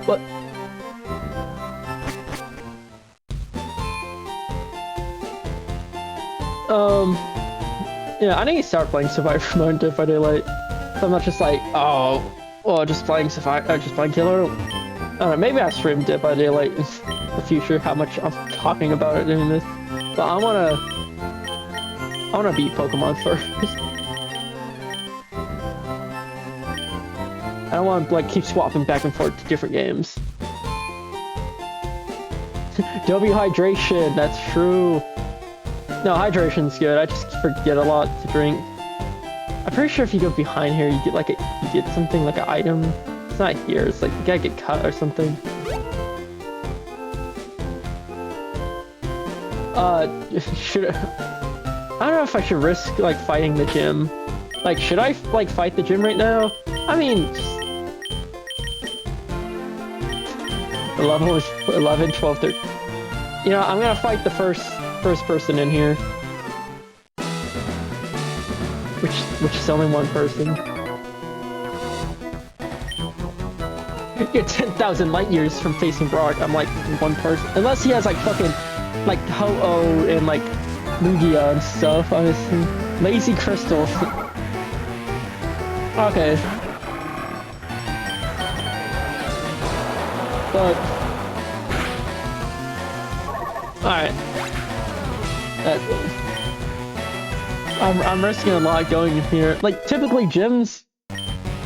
What? Yeah, I need to start playing Survivor mode in Dead by Daylight. So I'm not just like, oh, well, just playing Survivor, just playing Killer. I don't know, maybe I stream Dead by Daylight in the future, how much I'm talking about it in this. But I wanna beat Pokémon first. I don't want to like keep swapping back and forth to different games. W hydration, that's true. No, hydration's good. I just forget a lot to drink. I'm pretty sure if you go behind here, you get like you get something like an item. It's not here. It's like you gotta get cut or something. Should I don't know if I should risk like fighting the gym. Like, should I like fight the gym right now? I mean, the level is 11, 12, 13. You know, I'm gonna fight the first person in here. which is only one person. You're 10,000 light years from facing Brock. I'm like one person. Unless he has like fucking like Ho-Oh and like Lugia and stuff, honestly. Lazy Crystal. Okay. But alright. I'm risking a lot going in here. Like typically gyms,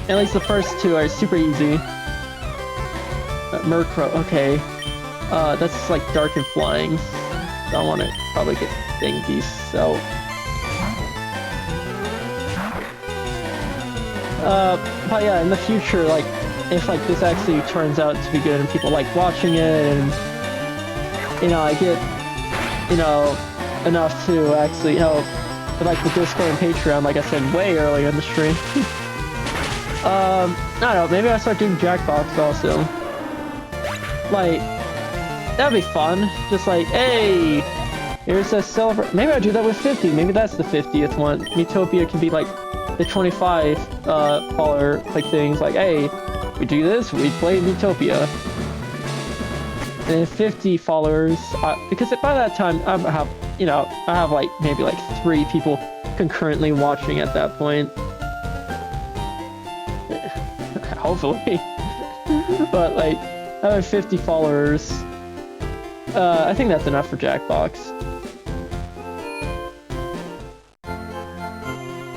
at least the first two are super easy. Murkrow, okay. That's like dark and flying. So I want to probably get Dengi, so. But yeah, in the future, like, if like this actually turns out to be good and people like watching it and, you know, I get, you know, enough to actually help with like the Discord and Patreon, like I said way earlier in the stream. I don't know, maybe I start doing Jackbox also. Like, that'd be fun. Just like, hey, here's a celebrate. Maybe I'll do that with 50. Maybe that's the 50th one. Miitopia can be like the 25 follower like things. Like, hey, we do this, we play Miitopia. And 50 followers, because by that time I have, you know, I have like maybe like 3 people concurrently watching at that point. Hopefully. But like, I have 50 followers. I think that's enough for Jackbox.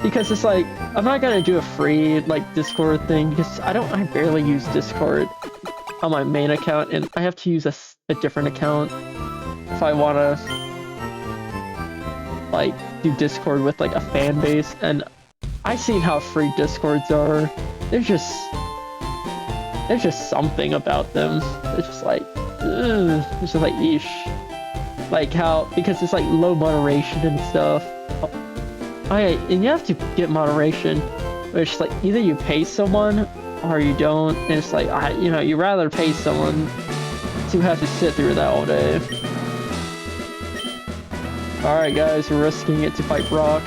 Because it's like, I'm not gonna do a free like Discord thing because I barely use Discord on my main account, and I have to use a different account if I wanna like do Discord with like a fan base. And I've seen how free Discords are. There's just something about them. It's just like, ugh. It's just like, eesh. Like how, because it's like low moderation and stuff. Oh yeah, and you have to get moderation, which like either you pay someone or you don't. And it's like, you know, you rather pay someone to have to sit through that all day. Alright guys, we're risking it to fight Brock.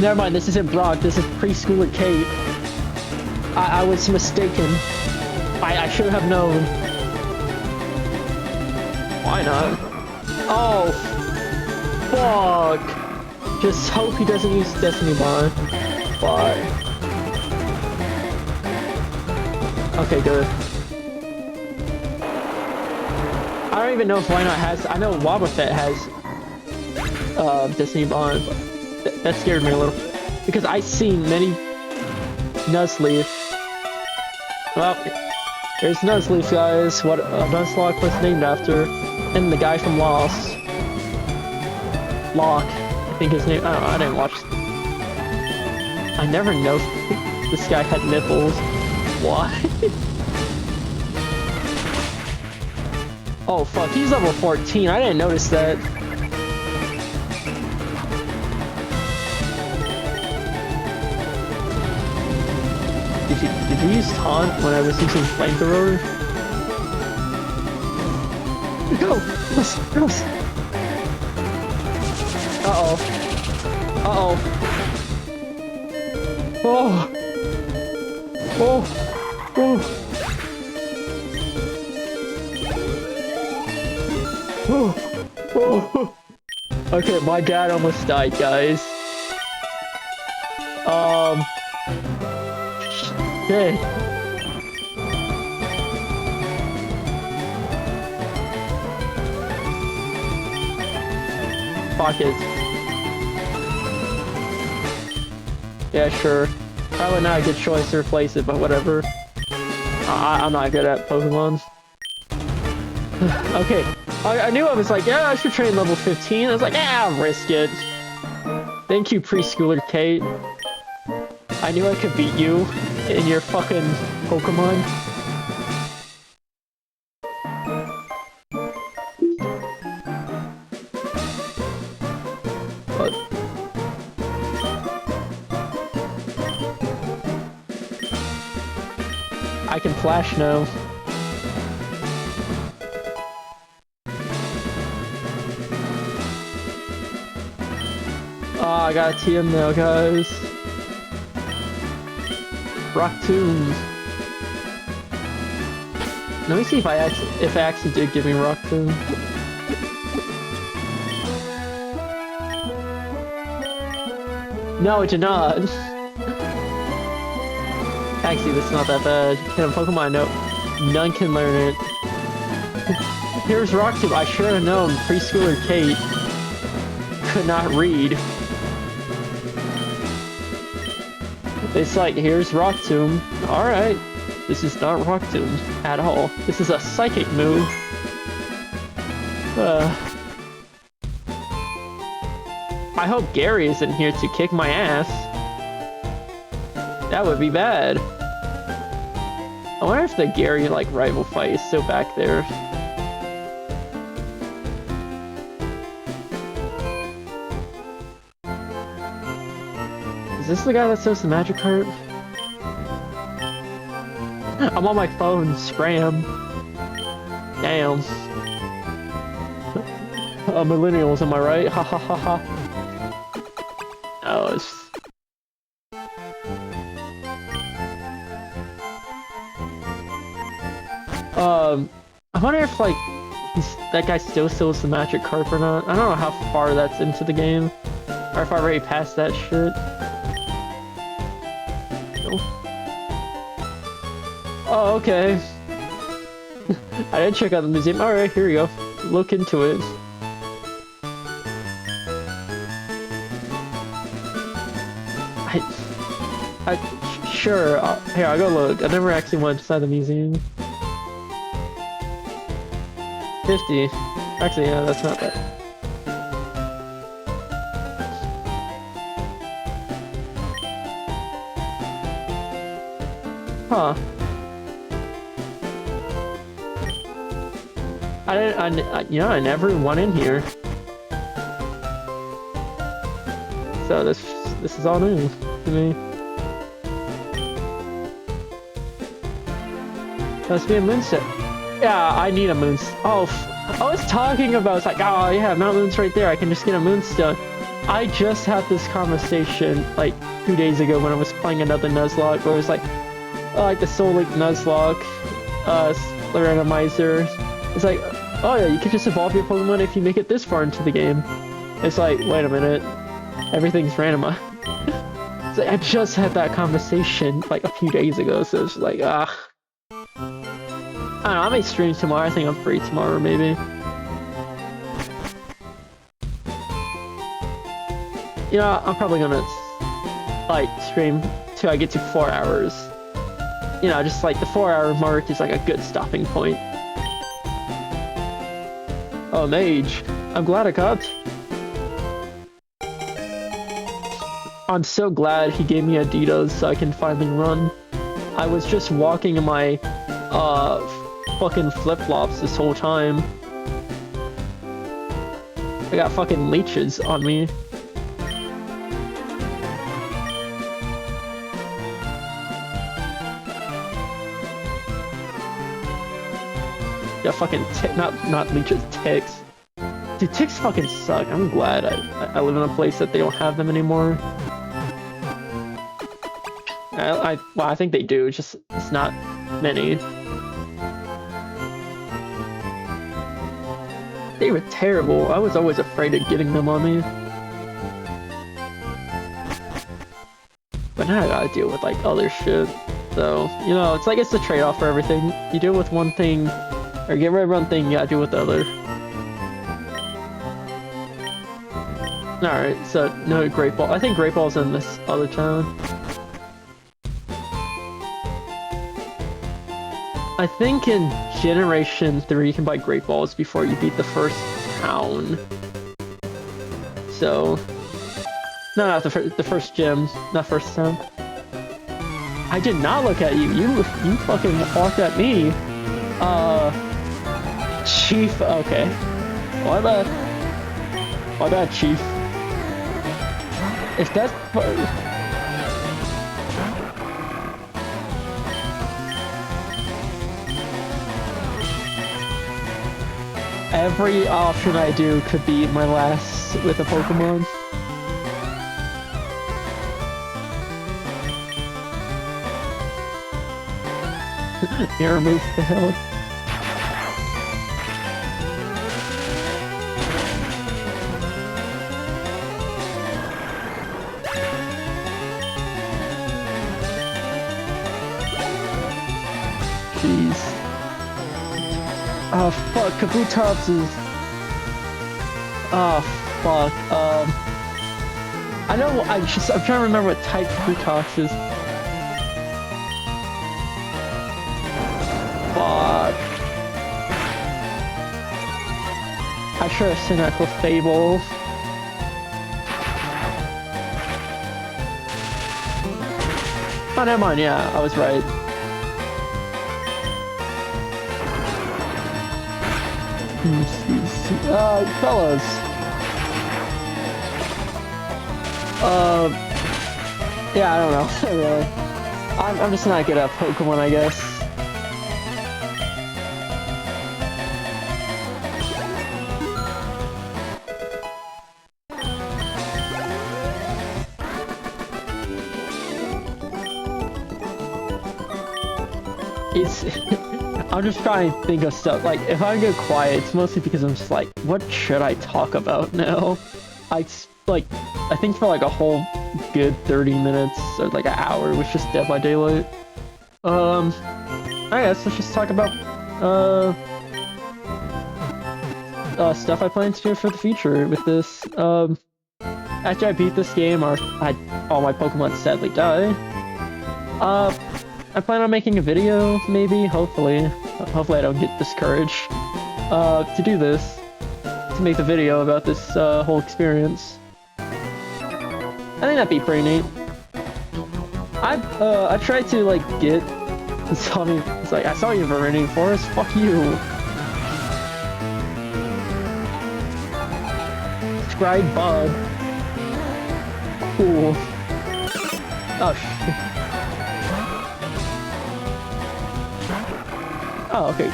Never mind, this isn't Brock, this is preschooler Kate. I was mistaken. I should have known. Why not? Oh, fuck. Just hope he doesn't use Destiny Bond. Why? Okay, good. I don't even know if Why Not has. I know Wobbuffet has Destiny Bond, but that scared me a little. Because I've seen many Nuzleaf. Well, there's Nuzleaf, guys. What Nuzlocke was named after. And the guy from Lost. Locke, I think his name. I don't know, I didn't watch. I never know this guy had nipples. Why? Oh fuck, he's level 14. I didn't notice that. Did you use taunt when I was using flamethrower? Go! Yes, yes. Uh-oh. Uh-oh. Oh! Oh! Oh! Oh! Oh! Okay, my dad almost died, guys. Okay. Pockets. Yeah, sure. Probably not a good choice to replace it, but whatever. I'm not good at Pokemon. Okay. I knew I was like, yeah, I should train level 15. I was like, yeah, I'll risk it. Thank you, preschooler Kate. I knew I could beat you in your fucking Pokemon. But... I can flash now. Oh, I got a TM now, guys. Rock Tomb. Let me see if I actually did give me Rock Tomb. No, it did not. Actually, that's not that bad. Can a Pokemon know? None can learn it. Here's Rock Tomb. I should have known. Preschooler Kate could not read. It's like, here's Rock Tomb. Alright. This is not Rock Tomb at all. This is a psychic move. I hope Gary isn't here to kick my ass. That would be bad. I wonder if the Gary, like, rival fight is still back there. Is this the guy that sells the Magikarp? I'm on my phone, scram. Damn. Millennials, am I right? Ha ha ha ha. Oh, it's... I wonder if, like, that guy still sells the Magikarp or not. I don't know how far that's into the game. Or if I already passed that shit. Oh, okay. I didn't check out the museum. Alright, here we go. Look into it. Sure. Here, I'll go look. I never actually went inside the museum. 50. Actually, yeah, that's not bad. Huh. I never went in here. So this is all new to me. Must be a moonset. Yeah, I need a moonstone. Oh, I was talking about, it's like, oh yeah, Mount Moon's right there. I can just get a moonstone. I just had this conversation like 2 days ago when I was playing another Nuzlocke, where it was like the Soul Link Nuzlocke, randomizer. It's like, oh yeah, you can just evolve your Pokemon if you make it this far into the game. It's like, wait a minute, everything's randomized. It's like, I just had that conversation like a few days ago, so it's like, I don't know, I may stream tomorrow. I think I'm free tomorrow, maybe. You know, I'm probably gonna like stream till I get to 4 hours. You know, just like the 4-hour mark is like a good stopping point. Oh, Mage. I'm glad I got. I'm so glad he gave me Adidas so I can finally run. I was just walking in my fucking flip-flops this whole time. I got fucking leeches on me. Yeah, fucking not leeches, ticks. Dude, ticks fucking suck. I'm glad I live in a place that they don't have them anymore. Well, I think they do. It's not many. They were terrible. I was always afraid of getting them on me. But now I gotta deal with like other shit. So, you know, it's like it's the trade-off for everything. You deal with one thing, or get rid of one thing, you gotta deal with the other. Alright, so no Great Ball. I think Great Ball's in this other town. I think in Generation 3 you can buy Great Balls before you beat the first town. So... No, not the first gym, not first town. I did not look at you. You fucking walked at me. Chief, okay. My bad. My bad, Chief. If that's... every option I do could be my last with a Pokemon. Air move failed. Jeez. Oh fuck, Kabutops is... Oh fuck, I know, I'm trying to remember what type Kabutops is. Fuck. I should have seen that with Fable. Oh, never mind, yeah, I was right. Fellas. Yeah, I don't know, really. I'm just not good at Pokemon, I guess. It's... I'm just trying to think of stuff, like, if I get quiet, it's mostly because I'm just like, what should I talk about now? I think for like a whole good 30 minutes, or like an hour, was just Dead by Daylight. I guess let's just talk about, stuff I plan to do for the future with this. After I beat this game, or all my Pokemon sadly die, I plan on making a video, maybe, hopefully. Hopefully I don't get discouraged, to do this. To make the video about this, whole experience. I think that'd be pretty neat. I tried to, like, get... It's like, I saw you in Verminion Forest, fuck you! Scribe Bud. Cool. Oh, shit. Oh, okay.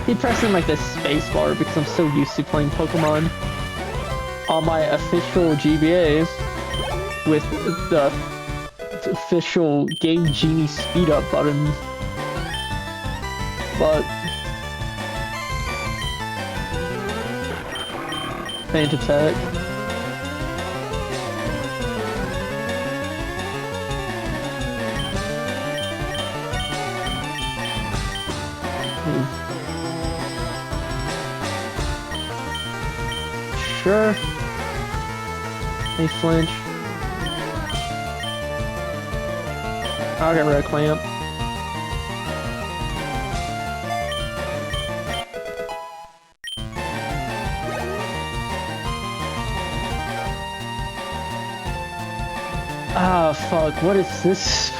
Keep pressing like this space bar because I'm so used to playing Pokemon on my official GBA with the official Game Genie speed up button. But Faint Attack. Sure. Hey, flinch. I'll get rid of Clamp. Ah, fuck, what is this?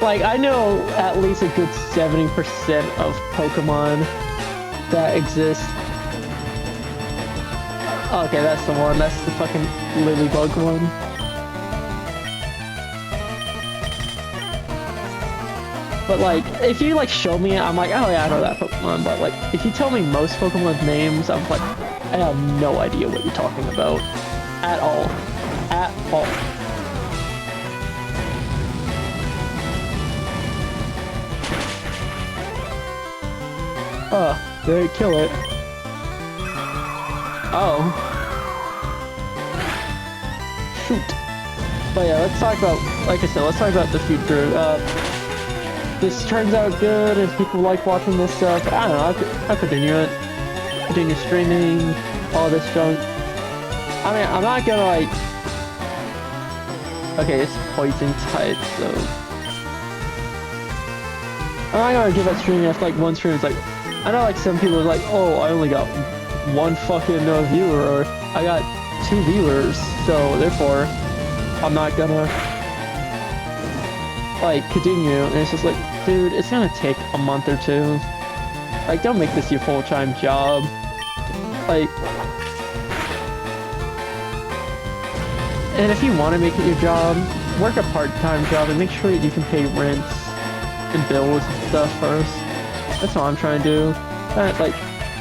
Like, I know at least a good 70% of Pokemon that exist. Okay, that's the one. That's the fucking Lilybug one. But like, if you like show me it, I'm like, oh yeah, I know that Pokemon. But like, if you tell me most Pokemon's names, I'm like, I have no idea what you're talking about. At all. At all. Oh, they kill it. Oh. Shoot. But yeah, let's talk about, like I said, let's talk about the future. This turns out good and people like watching this stuff. I don't know, I'll continue it. Continue streaming, all this junk. I mean, I'm not gonna like... Okay, it's poison type, so... I'm not gonna give up streaming after like one stream. It's like, I know like some people are like, oh, I only got one fucking viewer, or I got 2 viewers, so therefore I'm not gonna like continue. And it's just like, dude, it's gonna take a month or 2. Like, don't make this your full-time job. Like, and if you want to make it your job, work a part-time job and make sure that you can pay rent and build stuff first. That's what I'm trying to do. Like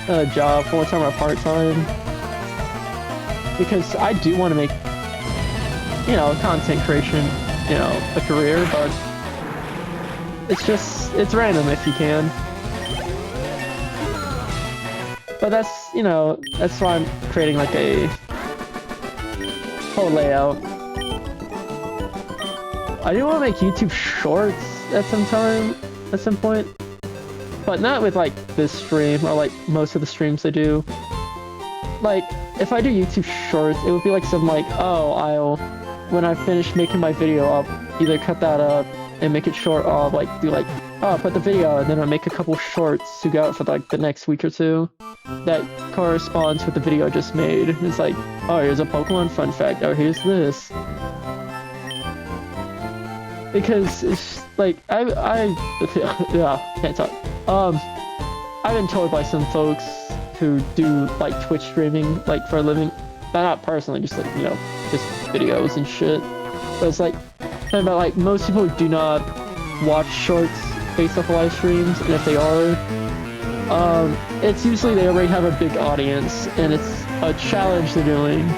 a job full-time or part-time. Because I do want to make, you know, content creation, you know, a career, but it's random if you can. But that's, you know, that's why I'm creating like a whole layout. I do want to make YouTube shorts at some point, but not with like this stream or like most of the streams I do. Like, if I do YouTube shorts, it would be like something like, oh, when I finish making my video, I'll either cut that up and make it short, or like do like, oh, I'll put the video and then I'll make a couple shorts to go out for like the next week or two that corresponds with the video I just made. It's like, oh, here's a Pokemon fun fact, oh, here's this. Because it's like, yeah, can't talk. I've been told by some folks who do like Twitch streaming, like for a living, not personally, just like, you know, just videos and shit. But it's like, about like most people do not watch shorts based off live streams, and if they are, it's usually they already have a big audience, and it's a challenge they're doing.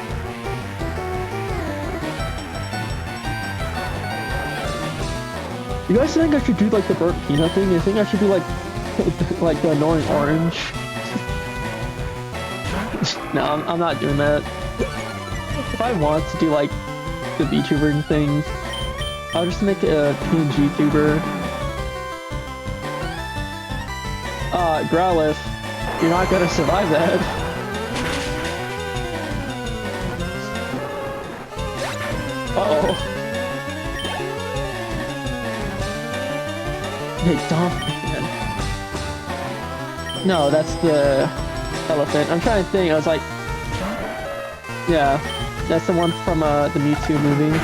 You guys think I should do like the burnt peanut thing? You think I should do like like the annoying orange? No, I'm not doing that. If I want to do like the VTuber things, I'll just make a PNG tuber. Growlithe, you're not gonna survive that. Uh-oh. Hey, Dolphin. No, that's the elephant. I'm trying to think, I was like... Yeah, that's the one from the Mewtwo movie.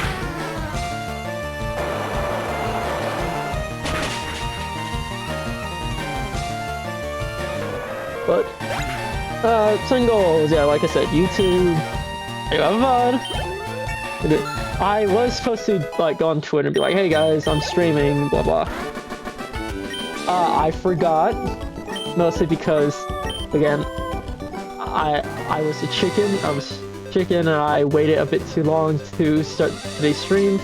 But, singles, yeah, like I said, YouTube, VOD. I was supposed to, like, go on Twitter and be like, hey guys, I'm streaming, blah blah. I forgot, mostly because, again, I was a chicken, and I waited a bit too long to start today's stream.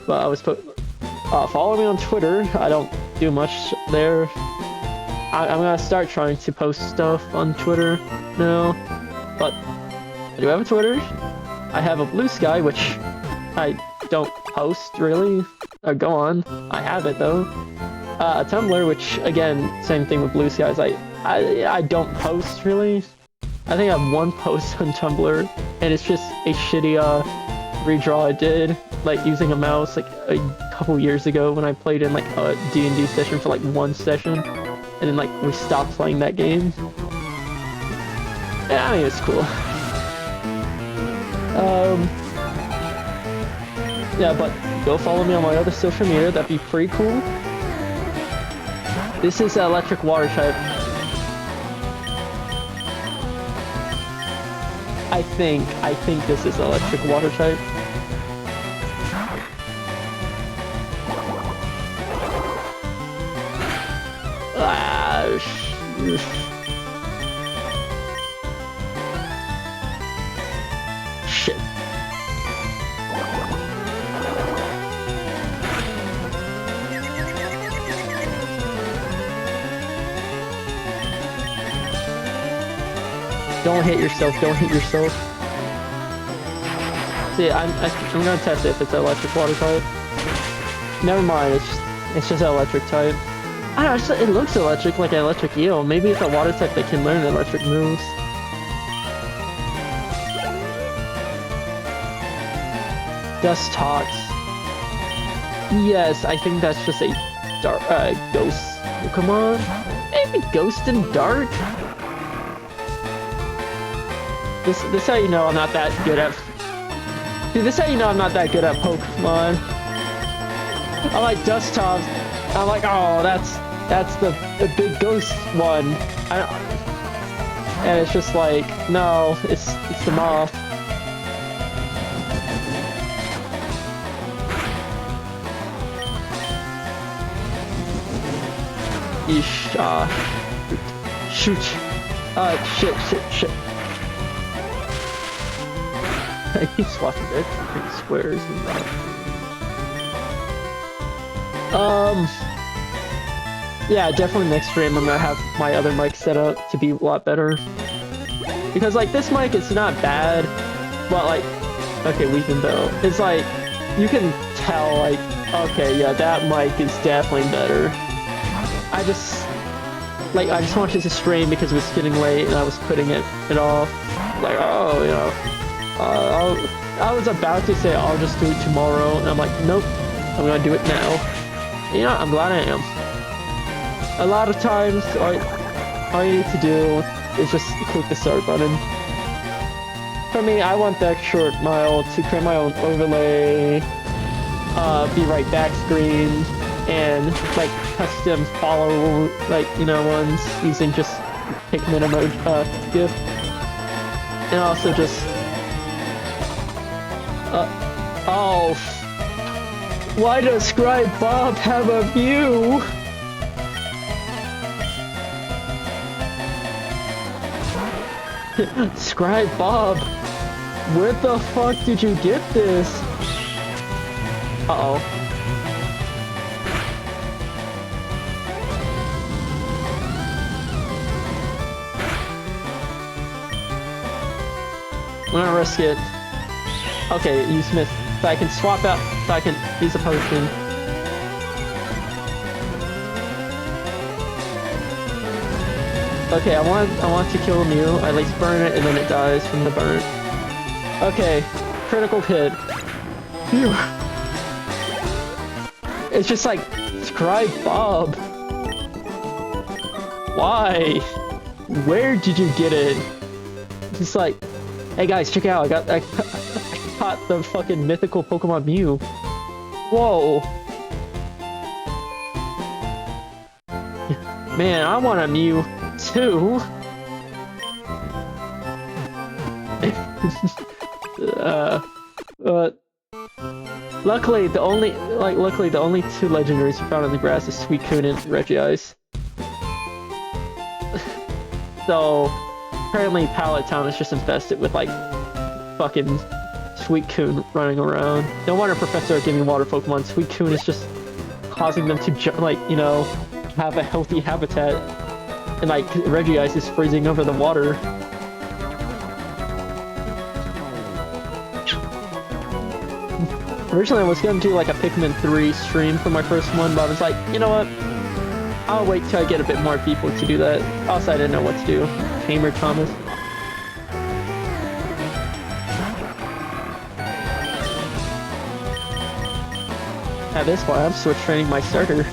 But I was follow me on Twitter, I don't do much there. I'm gonna start trying to post stuff on Twitter now, but I do have a Twitter. I have a Blue Sky, which I don't post really, or go on. I have it though. A Tumblr, which again, same thing with Blue Skies. I don't post really. I think I have one post on Tumblr, and it's just a shitty redraw I did, like using a mouse like a couple years ago when I played in like a D&D session for like one session. And then, like, we stopped playing that game. Yeah, I mean, it's cool. Yeah, but go follow me on my other social media, that'd be pretty cool. This is electric water type. I think this is electric water type. Shit. Don't hit yourself, don't hit yourself. See, I'm gonna test it if it's electric water type. Never mind, it's just electric type. I don't know, it looks electric, like an electric eel. Maybe it's a water type that can learn electric moves. Dust Talks. Yes, I think that's just a dark, ghost Pokemon? Maybe Ghost and Dark? This how you know I'm not that good at... Dude, this how you know I'm not that good at Pokemon. I like Dust Talks. I'm like, oh, that's the big ghost one. And it's just like, no, it's the moth. Yeesh, shoot. Shit. I keep swapping it. Squares and yeah, definitely next stream I'm gonna have my other mic set up to be a lot better. Because like this mic, it's not bad, but like, okay, weakened though. It's like, you can tell like, okay, yeah, that mic is definitely better. I just wanted to stream because it was getting late and I was putting it off. Like, oh, you know, I was about to say I'll just do it tomorrow, and I'm like, nope, I'm gonna do it now. You know, I'm glad I am. A lot of times, all you need to do is just click the start button. For me, I want that short mile to create my own overlay, be right back screen, and like custom follow, like, you know, ones using just Pikmin emoji, GIF, and also just oh, why does Scribe Bob have a view? Scribe Bob, where the fuck did you get this? Uh-oh. I'm gonna risk it. Okay, use Smith. So I can swap out, so I can use a potion. Okay, I want to kill Mew. I at least burn it and then it dies from the burn. Okay, critical hit. Phew. It's just like, Scribe Bob. Why? Where did you get it? Just like, hey guys, check it out. I caught the fucking mythical Pokemon Mew. Whoa. Man, I want a Mew too. Luckily the only two legendaries found in the grass is Suicune and Regice. So apparently Pallet Town is just infested with like fucking Suicune running around. No wonder Professor are giving water Pokemon. Suicune is just causing them to like, you know, have a healthy habitat. And like Regice is freezing over the water. Originally I was gonna do like a Pikmin 3 stream for my first one, but I was like, you know what? I'll wait till I get a bit more people to do that. Also, I didn't know what to do. Tamer Thomas. At this point, I'm switch training my starter.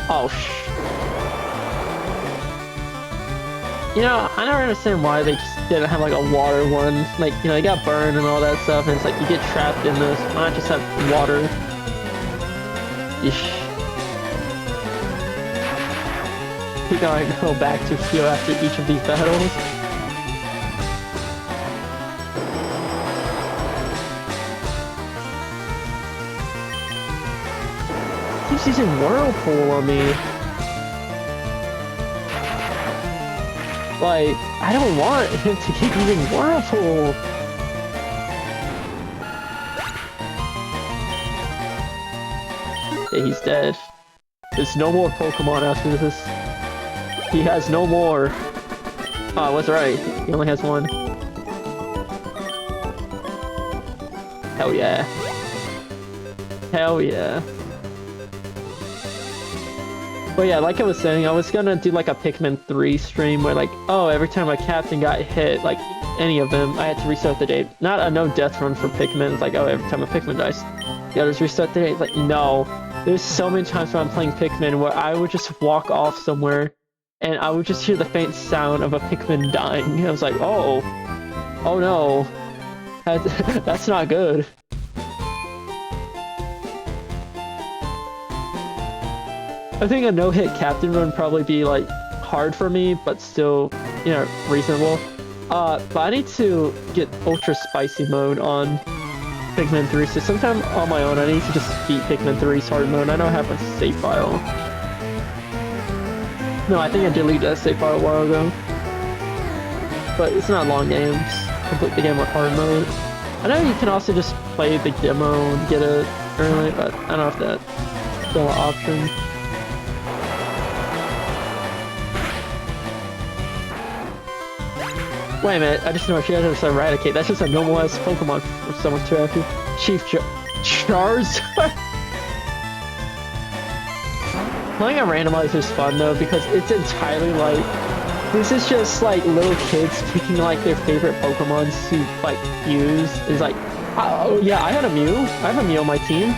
Oh, you know, I never understand why they just didn't have like a water one. Like, you know, they got burned and all that stuff, and it's like you get trapped in this. Why not just have water? Yeesh. We gotta go back to heal after each of these battles. He's using Whirlpool on me. Like, I don't want him to keep using Whirlpool. Yeah, he's dead. There's no more Pokemon after this. He has no more. Oh, I was right. He only has one. Hell yeah. Hell yeah. But yeah, like I was saying, I was gonna do like a Pikmin 3 stream where like, oh, every time a captain got hit, like any of them, I had to restart the day. Not a no death run for Pikmin. It's like, oh, every time a Pikmin dies, you gotta just restart the day. It's like, no. There's so many times when I'm playing Pikmin where I would just walk off somewhere and I would just hear the faint sound of a Pikmin dying. I was like, oh no. That's not good. I think a no-hit captain run would probably be like hard for me, but still, you know, reasonable. But I need to get ultra spicy mode on Pikmin 3, so sometime on my own I need to just beat Pikmin 3's hard mode. I know I have a save file. No, I think I deleted that save file a while ago. But it's not long games. Complete the game with hard mode. I know you can also just play the demo and get it early, but I don't know if that's still an option. Wait a minute, I just know she has Eradicate. That's just a normal ass Pokemon for someone's too happy. Chief Charizard? Playing a randomizer is fun though, because it's entirely like, this is just like little kids picking like their favorite Pokemon to like use. It's like, oh yeah, I had a Mew. I have a Mew on my team.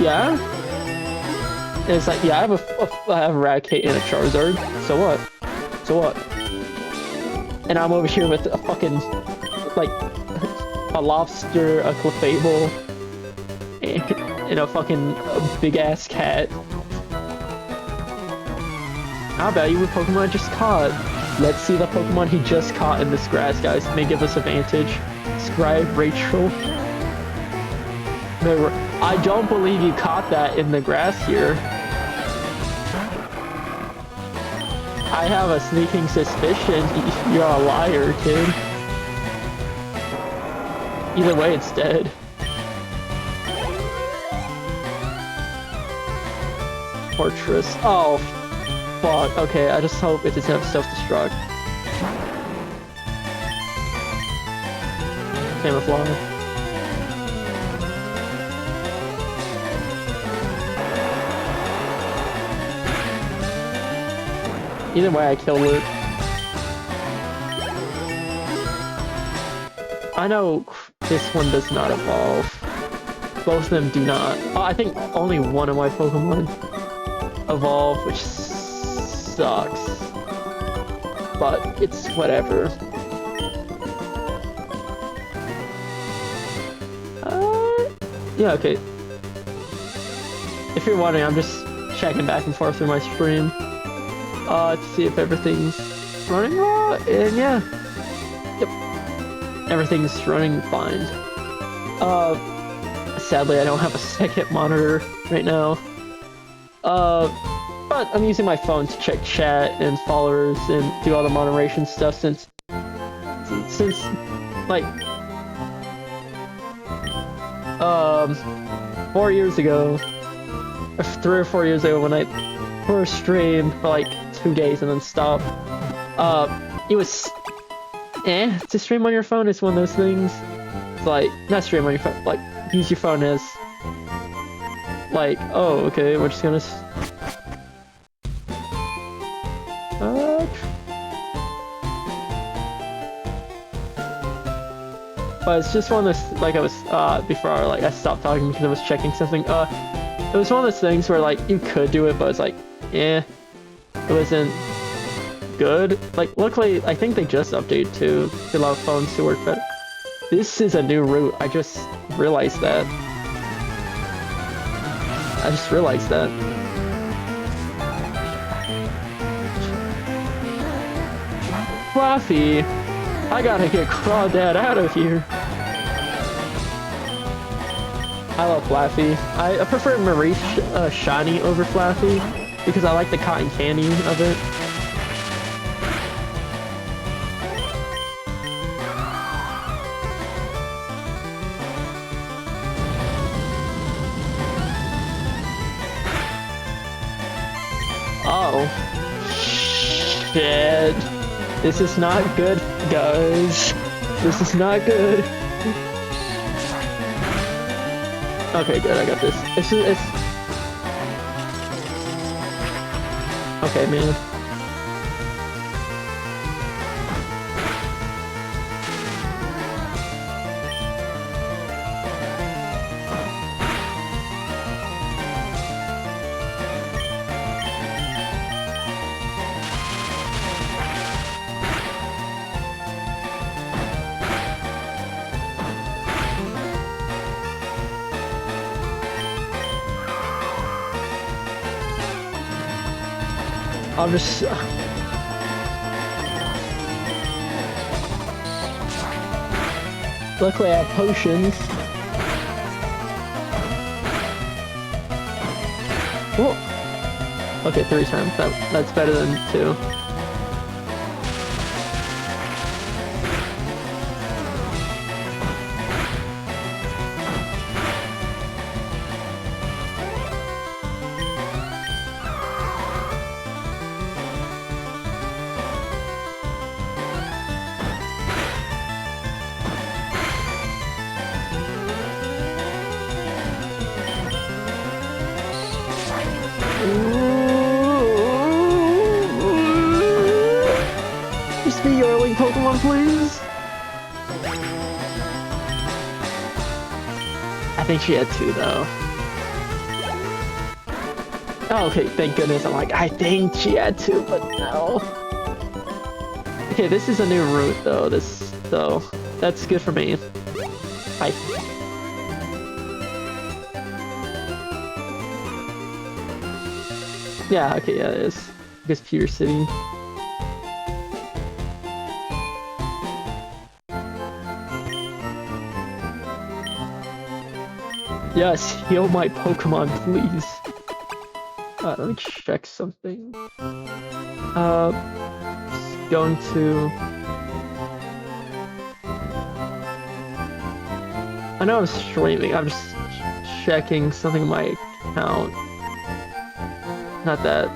Yeah. And it's like, yeah, I have Eradicate and a Charizard. So what? So what? And I'm over here with a fucking, like, a lobster, a Clefable, and a fucking big-ass cat. How about you with Pokemon I just caught? Let's see the Pokemon he just caught in this grass, guys. May give us advantage. Scribe, Rachel. No, I don't believe you caught that in the grass here. I have a sneaking suspicion you're a liar, kid. Either way, it's dead. Fortress. Oh, fuck. Okay, I just hope it doesn't have self-destruct. Camouflage. Either way, I kill Luke. I know this one does not evolve. Both of them do not. Oh, I think only one of my Pokemon evolve, which sucks. But it's whatever. Yeah, okay. If you're wondering, I'm just checking back and forth through my stream. To see if everything's running well, and yeah. Yep. Everything's running fine. Sadly I don't have a second monitor right now. But I'm using my phone to check chat and followers and do all the moderation stuff since like 4 years ago, or 3 or 4 years ago when I first streamed for like 2 days and then stopped. It was to stream on your phone is one of those things. It's like, not stream on your phone, like use your phone as like, oh okay, we're just gonna but it's just one of those, like I was before like I stopped talking because I was checking something. It was one of those things where like you could do it, but it's like, it wasn't good. Like, luckily, I think they just updated to allow phones to work better. This is a new route. I just realized that. Fluffy! I gotta get Crawdad out of here. I love Flaffy. I prefer Maurice Shiny over Flaffy because I like the cotton candy of it. Oh. Shit. This is not good, guys. This is not good. Okay, good, I got this. It's... Okay, man. I'm just... Luckily I have potions. Oh. Okay, 3 times. That's better than 2. Just be yourling Pokemon, please. I think she had 2 though. Oh, okay, thank goodness. I'm like, I think she had 2, but no. Okay, this is a new route though. So that's good for me. Hi. Yeah, okay, yeah, it is. I guess Pewter City. Yes, heal my Pokemon, please. Let me check something. Going to... I know I'm streaming, I'm just checking something in my account. Not that.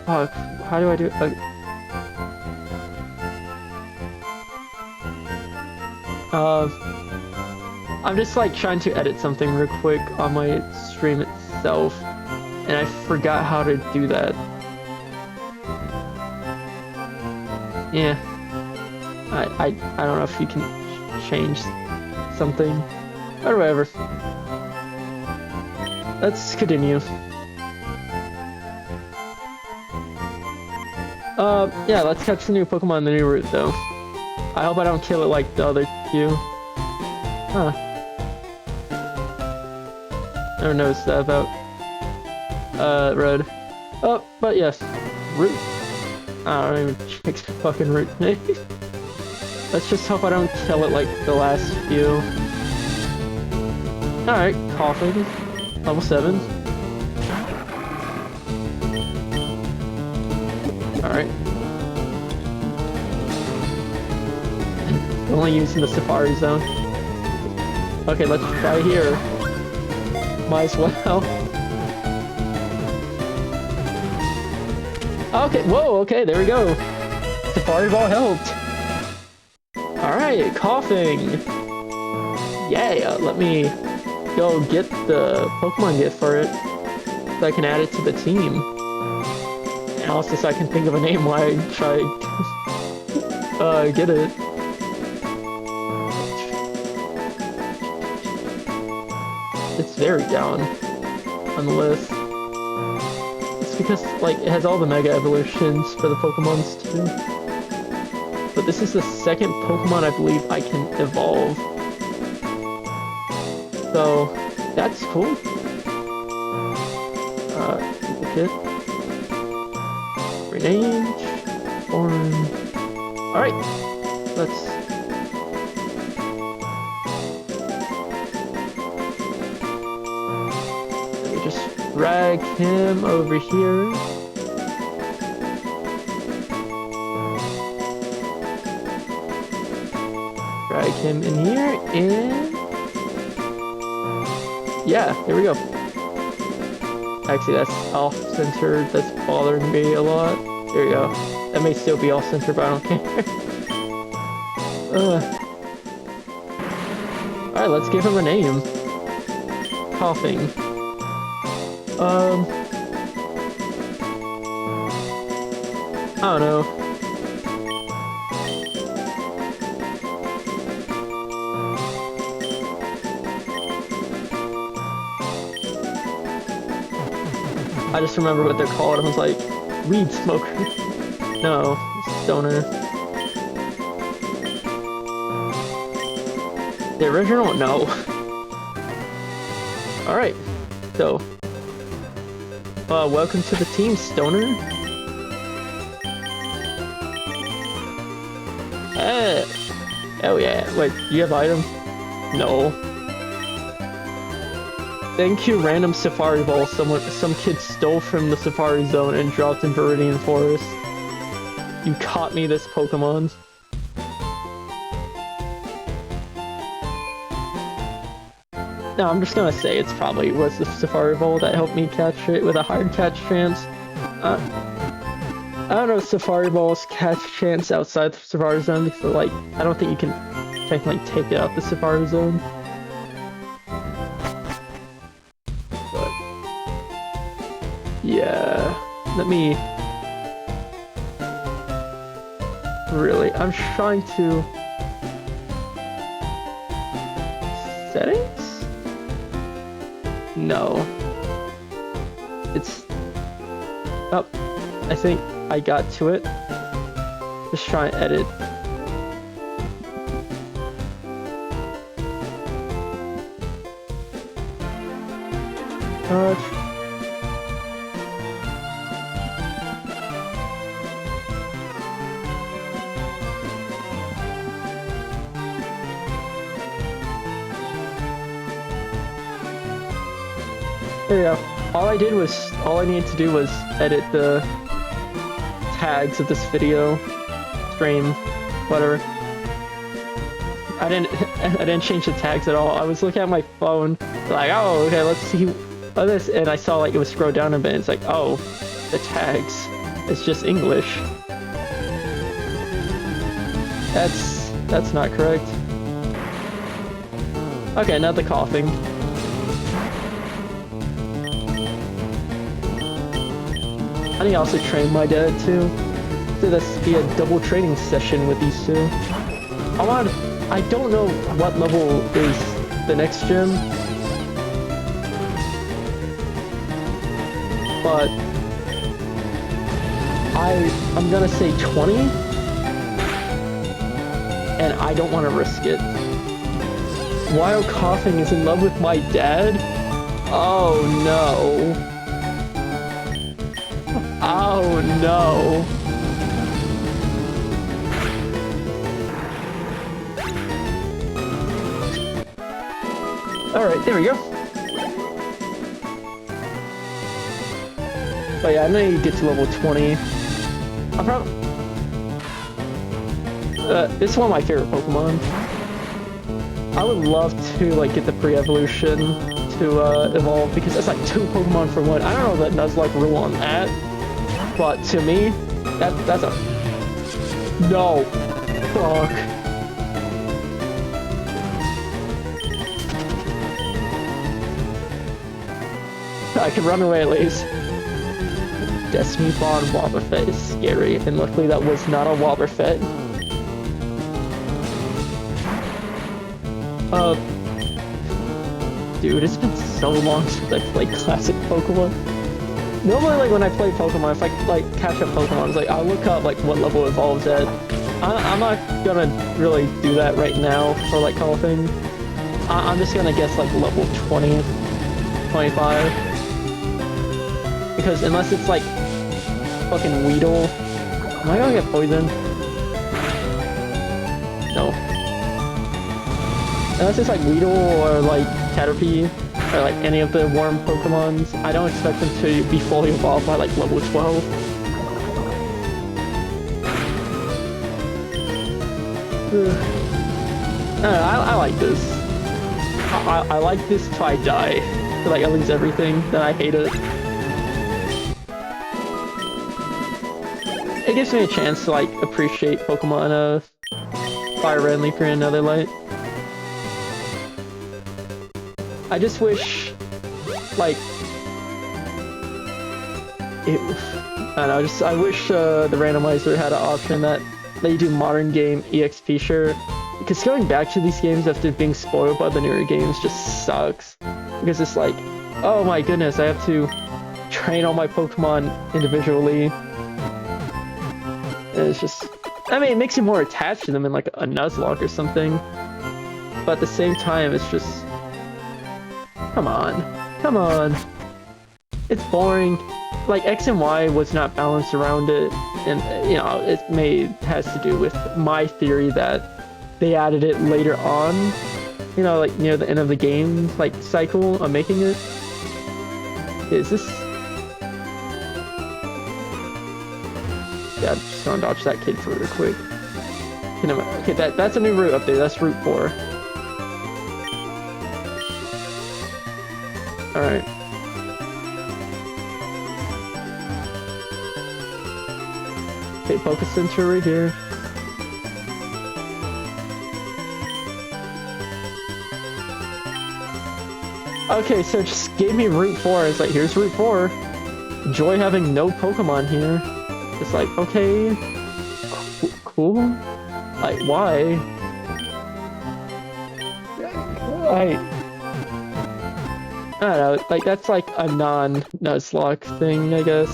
Fuck, how do I do it? I'm just like trying to edit something real quick on my stream itself, and I forgot how to do that. Yeah. I don't know if you can change something. Or whatever. Let's continue. Yeah, let's catch the new Pokemon in the new route, though. I hope I don't kill it like the other 2. Huh. Never noticed that about, Red. Oh, but yes. Route. I don't even check the fucking route name. Let's just hope I don't kill it like the last few. Alright, Coughing. Level 7. Alright. Only using the Safari Zone. Okay, let's try here. Might as well. Okay, whoa, okay, there we go. Safari Ball helped. Alright, Coughing. Yeah, let me go get the Pokemon gift for it so I can add it to the team. And also so I can think of a name while I try get it. It's very down on the list. It's because like it has all the Mega Evolutions for the Pokemons too. But this is the second Pokemon I believe I can evolve. So that's cool. Duplicate. Rename. Foreign. Alright. Let's just drag him over here. Drag him in here, and yeah, here we go. Actually, that's off-centered. That's bothering me a lot. There we go. That may still be off-centered, but I don't care. Alright, let's give him a name. Coughing. I don't know. I just remember what they're called. I was like, weed smoker. No, stoner. The original? No. Alright, so. Welcome to the team, stoner. Oh yeah. Wait, do you have items? No. Thank you, random Safari Ball some kid stole from the Safari Zone and dropped in Viridian Forest. You caught me this Pokemon. No, I'm just gonna say it's probably was the Safari Ball that helped me catch it with a higher catch chance. I don't know Safari Ball's catch chance outside the Safari Zone because, like, I don't think you can technically take it out the Safari Zone. But yeah, let me. Really, I'm trying to settings. No, it's up. I think I got to it. Just try and edit. There you go. All I needed to do was edit the tags of this video, stream, whatever. I didn't change the tags at all. I was looking at my phone, like, oh, okay, let's see what this, and I saw like it was scrolled down a bit. It's like, oh, the tags. It's just English. That's not correct. Okay, now the coughing. I need to also train my dad too. So this be a double training session with these two. I don't know what level is the next gym, but I'm gonna say 20, and I don't want to risk it. Wild Coughing is in love with my dad? Oh no. Oh no. Alright, there we go. But yeah, I know you get to level 20. I'm probably... this is one of my favorite Pokemon. I would love to like get the pre-evolution to evolve because that's like 2 Pokemon for 1. I don't know that Nuzlocke rule on that, but to me, that's a... No. Fuck. I can run away at least. Destiny Bond Wobbuffet is scary, and luckily that was not a Wobbuffet. Dude, it's been so long since I played classic Pokemon. Normally, like, when I play Pokemon, if I, like, catch up Pokemon, it's like, I'll look up, like, what level it evolves at. I'm not gonna really do that right now for, like, coughing. I'm just gonna guess, like, level 20, 25. Because unless it's, like, fucking Weedle... Am I gonna get poisoned? No. Unless it's, like, Weedle or, like, Caterpie, or like any of the worm Pokemons, I don't expect them to be fully evolved by like level 12. I like this. I like this till I die. Like I lose everything, then I hate it. It gives me a chance to like appreciate Pokemon Fire Red and LeafGreen and Netherlight. I just wish, like, I don't know, I wish the randomizer had an option that they do modern game EXP share, because going back to these games after being spoiled by the newer games just sucks, because it's like, oh my goodness, I have to train all my Pokemon individually, and it's just, I mean, it makes you more attached to them in like a Nuzlocke or something, but at the same time, it's just, come on. Come on. It's boring. Like, X and Y was not balanced around it, and, you know, it has to do with my theory that they added it later on, you know, like near the end of the game, like cycle of making it. Is this? Yeah, I'm just gonna dodge that kid for real quick. Okay, that's a new route up there. That's Route 4. Alright. Okay, focus center right here. Okay, so it just gave me Route 4. It's like, here's Route 4. Enjoy having no Pokemon here. It's like, okay. Cool. Like, why? I don't know, like, that's like a non-Nuzlocke thing, I guess.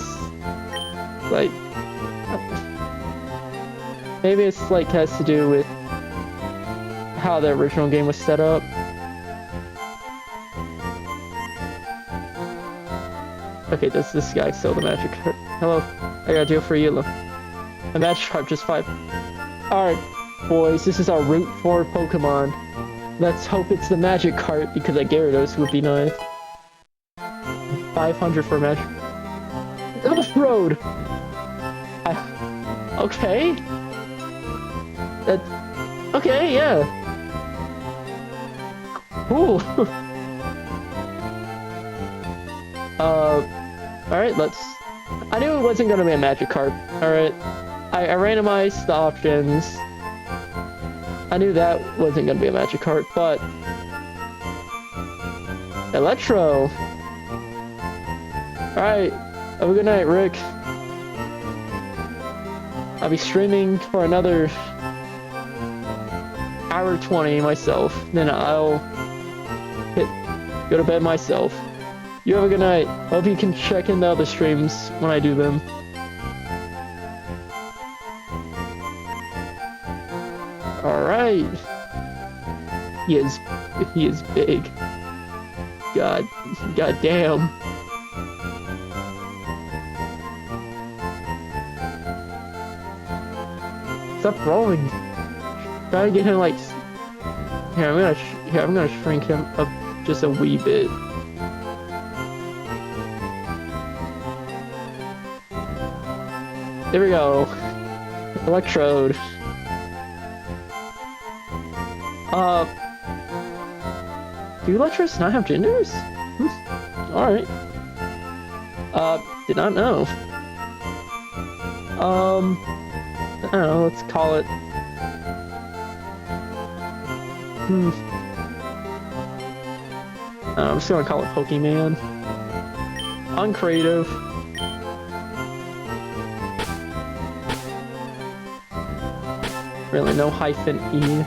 Like, maybe it's like has to do with how the original game was set up. Okay, does this guy sell the magic card? Hello, I got a deal for you. A magic card, just 5. Alright, boys, this is our Route 4 Pokemon. Let's hope it's the magic cart, because a Gyarados would be nice. 500 for magic. Off-road! Okay. Okay, yeah. Cool. Alright, let's... I knew it wasn't gonna be a magic card. Alright. I randomized the options. I knew that wasn't gonna be a magic card, but... Electro! Alright, have a good night, Rick. I'll be streaming for another hour 20 myself. Then I'll go to bed myself. You have a good night. Hope you can check in the other streams when I do them. Alright. He is big. God damn. Stop rolling. Try to get him like. Here, I'm gonna shrink him up just a wee bit. There we go. Electrode. Do Electros not have genders? Alright. Did not know. I don't know, let's call it... I'm just gonna call it Pokemon. Uncreative. Really, no hyphen E.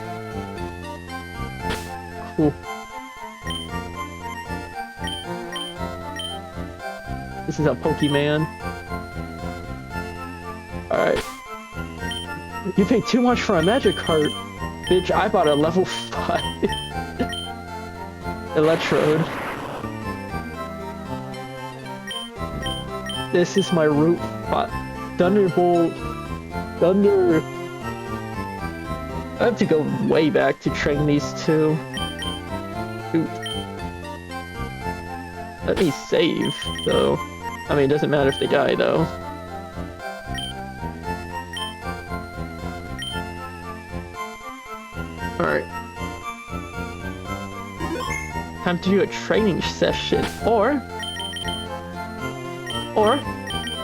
Cool. This is a Pokemon. Alright. You paid too much for a magic cart. Bitch, I bought a level 5 Electrode. This is my Route 5. Thunderbolt. Thunder. I have to go way back to train these two. Ooh. Let me save, though. I mean, it doesn't matter if they die, though. Alright. Time to do a training session. Or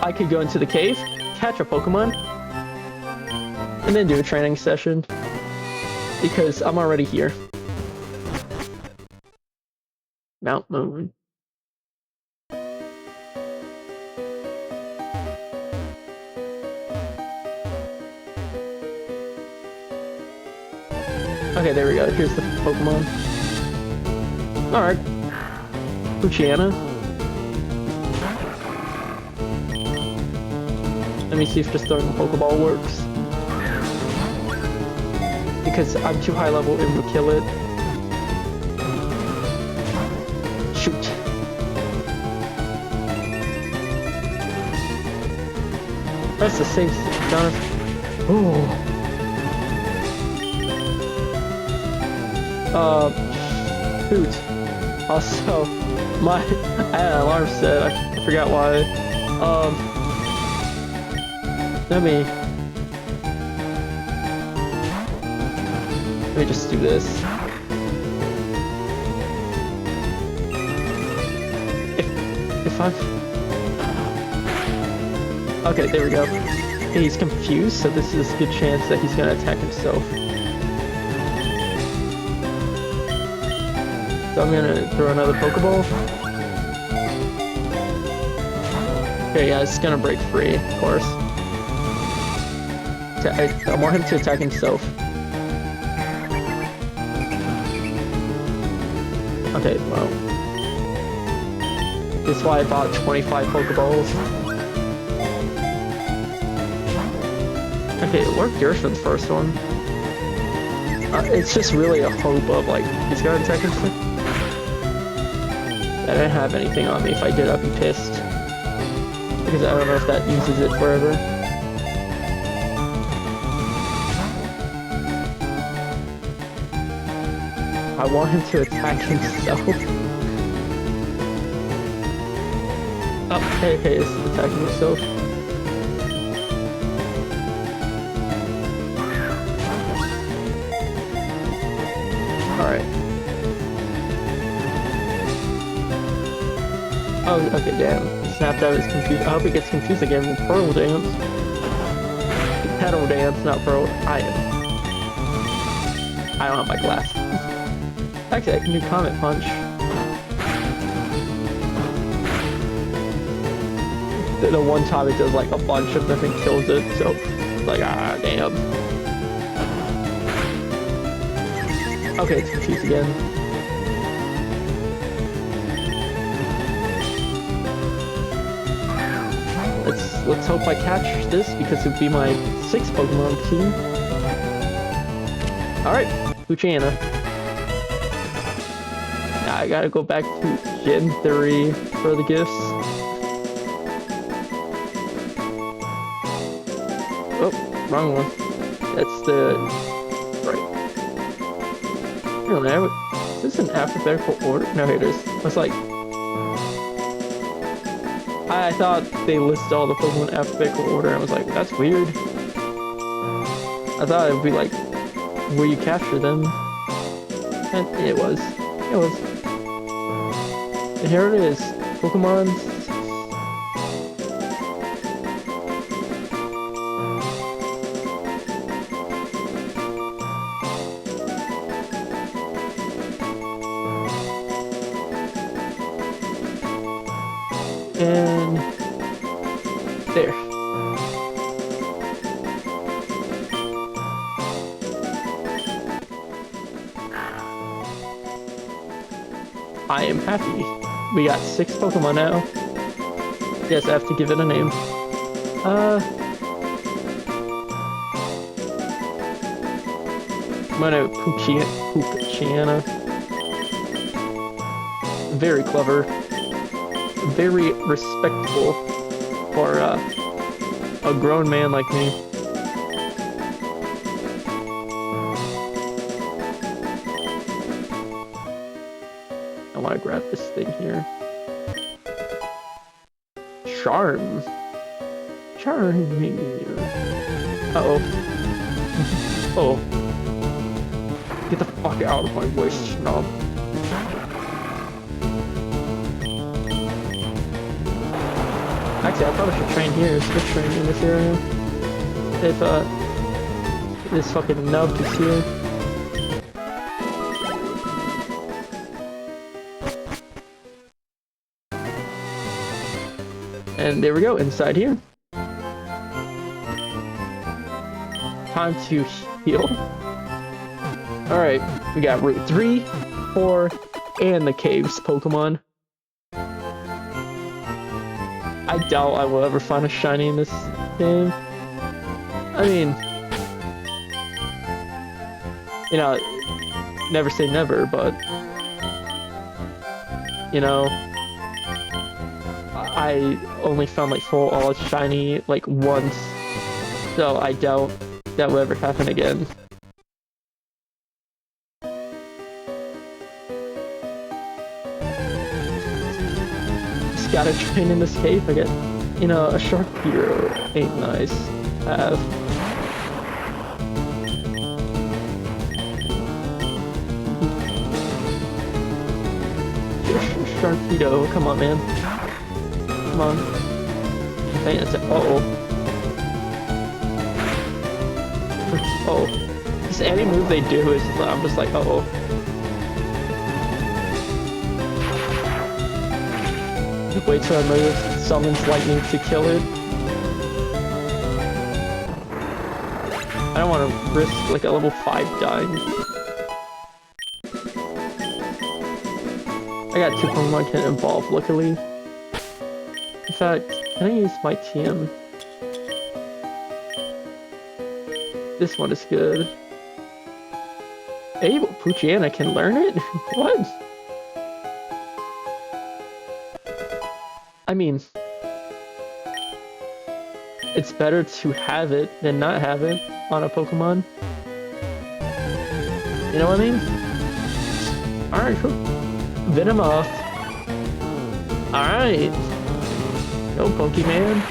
I could go into the cave, catch a Pokemon, and then do a training session. Because I'm already here. Mount Moon. Okay, there we go. Here's the Pokemon. Alright. Luciana. Let me see if just throwing a Pokeball works. Because I'm too high level, it will kill it. Shoot. That's the same stuff. Oh. Hoot. Also, I had an alarm set. I forgot why. Let me just do this. If I'm... Okay, there we go. He's confused, so this is a good chance that he's gonna attack himself. So I'm gonna throw another Pokeball. Okay, yeah, it's gonna break free, of course. I want him to attack himself. Okay, well. That's why I bought 25 Pokeballs. Okay, it worked yours for the first one. It's just really a hope of, like, he's gonna attack himself. I didn't have anything on me. If I did, I'd be pissed. Because I don't know if that uses it forever. I want him to attack himself. Oh, hey, it's attacking himself. Alright. Oh, okay, damn. He snapped out of his confused. I hope he gets confused again with Pearl Dance. Petal Dance, not Pearl. I don't have my glasses. Actually, I can do Comet Punch. The one time it does like a bunch of them and kills it, so it's like, ah, damn. Okay, it's confused again. Let's hope I catch this because it would be my 6th Pokemon team. Alright, Luciana. Now I gotta go back to Gen 3 for the gifts. Oh, wrong one. That's the... right. I don't know, is this an alphabetical order? No, here it is. I was like... I thought they listed all the Pokemon in alphabetical order, and I was like, that's weird. I thought it would be like, where you capture them. And it was. It was. And here it is. Pokemon. And there. I am happy. We got 6 Pokemon now. Yes, I have to give it a name. I'm gonna Poochyena. Very clever. Very respectable for a grown man like me. I want to grab this thing here. Charm. Charming. Uh-oh. Oh. Get the fuck out of my way, snob. Actually, I probably should train here. Switch train in this area. If, this fucking nub is here. And there we go, inside here. Time to heal. Alright, we got Route 3, 4, and the Caves Pokemon. I doubt I will ever find a shiny in this game. I mean, you know, never say never, but, you know, I only found like full all shiny like once, so I doubt that will ever happen again. just gotta train in this cave. I get, you know, a shark hero ain't nice to have. Sharpedo, come on, man. Come on. Okay, that's it. Uh-oh. Oh. Just any move they do is, I'm just like, uh-oh. Wait till I move, summons lightning to kill it. I don't want to risk like a level 5 dying. I got 2 Pokemon can evolve, luckily. In fact, can I use my TM? This one is good. Hey, Poochyena can learn it? What? I mean, it's better to have it than not have it on a Pokemon. You know what I mean? Alright, cool. Venomoth. Alright. Go, Pokemon.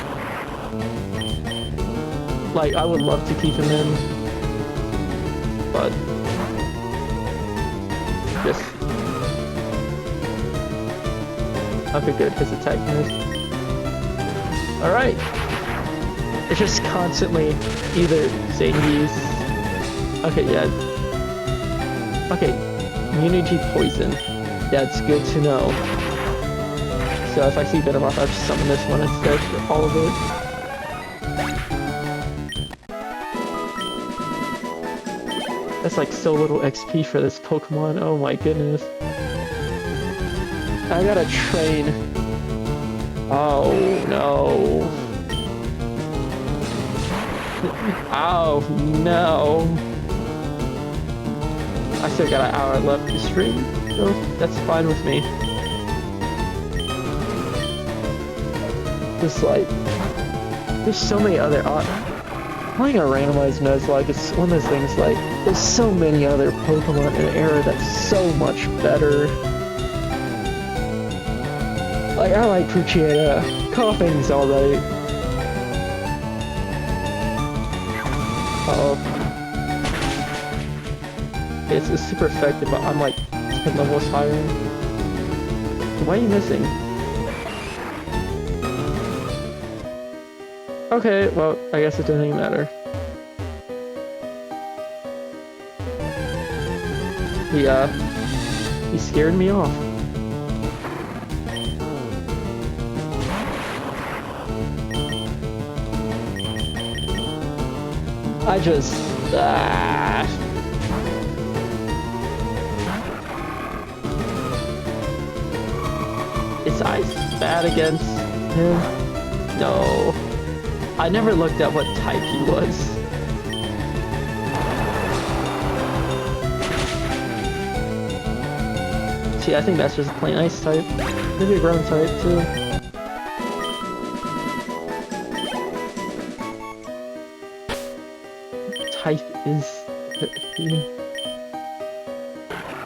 Like, I would love to keep him in. But... just... okay, good. His attack missed. Alright. It's just constantly either Zangief... okay, yeah. Okay. Immunity Poison. That's good to know. So if I see Venomoth, I'll just summon this one instead for all of it. That's like so little XP for this Pokemon, oh my goodness. I gotta train. Oh no. Oh no. I still got an hour left to stream, so that's fine with me. Just like, there's so many other playing a randomized Nuzlocke is one of those things like, there's so many other Pokemon in the era that's so much better. Like, I like Poochyena. Coughing's alright. Uh-oh. It's super effective, but I'm like 10 levels higher. Why are you missing? Okay, well, I guess it doesn't even matter. He scared me off. I just... Is Ice bad against him? No. I never looked at what type he was. See, I think that's just a plain Ice type. Maybe a ground type too. Type is...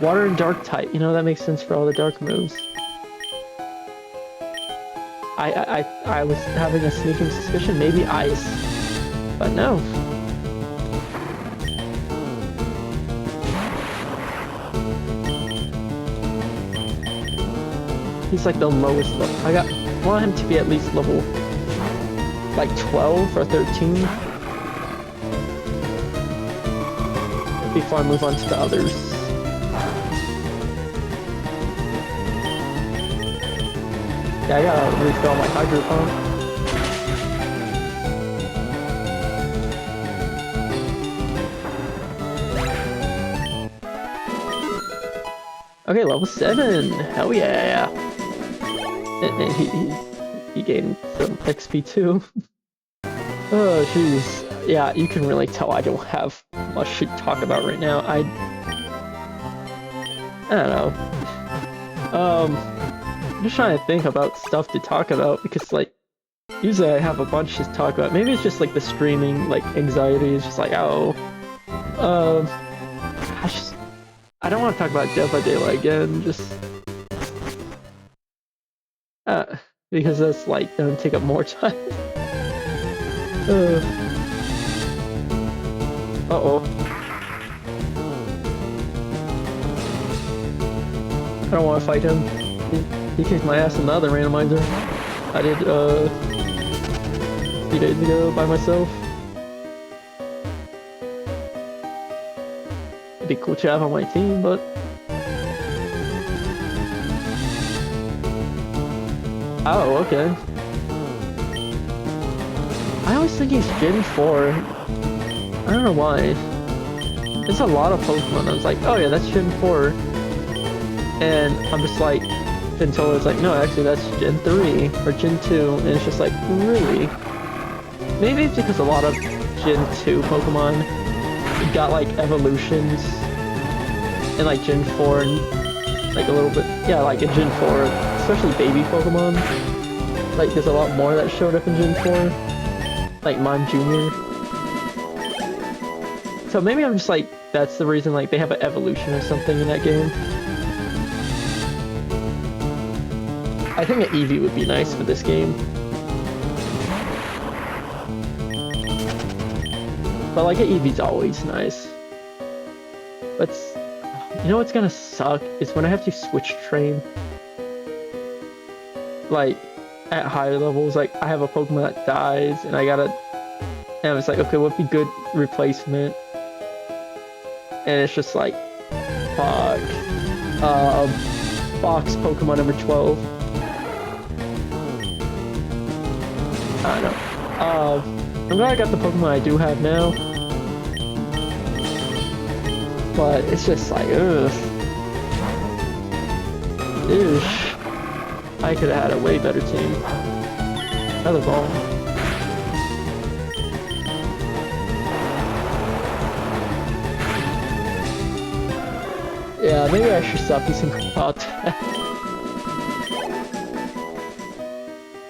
water and dark type, you know, that makes sense for all the dark moves. I was having a sneaking suspicion, maybe Ice, but no. He's like the lowest level. I want him to be at least level like 12 or 13 before I move on to the others. Yeah, I gotta refill my Hydro Pump. Okay, level 7! Hell yeah! And he gained some XP too. Oh, jeez. Yeah, you can really tell I don't have much to talk about right now. I don't know. I'm just trying to think about stuff to talk about because, like, usually I have a bunch to talk about. Maybe it's just like the streaming, like, anxiety is just like, oh. I don't want to talk about Dead by Daylight again. Just because that's like gonna take up more time. Uh-oh. I don't want to fight him. He kicked my ass in the other randomizer. I did, a few days ago by myself. It'd be cool to have on my team, but... Oh, okay. I always think he's Gen 4. I don't know why. There's a lot of Pokemon. I was like, oh yeah, that's Gen 4. And I'm just like, until it's like, no, actually that's Gen 3 or Gen 2. And it's just like, really? Maybe it's because a lot of Gen 2 Pokemon got like evolutions in like Gen 4 and like a little bit, yeah, like in Gen 4, especially baby Pokemon. Like there's a lot more that showed up in Gen 4. Like Mon Jr. So maybe I'm just like, that's the reason like they have an evolution or something in that game. I think an Eevee would be nice for this game. But like an Eevee's always nice. But you know what's gonna suck is when I have to switch train. Like at higher levels, like I have a Pokemon that dies and I gotta, and it's like, okay, what'd be good replacement? And it's just like, fuck. Fox Pokemon number 12. I don't know. I'm glad I got the Pokemon I do have now. But it's just like, ugh. Eesh. I could have had a way better team. Another ball. Yeah, maybe I should stop using contact.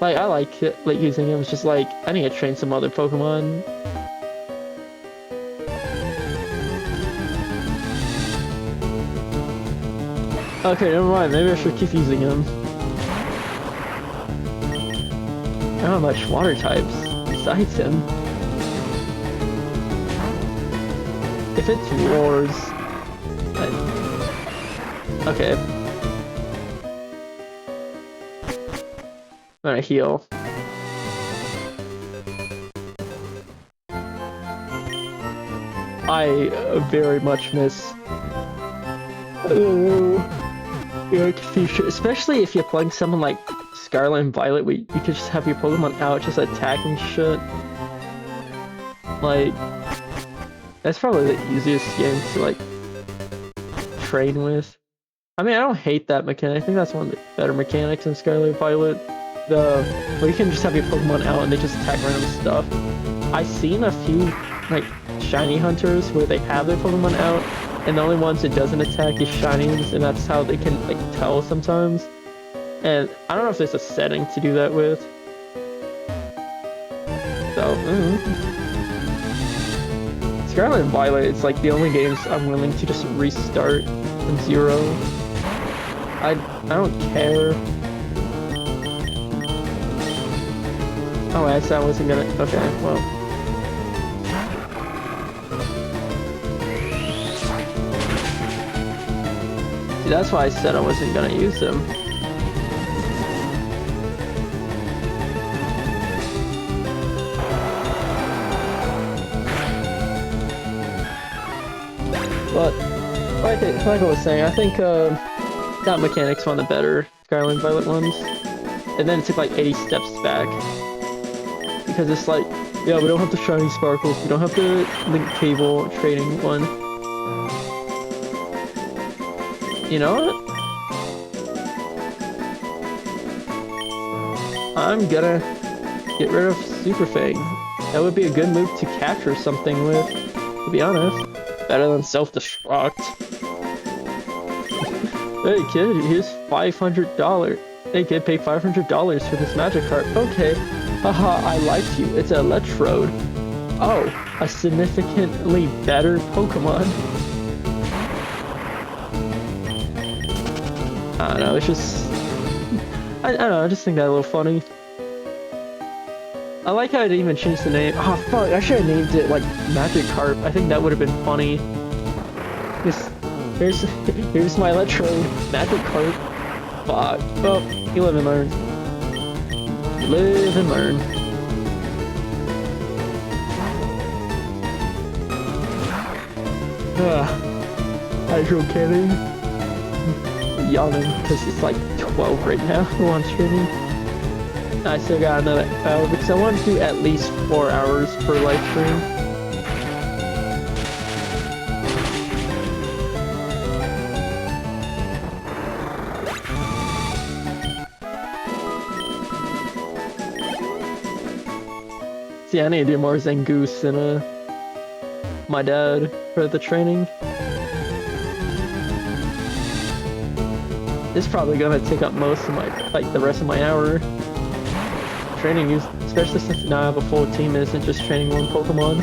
Like, I like it, like using him. It's just like, I need to train some other Pokemon. Okay, never mind. Maybe I should keep using him. I don't have much water types besides him. If it's Roars... Okay. I'm gonna heal. I very much miss... your future, especially if you're playing someone like Scarlet and Violet, where you could just have your Pokemon out just attacking shit. Like, that's probably the easiest game to like train with. I mean, I don't hate that mechanic. I think that's one of the better mechanics in Scarlet and Violet. Where you can just have your Pokemon out and they just attack random stuff. I've seen a few like shiny hunters where they have their Pokemon out, and the only ones it doesn't attack is shinies, and that's how they can like tell sometimes. And I don't know if there's a setting to do that with. So, Scarlet and Violet, it's like the only games I'm willing to just restart from zero. I don't care. Oh, I said I wasn't gonna. Okay, well. See, that's why I said I wasn't gonna use them. But like I was saying, I think that mechanic's one of the better Scarlet and Violet ones. And then it took like 80 steps back. Because it's like, yeah, we don't have the shiny sparkles, we don't have the link cable trading one. You know what? I'm gonna get rid of Super Fang. That would be a good move to capture something with, to be honest. Better than self-destruct. Hey kid, here's $500. Hey kid, pay $500 for this magic card. Okay. Haha, I liked you. It's an Electrode. Oh, a significantly better Pokemon. I don't know, it's just... I don't know, I just think that a little funny. I like how it even changed the name. Oh fuck, I should have named it like Magic Carp. I think that would have been funny. Here's my Electrode, Magic Carp. Fuck. Well, you live and learn. Live and learn. Hydro cannon. Yawning because it's like 12 right now on streaming. I still got another hour because I want to do at least 4 hours per live stream. See, I need to do more Zangoose than my dad for the training. It's probably gonna take up most of my, like, the rest of my hour. Training, especially since now I have a full team and isn't just training one Pokemon.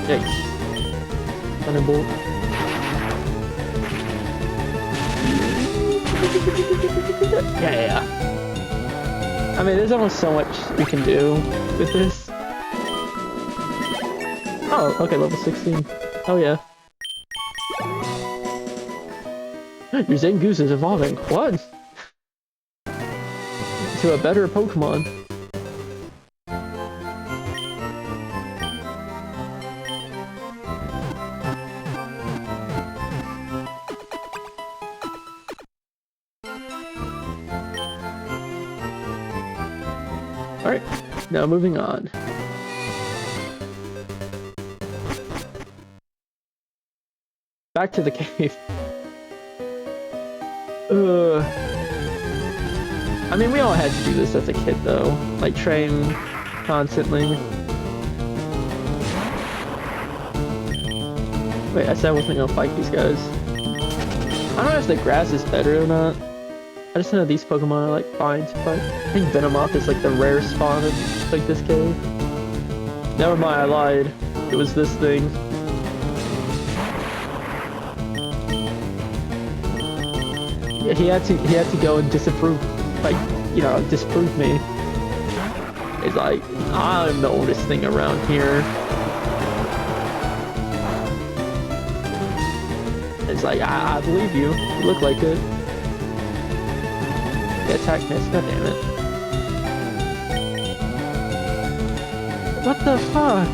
Yikes. Thunderbolt. Yeah. I mean, there's almost so much you can do with this. Oh, okay, level 16. Oh yeah. Your Zangoose is evolving. What? To a better Pokemon. Alright, now moving on. Back to the cave. I mean, we all had to do this as a kid, though. Like, train constantly. Wait, I said I wasn't gonna fight these guys. I don't know if the grass is better or not. I just know these Pokemon are, like, fine to fight. I think Venomoth is, like, the rare spawn of, like, this cave. Never mind, I lied. It was this thing. Yeah, he had to go and disapprove, like, you know, disprove me. He's like, I'm the oldest thing around here. It's like, I believe you. You look like it. Yeah, attack miss, god damn it. What the fuck?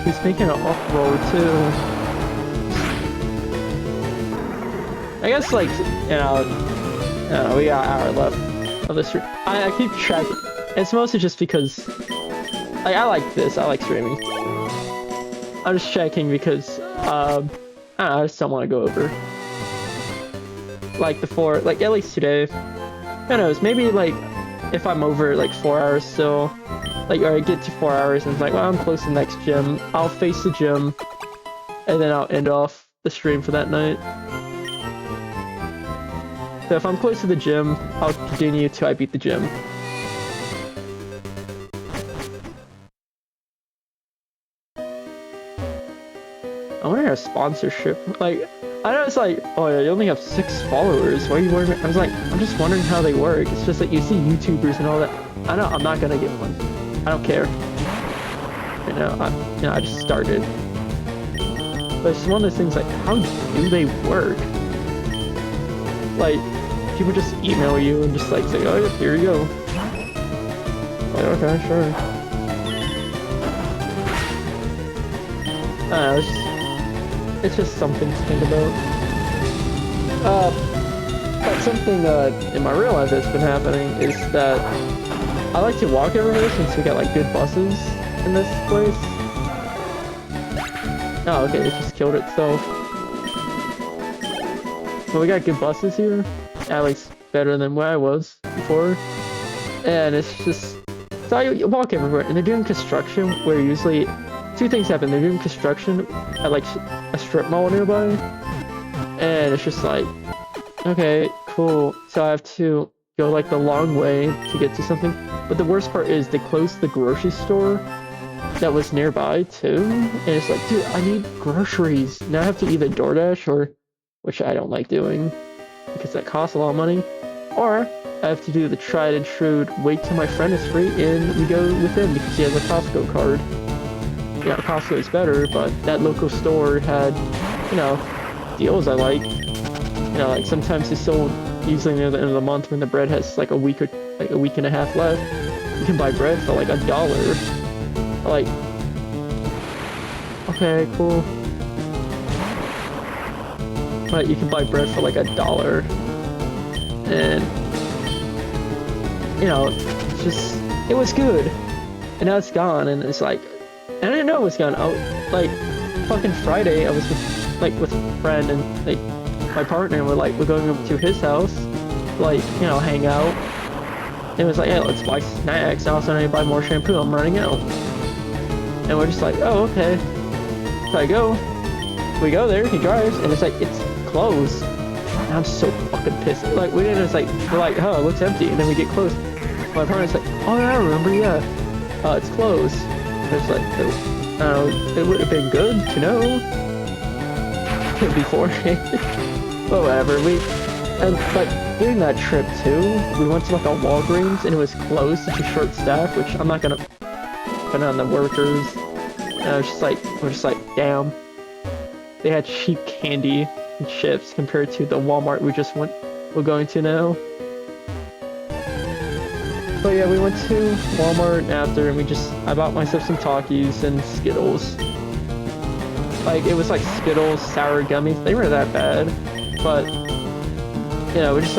He's making an off-roll too. I guess, like, you know, we got an hour left of this stream. I keep track. It's mostly just because, like, I like this. I like streaming. I'm just checking because, I don't know, I just don't want to go over. Like, like, at least today. Who knows, maybe, like, if I'm over, like, 4 hours still, like, or I get to 4 hours and it's like, well, I'm close to the next gym, I'll face the gym, and then I'll end off the stream for that night. So if I'm close to the gym, I'll continue till I beat the gym. I wonder if sponsorship, like, I know it's like, oh yeah, you only have 6 followers, why are you worried? I was like, I'm just wondering how they work. It's just that you see YouTubers and all that. I know, I'm not gonna get one. I don't care. You know, I just started. But it's one of those things like, how do they work? Like, people just email you and just like say, oh yeah, here you go. Like, okay, sure. I don't know, it's just something to think about. But something in my real life that's been happening is that I like to walk everywhere since we got like good buses in this place. Oh, okay, it just killed itself. But we got good buses here, at least better than where I was before. And it's just, so I walk everywhere, and they're doing construction where usually 2 things happen. They're doing construction at like a strip mall nearby, and it's just like, Okay, cool. So I have to go like the long way to get to something. But the worst part is they closed the grocery store that was nearby too. And it's like, dude, I need groceries. Now I have to either DoorDash or, which I don't like doing because that costs a lot of money, or I have to do the tried and true, wait till my friend is free and we go with him because he has a Costco card. Yeah, Costco is better, but that local store had, you know, deals I like. You know, like sometimes they sold usually near the end of the month when the bread has like a week and a half left. You can buy bread for like $1. Like, okay, cool. But you can buy bread for like $1, and you know, it's just it was good, and now it's gone, and it's like, and I didn't know it was gone. Like fucking Friday, I was with a friend and like my partner, and we're going over to his house, like, you know, hang out. And it was like, hey, let's buy snacks. And also, I need to buy more shampoo. I'm running out. And we're just like, oh, okay. So we go there. He drives, and it's like it's closed. And I'm so fucking pissed. Like we're like, oh, it looks empty, and then we get close. My partner's like, oh yeah, I remember, yeah, it's closed. And it's like, it would have been good to know beforehand. But whatever, and like during that trip too, we went to like a Walgreens and it was closed due to short staff, which I'm not gonna put on the workers. And I was just like, we're just like, damn. They had cheap candy and chips compared to the Walmart we're going to now. But yeah, we went to Walmart after, and I bought myself some Takis and Skittles. Like, it was like Skittles, sour gummies. They weren't that bad, but you know, we just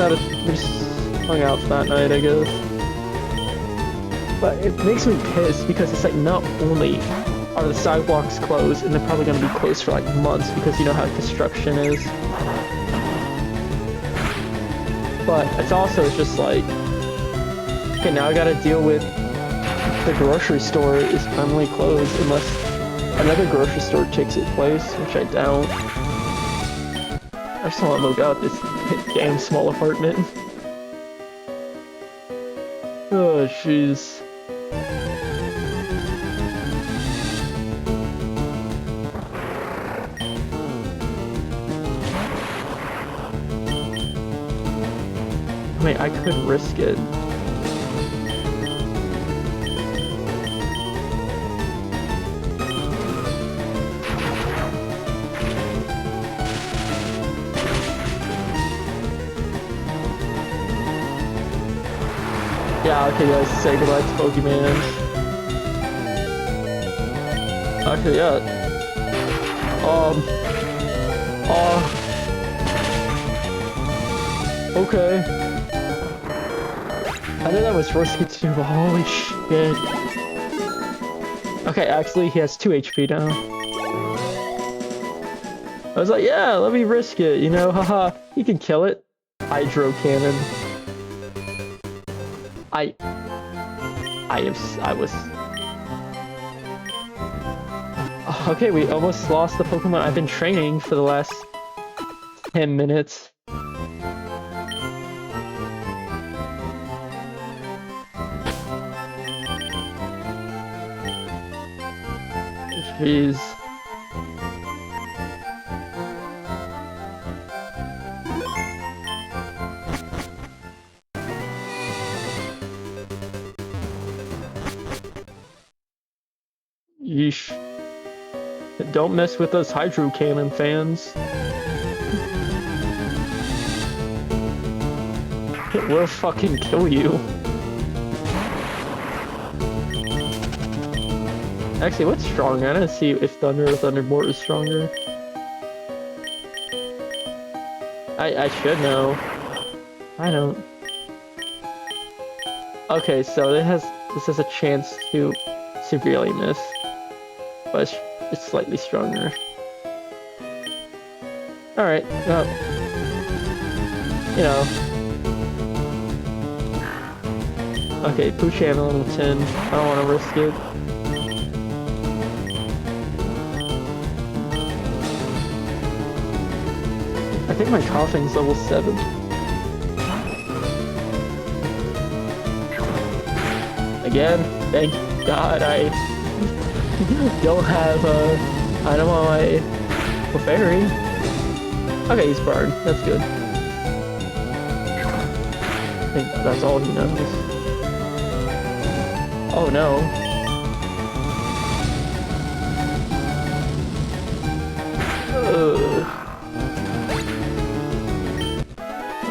hung out that night, I guess. But it makes me pissed because it's like, not only are the sidewalks closed, and they're probably gonna be closed for like months because you know how construction is. But it's also just like, okay, now I gotta deal with the grocery store is permanently closed unless another grocery store takes its place, which I doubt. I just want to move out this damn small apartment. Oh, jeez. I mean, I could risk it. Yeah, okay guys, say goodbye to Pokemon. Actually, yeah. Okay. I think that was risky too, but holy shit. Okay, actually, he has 2 HP now. I was like, yeah, let me risk it, you know, haha. He can kill it. Hydro Cannon. I was... Okay, we almost lost the Pokemon I've been training for the last 10 minutes. Jeez. Yeesh. Don't mess with us Hydro Cannon fans. It will fucking kill you. Actually, what's stronger? I didn't see if Thunder or Thunderbolt is stronger. I should know. I don't. Okay, so this has a chance to severely miss, but it's slightly stronger. Alright, well, you know. Okay, Poocham level 10. I don't want to risk it. I think my coughing's level 7. Again, thank God I don't have item on my Clefairy. Okay, he's burned. That's good. I think that's all he knows. Oh no.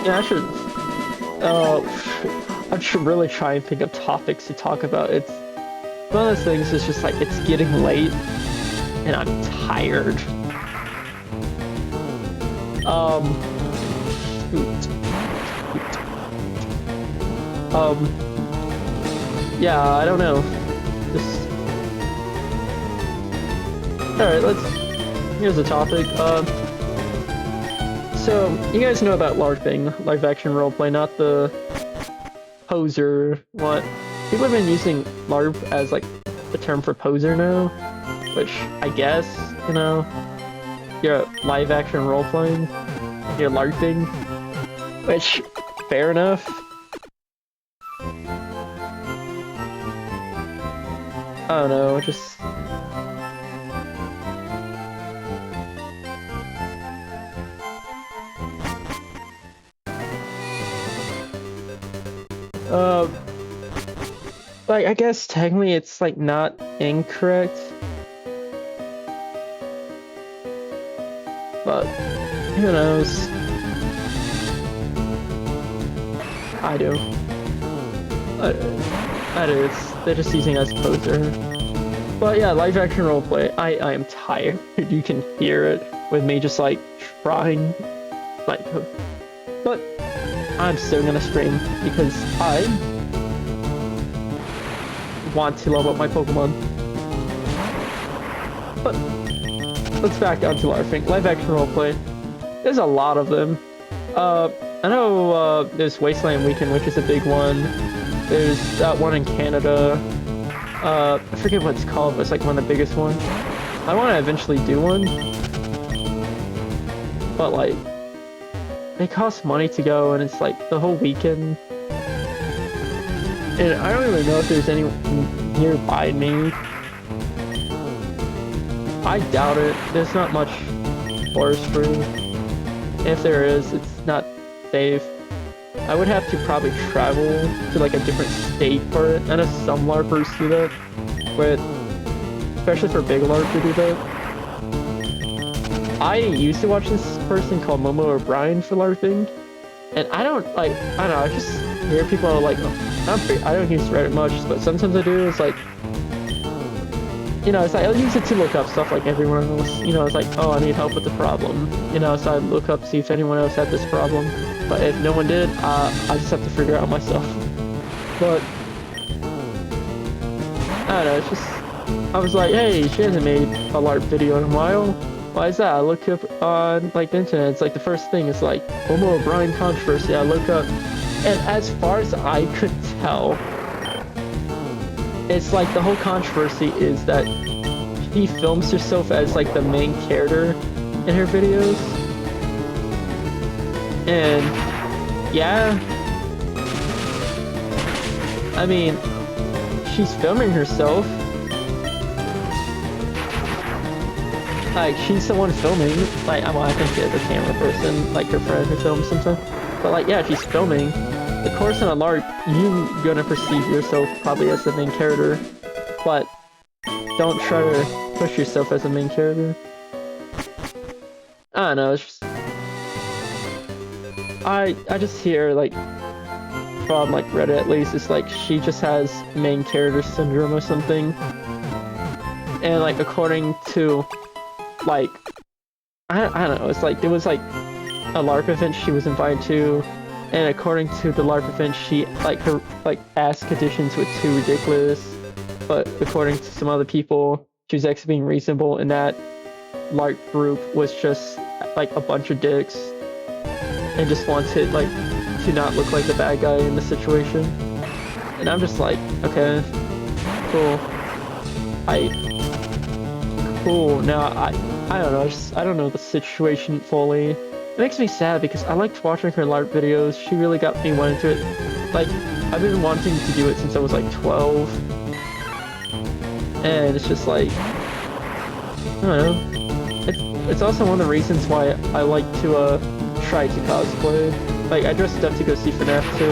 Yeah, I should really try and think of topics to talk about. It's one of those things. It's just like it's getting late, and I'm tired. Yeah, I don't know. Just all right. Here's the topic. So you guys know about LARPing, live action roleplay, not the poser. What? People have been using LARP as like the term for poser now, which I guess, you know, you're live action roleplaying, you're LARPing, which fair enough. I don't know, just like, I guess technically it's like not incorrect, but who knows? I do. I do. They're just using us poser. But yeah, live action roleplay. I am tired. You can hear it with me just like trying, like, but I'm still gonna stream because I want to level up my Pokemon. But let's back down to LARPing. Live action roleplay. There's a lot of them. I know there's Wasteland Weekend, which is a big one. There's that one in Canada. I forget what it's called, but it's like one of the biggest ones. I want to eventually do one. But like, they cost money to go, and it's like the whole weekend. And I don't even know if there's any nearby me. I doubt it. There's not much forestry. If there is, it's not safe. I would have to probably travel to like a different state for it. I know some LARPers do that, but especially for big LARP to do that. I used to watch this person called Momo O'Brien for LARPing, and I don't know, I just hear people like, I don't use Reddit much, but sometimes I do. It's like, you know, it's like, I'll use it to look up stuff like everyone else. You know, it's like, oh, I need help with the problem. You know, so I look up, see if anyone else had this problem. But if no one did, I just have to figure it out myself. But, I don't know, it's just, I was like, hey, she hasn't made a LARP video in a while. Why is that? I look up on, like, the internet. It's like, the first thing is like, Momo O'Brien controversy. I look up, and as far as I could tell, it's like the whole controversy is that she films herself as like the main character in her videos. And yeah, I mean, she's filming herself. Like, she's the one filming. Like, I think she's the camera person, like her friend who films something. But like, yeah, she's filming. Of course, in a LARP, you're gonna perceive yourself probably as the main character, but don't try to push yourself as a main character. I don't know, it's just, I just hear, like, from, like, Reddit at least, it's like, she just has main character syndrome or something. And, like, according to, like, I don't know, it's like, there was, like, a LARP event she was invited to, and according to the LARP event, she, like, her, like, ask conditions were too ridiculous. But according to some other people, she was actually being reasonable, and that LARP group was just, like, a bunch of dicks. And just wanted, like, to not look like the bad guy in the situation. And I'm just like, okay, cool. Cool. Now, I don't know, I don't know the situation fully. makes me sad because I liked watching her LARP videos. She really got me wanting to it. Like, I've been wanting to do it since I was like 12. And it's just like, I don't know. It's also one of the reasons why I like to try to cosplay. Like, I dressed up to go see FNAF 2.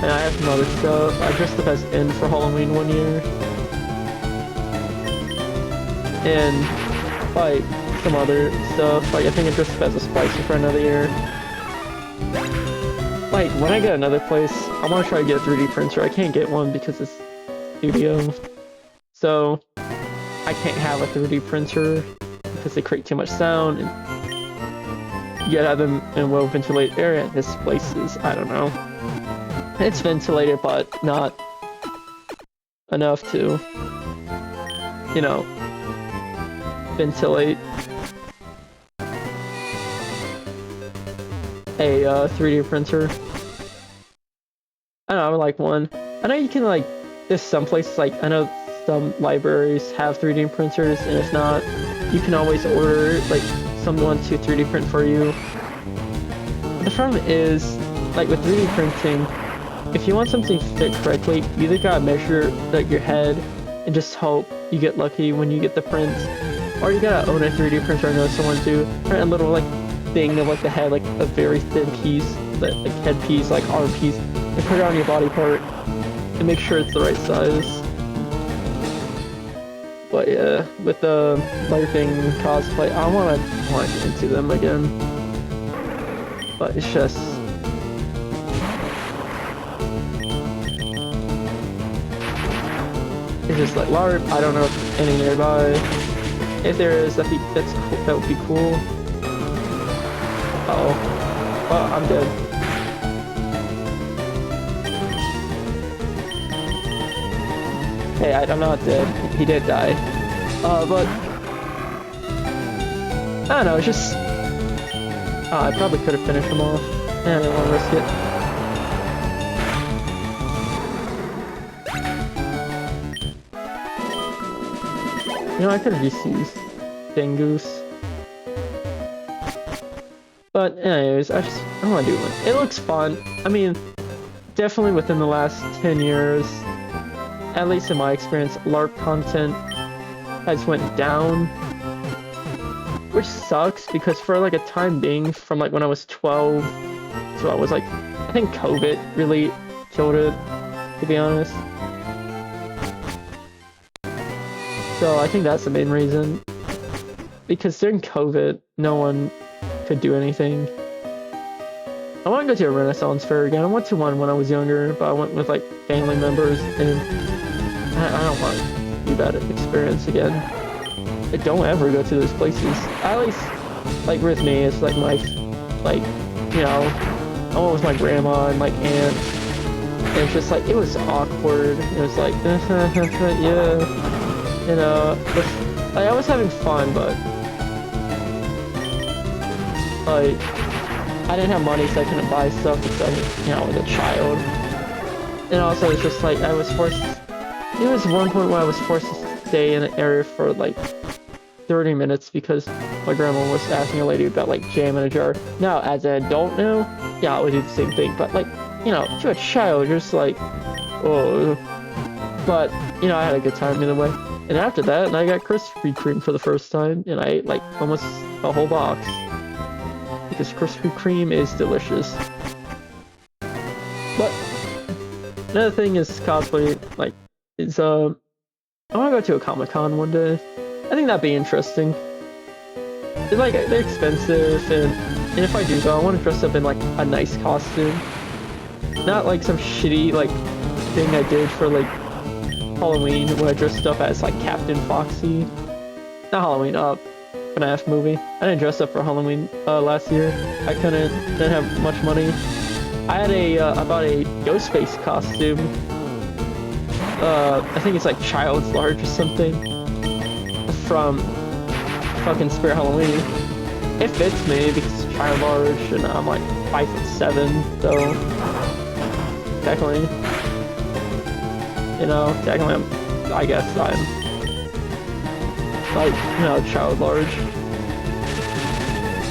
And I have some other stuff. I dressed up as N for Halloween one year. And, like, some other stuff. Like, I think I dressed up as a Spicer for another year. Like, when I get another place, I want to try to get a 3D printer. I can't get one because it's studio. So, I can't have a 3D printer because they create too much sound. And you gotta have them in a well-ventilated area. This place is, I don't know. It's ventilated, but not enough to, you know, ventilate a 3D printer. I don't know, I would like one. I know you can, like, there's some places, like, I know some libraries have 3D printers, and if not, you can always order, like, someone to 3D print for you. But the problem is, like, with 3D printing, if you want something to fit correctly, you either gotta measure, like, your head and just hope you get lucky when you get the print, or you gotta own a 3D printer and know someone to print a little, like, thing of, like, the head, like, a very thin piece, like, head piece, like, arm piece, and put it on your body part and make sure it's the right size. But yeah, with the LARPing cosplay, I wanna get into them again. But it's just... It's just like LARP, I don't know if any nearby. If there is, I think that's cool. That would be cool. Uh-oh. Oh, I'm dead. Hey, I'm not dead. He did die. But... I don't know, it's just... I probably could have finished him off. I didn't want to risk it. You know, I could have used these Dingoose. But anyways, I want to do one. It looks fun. I mean, definitely within the last 10 years, at least in my experience, LARP content has went down. Which sucks, because for like a time being, from like when I was 12, so I was like, I think COVID really killed it, to be honest. So I think that's the main reason. Because during COVID, no one could do anything. I want to go to a Renaissance fair again. I went to one when I was younger, but I went with like family members, and I don't want to do that experience again. I don't ever go to those places. At least, like with me, it's like my, like, you know, I went with my grandma and like aunt, and it's just like, it was awkward. It was like, yeah, you know, like, I was having fun, but like, I didn't have money, so I couldn't buy stuff because, you know, I was a child. And also, it's just like, I was forced, there was one point where I was forced to stay in an area for like 30 minutes because my grandma was asking a lady about like jam in a jar. Now, as an adult now, yeah, I would do the same thing, but like, you know, if you're a child, you're just like, oh. But, you know, I had a good time either way. And after that, I got Krispy Kreme for the first time, and I ate like almost a whole box. Because Krispy Kreme is delicious. But another thing is cosplay, like, is I wanna go to a Comic-Con one day. I think that'd be interesting. It's like, they're expensive, and if I do go, I wanna dress up in like a nice costume. Not like some shitty like thing I did for like Halloween when I dressed up as like Captain Foxy. Not Halloween, FNAF movie. I didn't dress up for Halloween last year. I didn't have much money. I had I bought a Ghostface costume. I think it's like Child's Large or something. From fucking Spirit Halloween. It fits me because it's Child Large and I'm like 5'7", so technically, you know, I guess I'm like, you know, Child Large.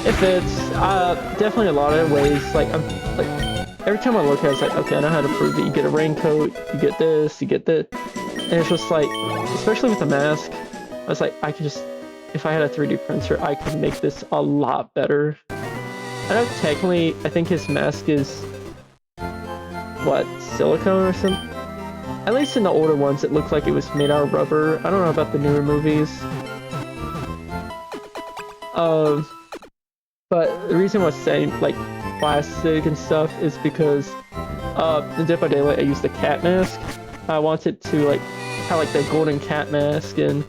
It fits. Definitely a lot of ways. Like I'm like every time I look at it, it's like, okay, I know how to prove it. You get a raincoat, you get this, you get that, and it's just like, especially with the mask, I was like, I could just, if I had a 3D printer, I could make this a lot better. I know technically, I think his mask is what, silicone or something. At least in the older ones, it looked like it was made out of rubber. I don't know about the newer movies. But the reason I was saying, like, plastic and stuff is because, in Dead by Daylight, I used the cat mask. I wanted to, like, have, like, the golden cat mask and,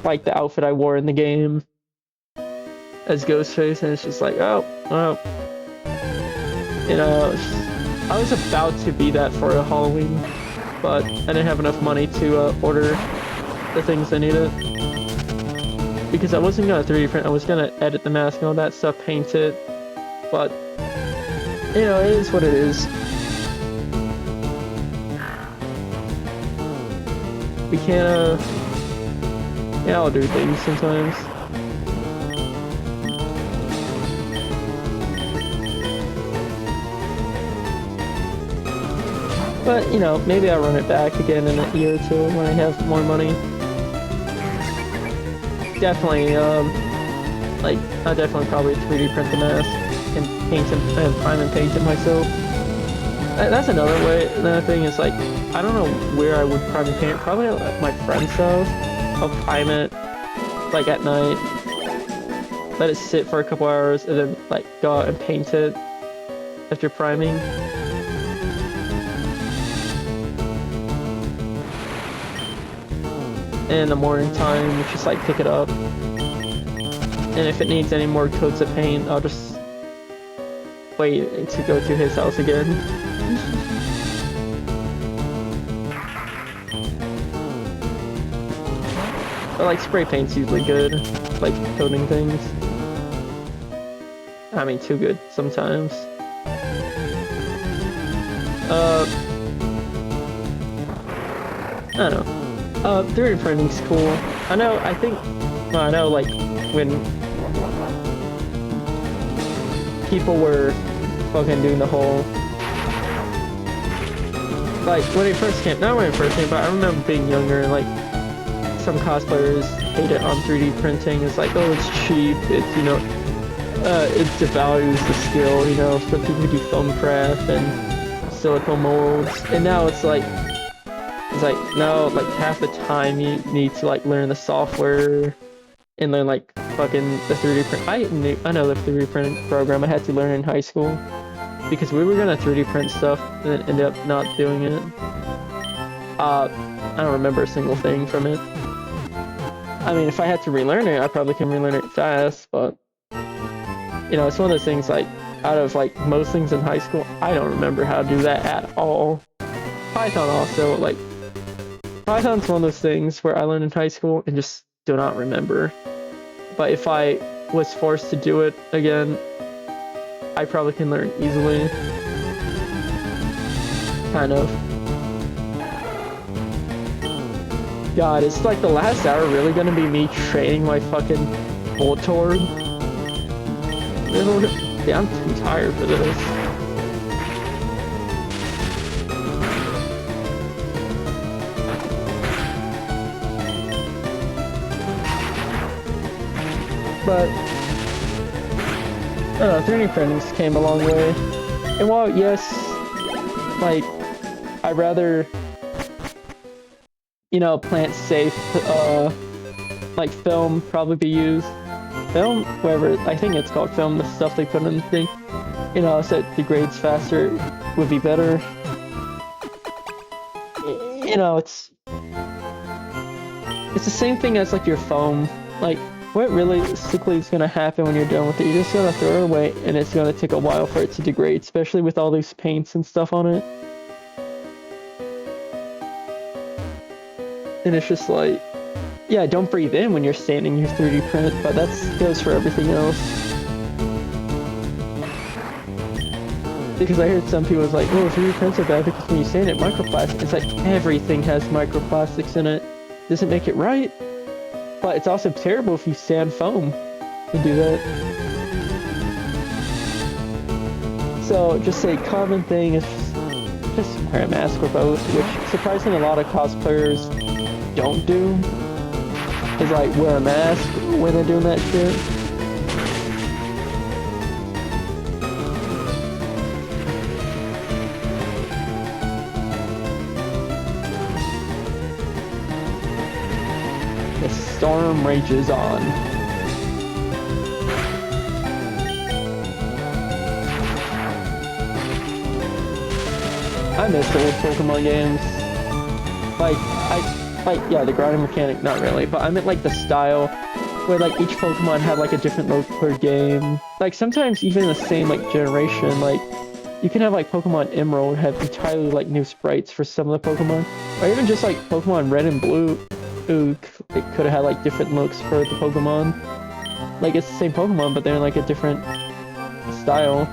like, the outfit I wore in the game as Ghostface, and it's just like, oh, well, you know, I was about to be that for a Halloween, but I didn't have enough money to, order the things I needed. Because I wasn't gonna 3D print, I was gonna edit the mask and all that stuff, paint it, but, you know, it is what it is. We can't, yeah, I'll do things sometimes. But, you know, maybe I'll run it back again in a year or two when I have more money. Definitely, like, I'll definitely probably 3D print the mask and paint it, and prime and paint it myself. That's another way. Another thing is, like, I don't know where I would prime and paint it. Probably at my friend's house. I'll prime it, like, at night. Let it sit for a couple hours, and then, like, go out and paint it after priming. And in the morning time, just like pick it up. And if it needs any more coats of paint, I'll just wait to go to his house again. But like spray paint's usually good, like coating things. I mean, too good sometimes. I don't know. 3D printing's cool. I know, I know, like, when people were fucking doing the whole, like, when it first came, not when it first came, but I remember being younger and, like, some cosplayers hate it on 3D printing. It's like, oh, it's cheap, it's, you know, it devalues the skill, you know, so people do foam craft and silicone molds, and now it's like, no, like half the time you need to like learn the software and learn like fucking the 3D print. I know the 3D print program I had to learn in high school because we were gonna 3D print stuff and then ended up not doing it. I don't remember a single thing from it. I mean, if I had to relearn it, I probably can relearn it fast, but you know, it's one of those things like out of like most things in high school, I don't remember how to do that at all. Python also, like, Python's one of those things where I learned in high school and just do not remember. But if I was forced to do it again, I probably can learn easily. Kind of. God, is like the last hour really gonna be me training my fucking Voltorb? Yeah, I'm too tired for this. But, I don't know, 3D printing's came a long way. And while, yes, like, I'd rather, you know, plant-safe, like film probably be used. Film, whatever, I think it's called film, the stuff they put in the thing. You know, so it degrades faster, would be better. You know, it's the same thing as, like, your foam. Like, what realistically is going to happen when you're done with it? You're just going to throw it away, and it's going to take a while for it to degrade, especially with all these paints and stuff on it. And it's just like, yeah, don't breathe in when you're standing your 3D print, but that goes for everything else. Because I heard some people was like, oh, 3D prints are bad because when you sand it, microplastics. It's like, everything has microplastics in it. Doesn't make it right. But it's also terrible if you sand foam and do that. So just a common thing is just wear a mask or both, which surprisingly a lot of cosplayers don't do. Is like wear a mask when they're doing that shit. The storm rages on. I miss old Pokemon games. Yeah, the grinding mechanic, not really, but I meant like the style, where like each Pokemon had like a different look per game. Like sometimes even in the same like generation, like you can have like Pokemon Emerald have entirely like new sprites for some of the Pokemon, or even just like Pokemon Red and Blue, who it could have had like different looks for the Pokemon. Like it's the same Pokemon, but they're in like a different style.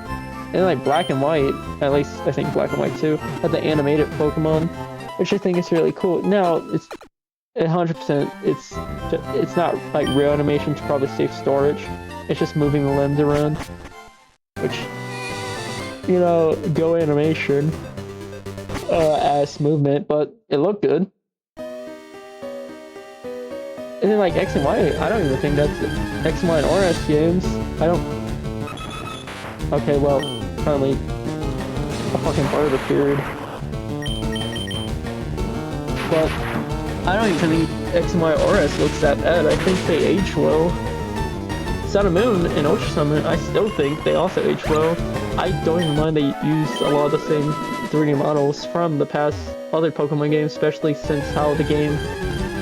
And like Black and White, at least I think Black and White too, had the animated Pokemon, which I think is really cool. Now it's 100%. It's not like real animation to probably save storage. It's just moving the limbs around, which, you know, go animation, ass movement, but it looked good. And then like X and Y, I don't even think that's X and Y and RS games. I don't. Okay, well, apparently a fucking bird appeared. But I don't even think X and Y RS looks that bad. I think they age well. Sun and Moon and Ultra Sun and Moon, I still think they also age well. I don't even mind they use a lot of the same 3D models from the past other Pokemon games, especially since how the game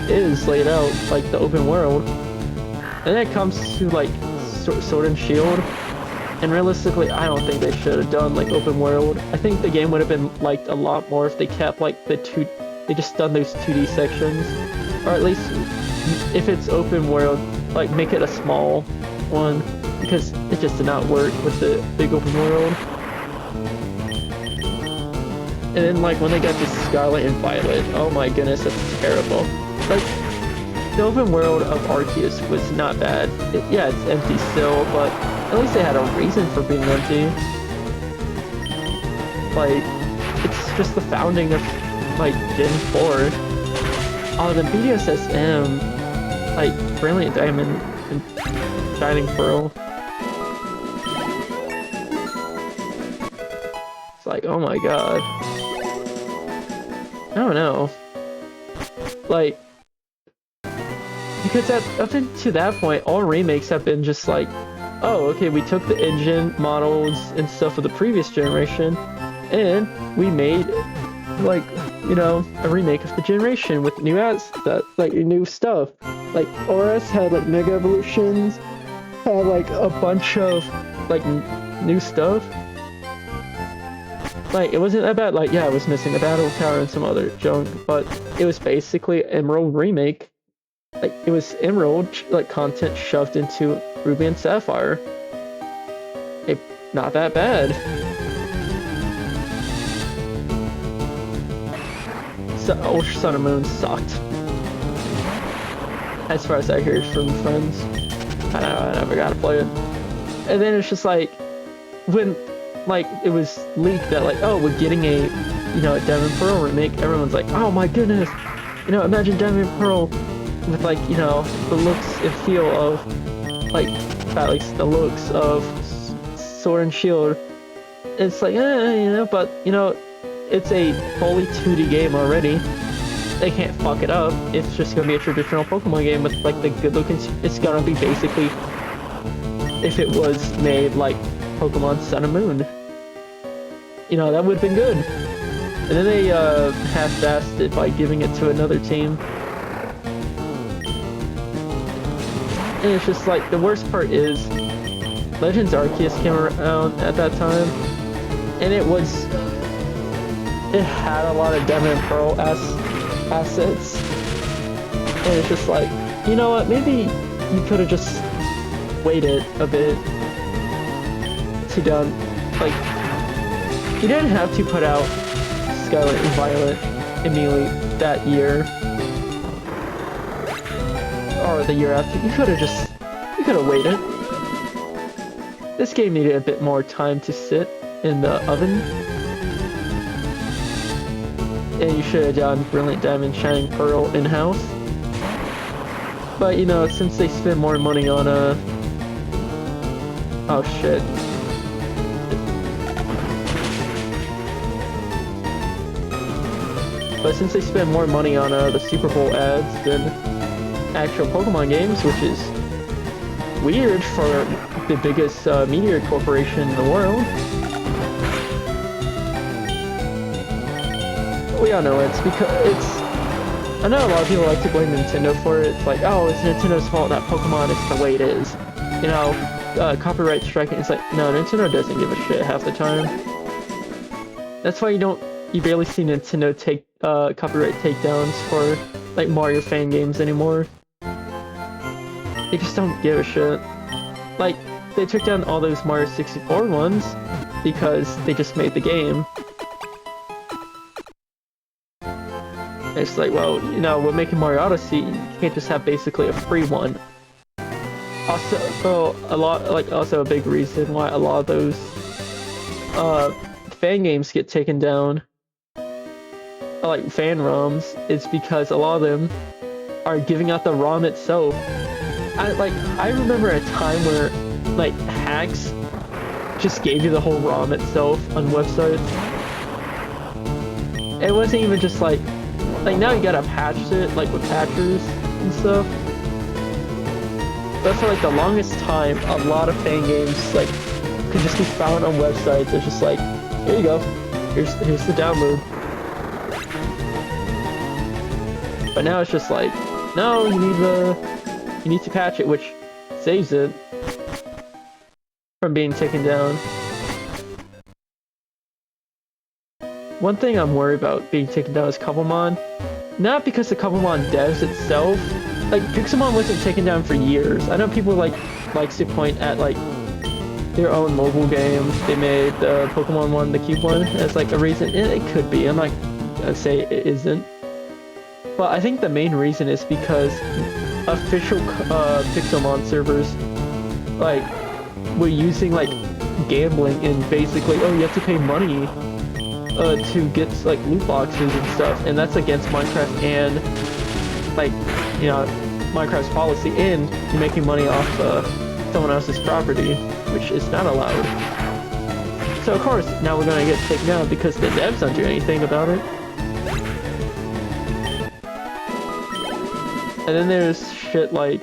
is laid out, like the open world. And then it comes to like Sword and Shield. And realistically, I don't think they should have done like open world. I think the game would have been liked a lot more if they kept like they just done those 2D sections. Or at least, if it's open world, like make it a small one, because it just did not work with the big open world. And then like when they got to Scarlet and Violet, oh my goodness, that's terrible. Like, the open world of Arceus was not bad. Yeah, it's empty still, but at least they had a reason for being empty. Like, it's just the founding of, like, Gen 4. Oh, the BDSSM, like, Brilliant Diamond and Shining Pearl. It's like, oh my god. I don't know. Like, because up until that point, all remakes have been just like, oh, okay, we took the engine, models, and stuff of the previous generation, and we made, like, you know, a remake of the generation with new ads, like, new stuff. Like, ORS had, like, Mega Evolutions, had, like, a bunch of, like, new stuff. Like, it wasn't that bad. Like, yeah, it was missing a Battle Tower and some other junk, but it was basically Emerald remake. Like, it was Emerald, like, content shoved into Ruby and Sapphire. Not that bad. So, Ultra Sun and Moon sucked. As far as I heard from friends. I don't know, I never got to play it. And then it's just like, when, like, it was leaked that, like, oh, we're getting a, you know, a Diamond Pearl remake, everyone's like, oh my goodness! You know, imagine Diamond Pearl with, like, you know, the looks and feel of, like, at least the looks of Sword and Shield. It's like, you know, but, you know, it's a fully 2D game already. They can't fuck it up. It's just gonna be a traditional Pokemon game with, like, the good looking. It's gonna be basically if it was made like Pokemon Sun and Moon. You know, that would have been good. And then they half-assed it by giving it to another team. And it's just like, the worst part is Legends Arceus came around at that time, and it had a lot of Diamond and Pearl assets, and it's just like, you know what, maybe you could have just waited a bit to done, like, you didn't have to put out Scarlet and Violet immediately that year, or the year after. You could have waited. This game needed a bit more time to sit. in the oven. And you should have done Brilliant Diamond Shining Pearl in-house. But, you know, since they spend more money on oh shit. But since they spend more money on the Super Bowl ads than actual Pokemon games, which is weird for the biggest media corporation in the world. We all know it's because it's... I know a lot of people like to blame Nintendo for it. It's like, oh, it's Nintendo's fault that Pokemon is the way it is. You know, copyright striking. It's like, no, Nintendo doesn't give a shit half the time. That's why you barely see Nintendo take copyright takedowns for like Mario fan games anymore. They just don't give a shit. Like, they took down all those Mario 64 ones because they just made the game. It's like, well, you know, we're making Mario Odyssey, you can't just have basically a free one. Also, also a big reason why a lot of those fan games get taken down, like fan ROMs, is because a lot of them are giving out the ROM itself. I remember a time where like hacks just gave you the whole ROM itself on websites. It wasn't even just like now you gotta patch it like with patchers and stuff. But for like the longest time, a lot of fan games like could just be found on websites. It's just like, here you go, here's the download. But now it's just like, no, you need to patch it, which saves it from being taken down. One thing I'm worried about being taken down is Couplemon. Not because the Couplemon devs itself, like Pixelmon wasn't taken down for years. I know people likes to point at like their own mobile game. They made the Pokemon one, the Cube one, as like a reason. It could be. I'm not gonna say it isn't. But I think the main reason is because official Pixelmon servers like were using like gambling and basically, oh, you have to pay money to get like loot boxes and stuff, and that's against Minecraft and like, you know, Minecraft's policy, and you're making money off someone else's property, which is not allowed. So of course now we're gonna get taken down because the devs don't do anything about it. And then there's shit like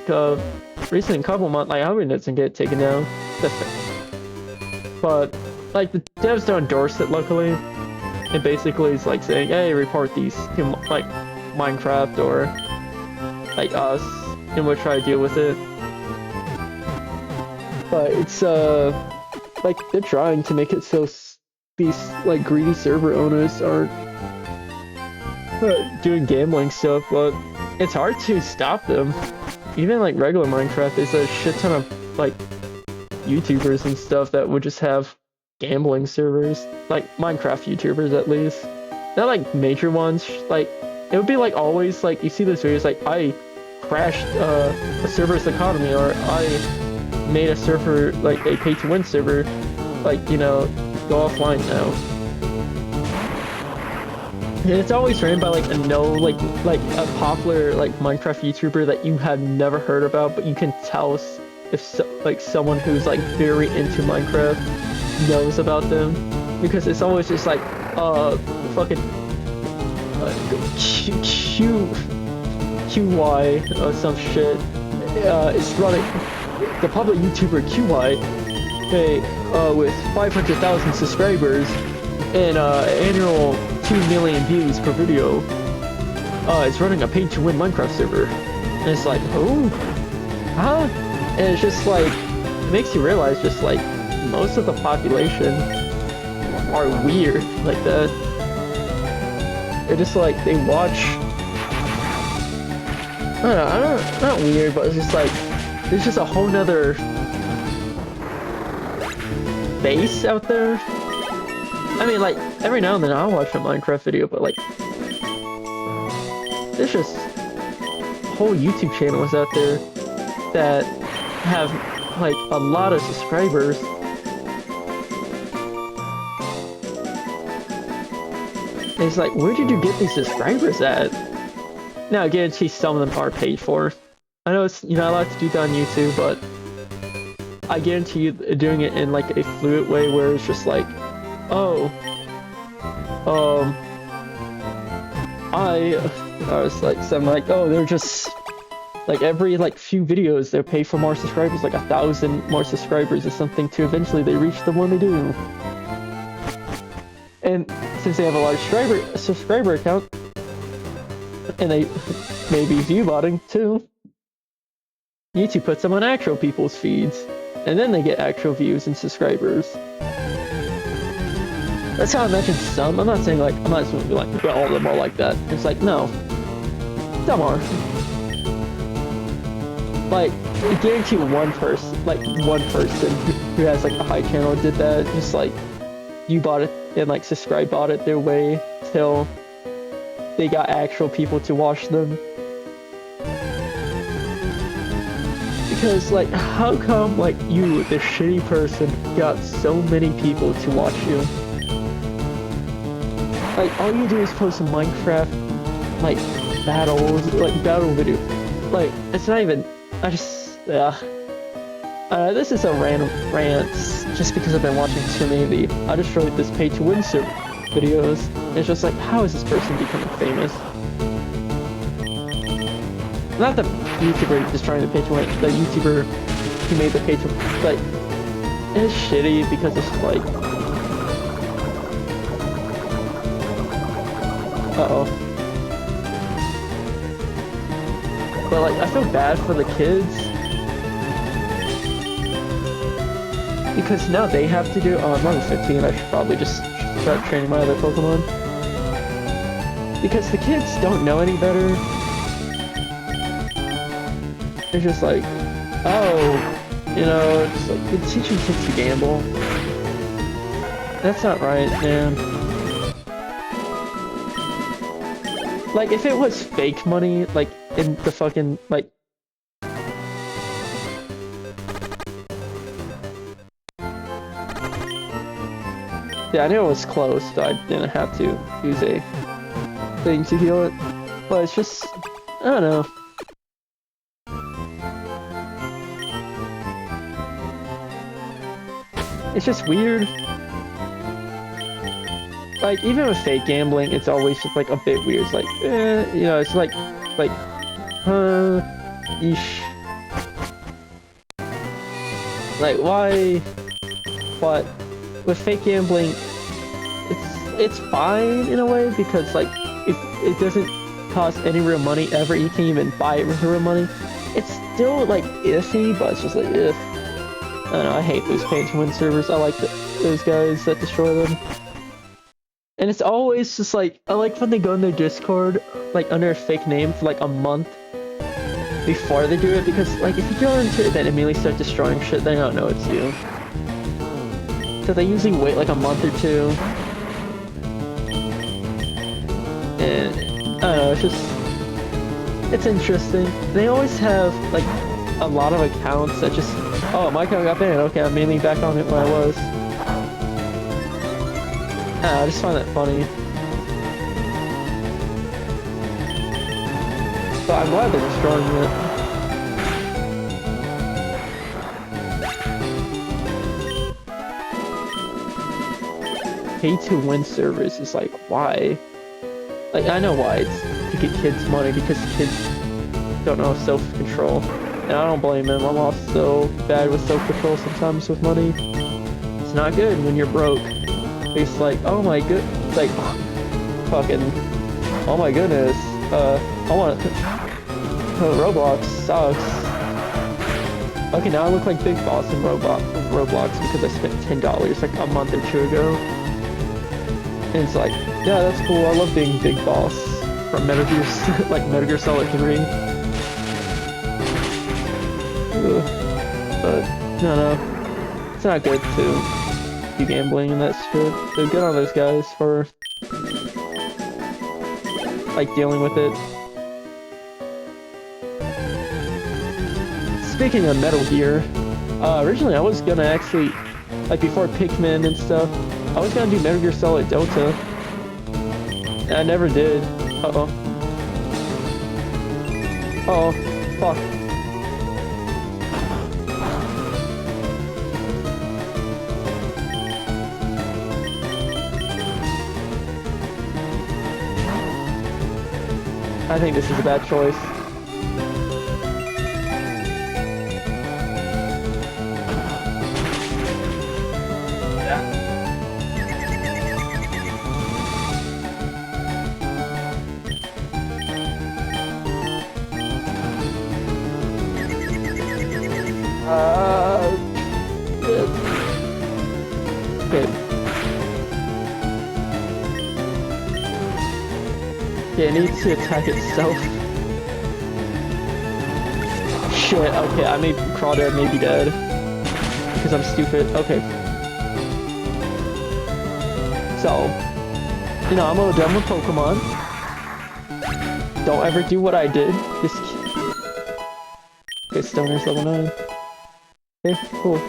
recent Couplemon, like how it doesn't get taken down. But like the devs don't endorse it, luckily. It basically is like saying, hey, report these to like Minecraft or like us, and we'll try to deal with it. But it's like they're trying to make it so these like greedy server owners aren't doing gambling stuff, but it's hard to stop them. Even like regular Minecraft, there's a shit ton of like YouTubers and stuff that would just have gambling servers, like Minecraft YouTubers at least. Not like major ones, like it would be like always like you see those videos like, I crashed a server's economy, or I made a server like a pay-to-win server, like, you know, go offline now. And it's always ran by like a like a popular like Minecraft YouTuber that you have never heard about, but you can tell if like someone who's like very into Minecraft knows about them, because it's always just like fucking QY or some shit. It's running the public YouTuber QY, with 500,000 subscribers and annual 2 million views per video. It's running a pay-to-win Minecraft server, and it's like, oh, huh? And it's just like, it makes you realize just like most of the population are weird like that. They're just like, they watch, I don't know, not weird, but it's just like, there's just a whole nother base out there. I mean, like, every now and then I'll watch a Minecraft video, but like, there's just whole YouTube channels out there that have like a lot of subscribers. And it's like, where did you get these subscribers at? Now, I guarantee some of them are paid for. I know you're not allowed to do that on YouTube, but I guarantee you doing it in like a fluid way where it's just like, oh, I was like, something like, oh, they're just like every like few videos they'll pay for more subscribers, like 1,000 more subscribers or something, to eventually they reach the one they do. And since they have a large subscriber account, and they maybe view botting too, YouTube puts them on actual people's feeds, and then they get actual views and subscribers. That's how I imagine some. I'm not saying like, I'm not saying like all of them are like that. It's like, no, some are. Like, I guarantee one person who has like a high channel did that. Just like, you bought it and like subscribe bought it their way till they got actual people to watch them. Because, like, how come, like, you, this shitty person, got so many people to watch you? Like, all you do is post Minecraft, like, battles, like, battle video. Like, it's not even, this is a random rant, just because I've been watching too many of the I destroyed this pay-to-win videos. It's just like, how is this person becoming famous? Not the YouTuber just trying to pay to win, the YouTuber who made the pay to like, it's shitty because it's like, but like, I feel bad for the kids because now they have to do, I'm level 15, I should probably just start training my other Pokemon, because the kids don't know any better. It's just like, oh, you know, it's like, you're teaching kids to gamble. That's not right, man. Like, if it was fake money, like, in the fucking, like... Yeah, I knew it was close, so I didn't have to use a thing to heal it. But it's just, I don't know. It's just weird. Like, even with fake gambling, it's always just like a bit weird. It's like, you know, it's like, eesh. Like, why? But with fake gambling, it's fine in a way, because like, if it doesn't cost any real money ever, you can't even buy it with real money. It's still like iffy, but it's just like, ugh. I don't know, I hate those pay-to-win servers. I like those guys that destroy them. And it's always just like, I like when they go in their Discord, like under a fake name for like a month before they do it, because like if you go into it and immediately start destroying shit, they don't know it's you. So they usually wait like a month or two. And, I don't know, it's just, it's interesting. They always have like a lot of accounts that just, oh, my account got banned, okay, I'm mainly back on it where I was. I just find that funny. But I'm glad they're destroying it. Pay-to-win servers is like, why? Like, I know why, it's to get kids money, because kids don't know self-control. And I don't blame them, I'm also bad with self-control sometimes with money. It's not good when you're broke. It's like, oh my good, like, fucking, oh my goodness, I want Roblox sucks. Okay, now I look like Big Boss in Roblox because I spent $10 like a month or two ago. And it's like, yeah, that's cool, I love being Big Boss from Metal Gear, like Metal Gear Solid 3. Ugh. But, no, it's not good to be gambling and that's good. So good on those guys for like dealing with it. Speaking of Metal Gear, originally I was gonna actually, like before Pikmin and stuff, I was gonna do Metal Gear Solid Delta. I never did. Uh-oh. Uh-oh. Fuck. I think this is a bad choice. Okay. Yeah, it needs to attack itself. Shit, okay, I may Crawdad may be dead. Because I'm stupid. Okay. So, you know, I'm a little done with Pokemon. Don't ever do what I did. Just okay, Stoner's level 9. Okay, cool.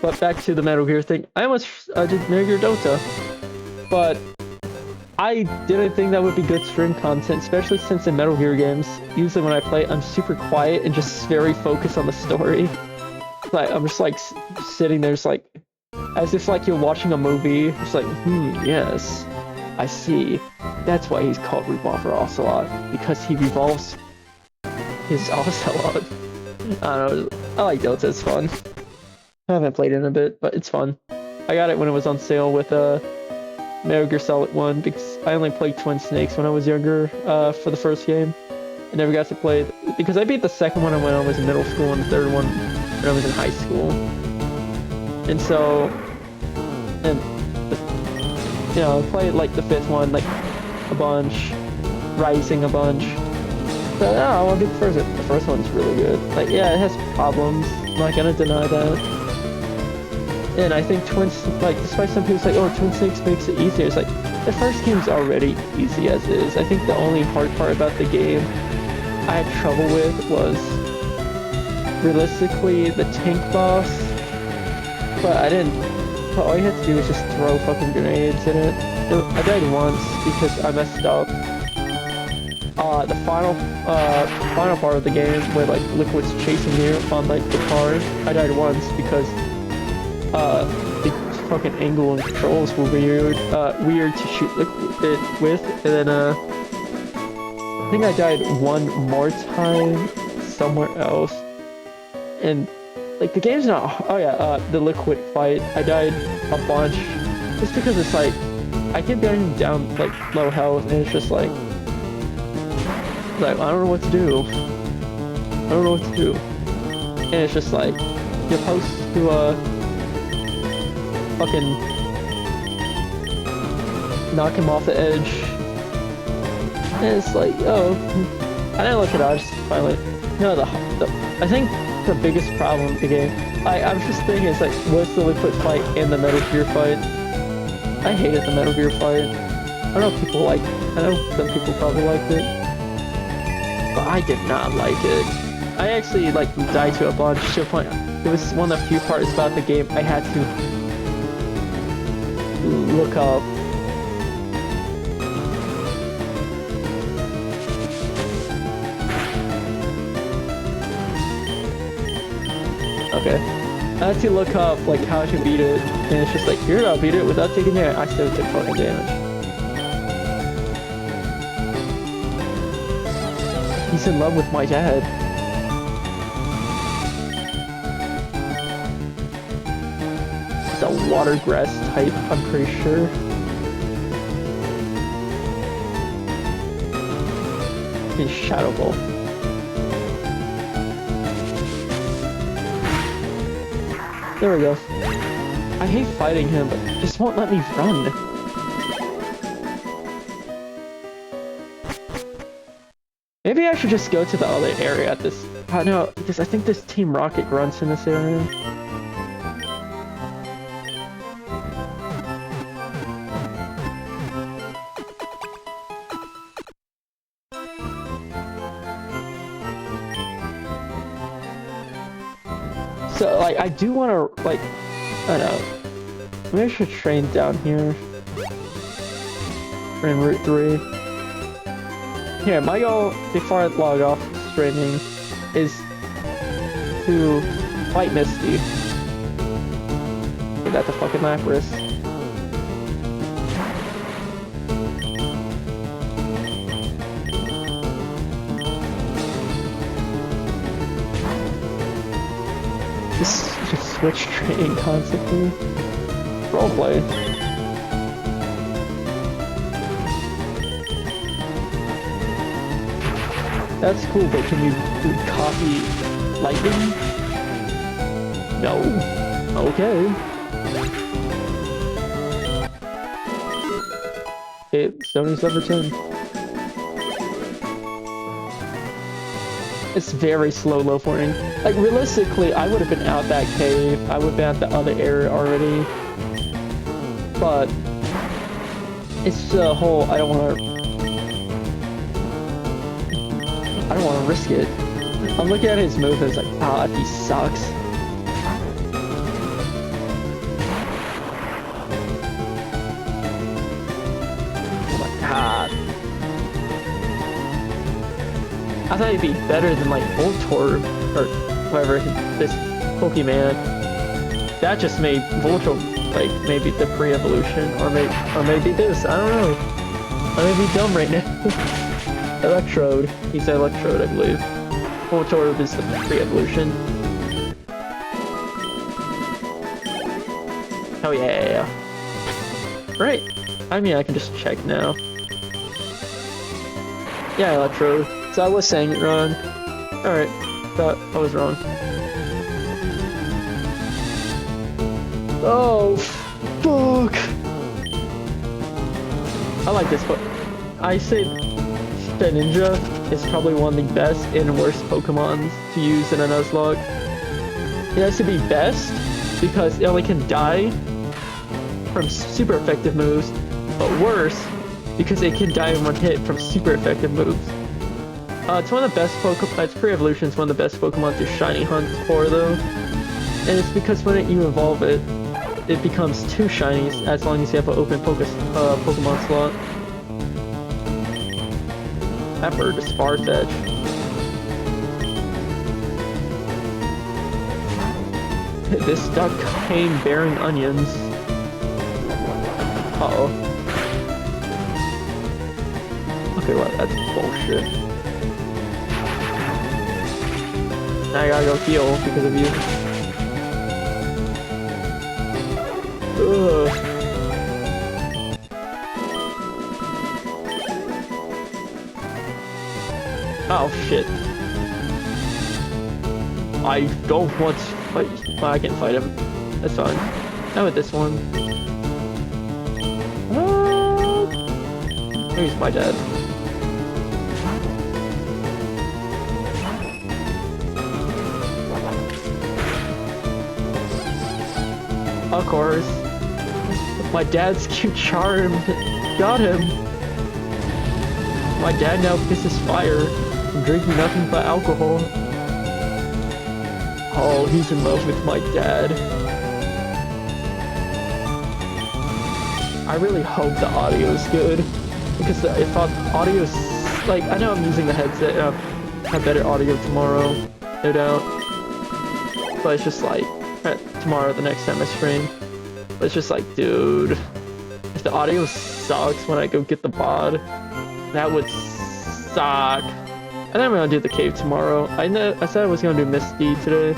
But back to the Metal Gear thing. I almost did Metal Gear Dota. But I didn't think that would be good stream content, especially since in Metal Gear games, usually when I play, I'm super quiet and just very focused on the story. Like, I'm just like sitting there, just like, as if like you're watching a movie. Just like, yes, I see. That's why he's called Revolver Ocelot, because he revolves his Ocelot. I don't know, I like Dota, it's fun. I haven't played it in a bit, but it's fun. I got it when it was on sale with Metal Gear Solid 1, because I only played Twin Snakes when I was younger for the first game. I never got to play it, because I beat the second one when I was in middle school and the third one when I was in high school. And so, you know, I played like the fifth one like a bunch, Rising a bunch. But I want to do the first one's really good. Like, yeah, it has problems, I'm not gonna deny that. And I think like, despite some people say, oh, Twin Snakes makes it easier, it's like, the first game's already easy as is. I think the only hard part about the game I had trouble with was, realistically, the tank boss. But I didn't, all you had to do was just throw fucking grenades in it. I died once because I messed up. The final part of the game where, like, Liquid's chasing you on, like, the car, I died once because the fucking angle and controls were weird to shoot Liquid with, and then, I think I died one more time somewhere else, and, like, the game's not, oh yeah, the Liquid fight, I died a bunch, just because it's like, I keep getting down, like, low health, and it's just like, I don't know what to do. I don't know what to do. And it's just like, you're supposed to, fucking knock him off the edge. And it's like, oh, I didn't look at dodge finally. No, I think the biggest problem with the game, I was just thinking, it's like, what's the Liquid fight and the Metal Gear fight? I hated the Metal Gear fight. I know some people probably liked it. But I did not like it. I actually, like, died to a bunch to a point. It was one of the few parts about the game I had to look up. Okay. I had to look up, like, how to beat it. And it's just like, here, I'll beat it without taking damage. I still took fucking damage. He's in love with my dad. He's a water grass type, I'm pretty sure. He's Shadow Ball. There we go. I hate fighting him, but he just won't let me run. Maybe I should just go to the other area at this. No, because I think this Team Rocket grunts in this area. So, like, I do want to, like, I don't know. Maybe I should train down here. Train Route 3. Here, my goal before I log off streaming is to fight Misty. That's a fucking Lapras. Just switch training constantly. Roleplay. That's cool, but can you copy lightning? No. Okay. It's 77/10. It's very slow low forming. Like realistically, I would have been out that cave. I would have been at the other area already. But it's the whole I don't want to risk it. I'm looking at his move and it's like, ah, he sucks. I thought he'd be better than like Voltorb or whatever this Pokemon. That just made Voltorb like maybe the pre-evolution, or maybe this. I don't know. I may be dumb right now. Electrode. He's an Electrode, I believe. Voltorb is the pre-evolution. Oh yeah. Right. I mean, I can just check now. Yeah, Electrode. So I was saying it wrong. Alright, thought I was wrong. Oh, fuck! I like this, but I say Ninja is probably one of the best and worst Pokemon to use in a Nuzlocke. It has to be best because it only can die from super effective moves, but worse because it can die in one hit from super effective moves. It's one of the best Pokemon. Its pre-evolution is one of the best Pokemon to shiny hunt for, though, and it's because when you evolve it, it becomes 2 shinies as long as you have an open Pokemon slot. That bird is Farfetch. This duck came bearing onions. Uh-oh. Okay, well, that's bullshit. Now I gotta go heal because of you. Ugh. Oh shit. I don't want to fight. Well, I can fight him. That's fine. Not with this one. Here's my dad. Of course. My dad's cute charm got him. My dad now pisses fire from drinking nothing but alcohol. Oh, he's in love with my dad. I really hope the audio is good. Because if audio is... Like, I know I'm using the headset and I'll have better audio tomorrow, no doubt. But it's just like... tomorrow, the next time I stream. But it's just like, dude, if the audio sucks when I go get the VOD, that would suck. And then I'm gonna do the cave tomorrow. I said I was gonna do Misty today,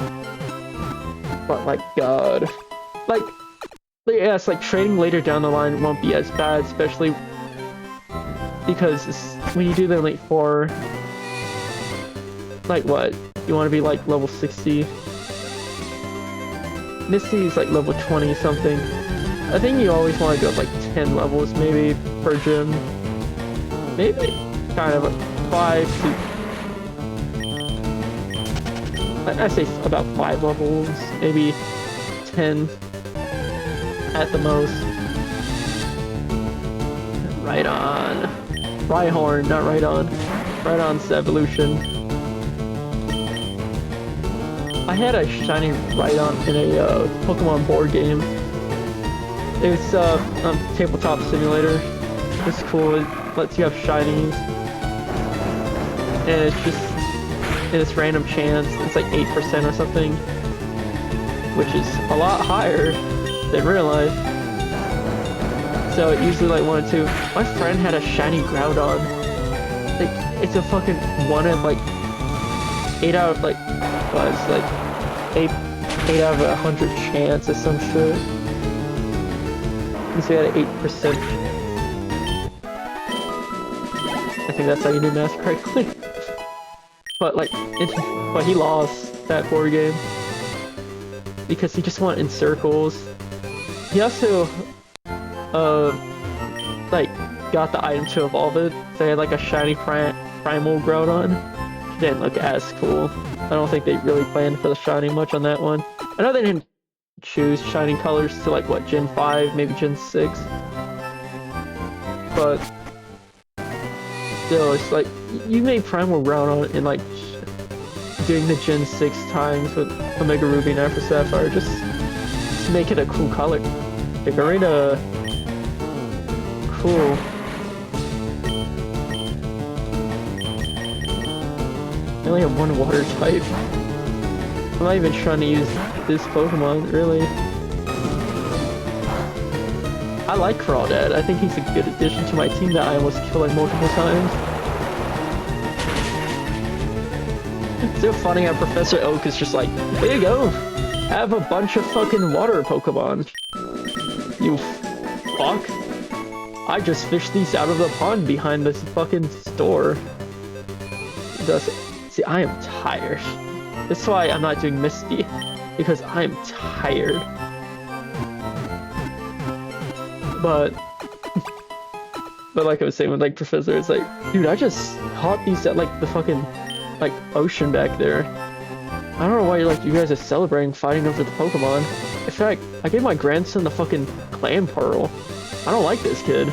but like, God, like, yeah, it's like trading later down the line won't be as bad, especially because when you do the Elite Four, like what? You want to be like level 60. Misty is like level 20 something. I think you always want to go up like 10 levels maybe per gym. Maybe kind of 5 to... I say about 5 levels, maybe 10 at the most. Right on. Rhyhorn, not right on. Right on's evolution. I had a shiny Rhydon in a Pokemon board game. It's tabletop simulator. It's cool. It lets you have shinies, and it's just in this random chance. It's like 8% or something, which is a lot higher than real life. So it usually like 1 or 2. My friend had a shiny Groudon. Like it's a fucking 1 in like 8 out of like what? It's like 8 out of 100 chance or some shit. So he had an 8%. I think that's how you do math correctly. But like, but he lost that board game because he just went in circles. He also, like, got the item to evolve it. So he had like a shiny primal Groudon. It didn't look as cool. I don't think they really planned for the shiny much on that one. I know they didn't choose shiny colors to like what, Gen 5, maybe Gen 6. But still, it's like you made Primal Groudon in like doing the Gen 6 times with Omega Ruby and Alpha Sapphire. Just make it a cool color. Arena, cool. I only have 1 water type. I'm not even trying to use this Pokemon, really. I like Crawdad. I think he's a good addition to my team that I almost killed like multiple times. It's so funny how Professor Oak is just like, here you go, have a bunch of fucking water Pokemon. You fuck. I just fished these out of the pond behind this fucking store. See, I am tired. That's why I'm not doing Misty, because I'm tired. But like I was saying with like Professor, it's like, dude, I just caught these at like the fucking like ocean back there. I don't know why you guys are celebrating fighting over the Pokemon. In fact, I gave my grandson the fucking clan pearl. I don't like this kid.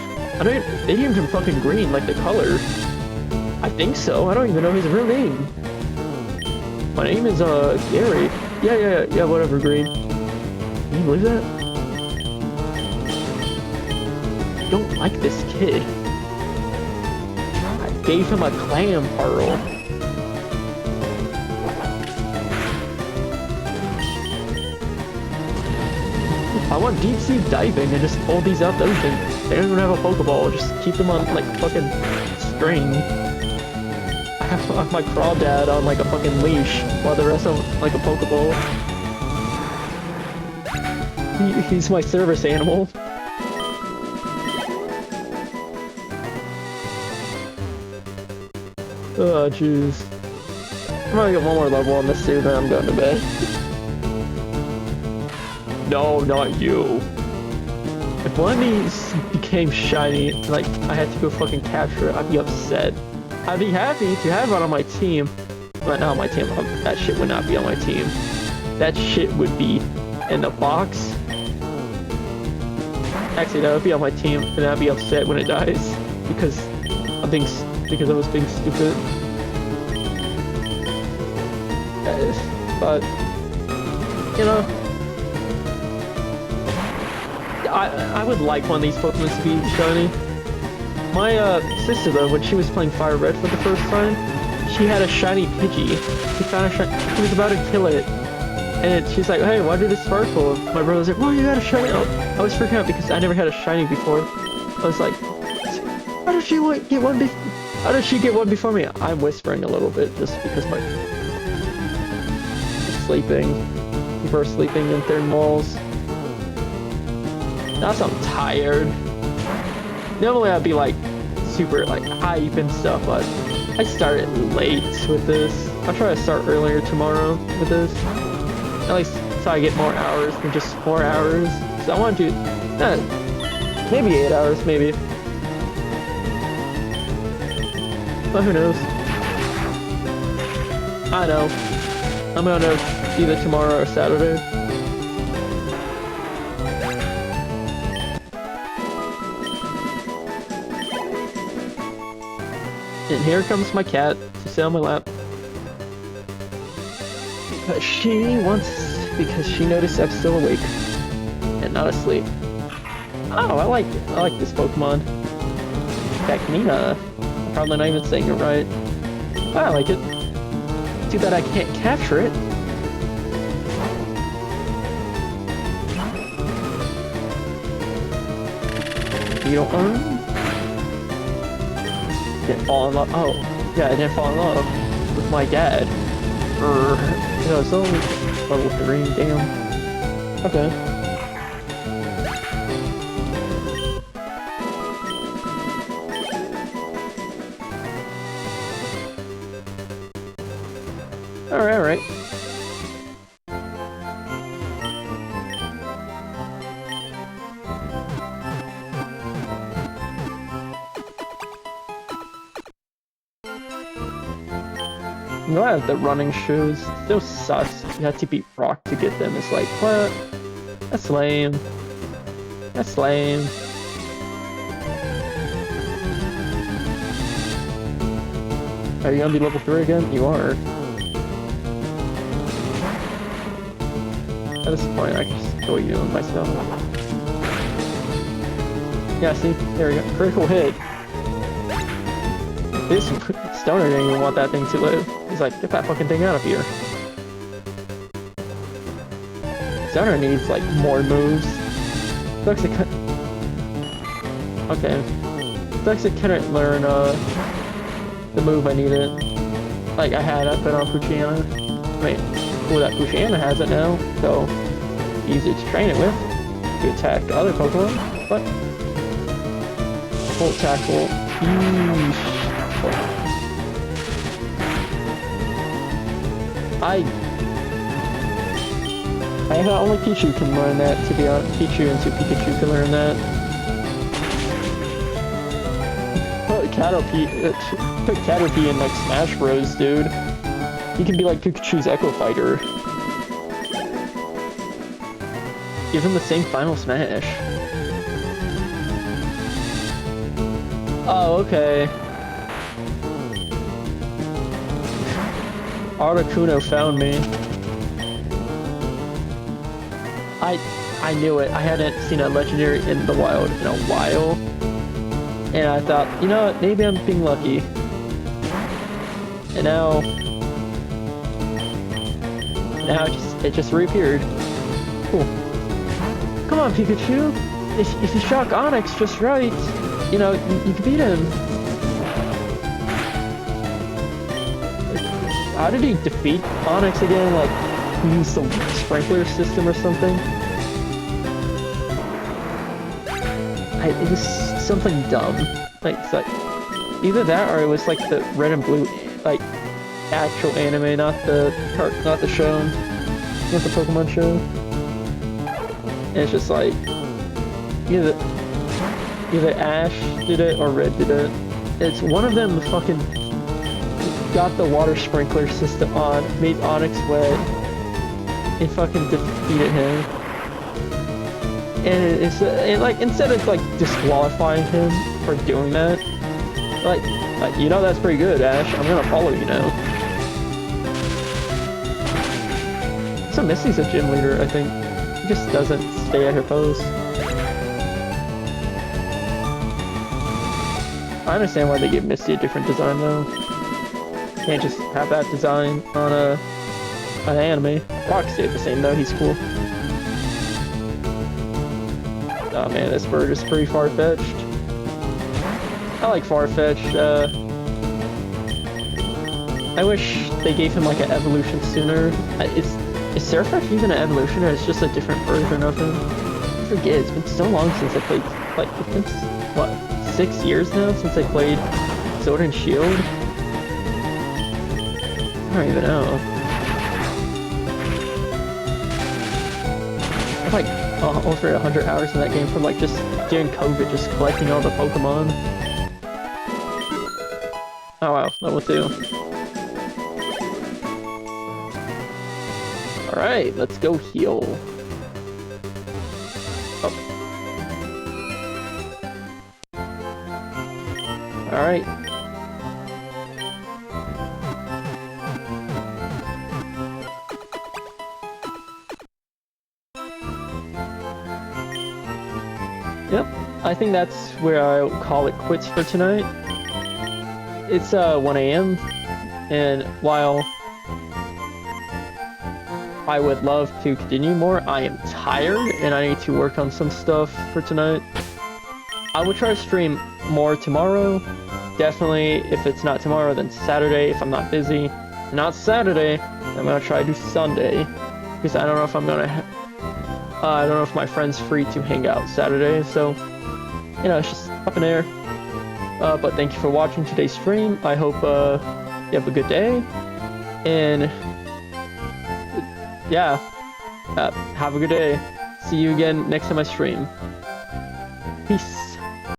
They named him fucking green, like the color. I think so. I don't even know his real name. My name is Gary. Yeah, whatever, green. Can you believe that? I don't like this kid. I gave him a clam pearl. I want deep sea diving and just pull these out the ocean. They don't even have a Pokeball, just keep them on like fucking string. I have my Crawdad on like a fucking leash while the rest of like a Pokeball. He's my service animal. Oh jeez. I'm gonna get 1 more level on this suit and I'm going to bed. No, not you. If one of these became shiny, like I had to go fucking capture it, I'd be upset. I'd be happy to have it on my team, but not on my team. That shit would not be on my team. That shit would be in the box. Actually, that would be on my team, and I'd be upset when it dies because I was being stupid. But you know. I would like one of these Pokemon to be shiny. My sister though, when she was playing Fire Red for the first time, she had a shiny Pidgey. She found a shiny. She was about to kill it, and she's like, "Hey, why did it sparkle?" My brother was like, "Well, you got a shiny." Oh, I was freaking out because I never had a shiny before. I was like, "How did she get one? How did she get one before me?" I'm whispering a little bit just because my sleeping. People are sleeping in thin walls. That's I'm tired. Normally I'd be like super like hype and stuff, but I started late with this. I'll try to start earlier tomorrow with this. At least so I get more hours than just 4 hours. So I want to do maybe 8 hours, maybe. But who knows? I know. I'm gonna either tomorrow or Saturday. And here comes my cat to sit on my lap. Because she noticed I'm still awake and not asleep. Oh, I like this Pokemon. Cacnina. I'm probably not even saying it right. I like it. Too bad I can't capture it. You don't earn? Didn't fall in love. Oh, yeah, I didn't fall in love with my dad. You know, it's only level 3, damn. Okay. Alright. You know, I have the running shoes. Still sucks. You have to beat Rock to get them. It's like, what? That's lame. That's lame. Are you gonna be level 3 again? You are. At this point, I can just kill you myself. Yeah, see? There we go. Critical hit. This Stoner didn't even want that thing to live. He's like, get that fucking thing out of here. Stoner needs, like, more moves. Sucks it okay. Sucks it couldn't learn, the move I needed. Like, I had it put on Poochyena. Wait, cool that Poochyena has it now, so easy to train it with. To attack other Pokemon, but full tackle. I thought only Pichu can learn that, to be honest. Pichu and Pikachu can learn that. Put Caterpie in like Smash Bros, dude. He can be like Pikachu's Echo Fighter. Give him the same Final Smash. Oh, okay. Articuno found me. I knew it. I hadn't seen a legendary in the wild in a while. And I thought, you know what, maybe I'm being lucky. And now it just reappeared. Cool. Come on, Pikachu! If you shock Onyx just right, you know, you can beat him. How did he defeat Onyx again? Like, he used the sprinkler system or something? It was something dumb. Like, it's like, either that or it was like the red and blue, like, actual anime, not the show. Not the Pokemon show. And it's just like, either Ash did it or Red did it. It's one of them fucking got the water sprinkler system on, made Onyx wet, and fucking defeated him. And it's like, instead of like disqualifying him for doing that, like you know, that's pretty good, Ash. I'm gonna follow you now. So Misty's a gym leader, I think. She just doesn't stay at her post. I understand why they give Misty a different design though. Can't just have that design on an anime. Rock stayed the same though, he's cool. Oh man, this bird is pretty far-fetched. I like far-fetched. I wish they gave him like an evolution sooner. Is Surfresh even an evolution, or it's just a different version of him? I forget, it's been so long since I played, like, it's been, what, 6 years now since I played Sword and Shield? I don't even know. I've like over 100 hours in that game from like just during COVID, just collecting all the Pokemon. Oh wow, level 2. Alright, let's go heal. Oh. Alright. Yep, I think that's where I'll call it quits for tonight. It's 1 a.m. and while I would love to continue more, I am tired and I need to work on some stuff for tonight. I will try to stream more tomorrow. Definitely, if it's not tomorrow, then Saturday if I'm not busy. Not Saturday, I'm gonna try to do Sunday because I don't know if I'm gonna. I don't know if my friend's free to hang out Saturday, so you know it's just up in air. But thank you for watching today's stream. I hope you have a good day, and yeah, have a good day. See you again next time I stream. Peace.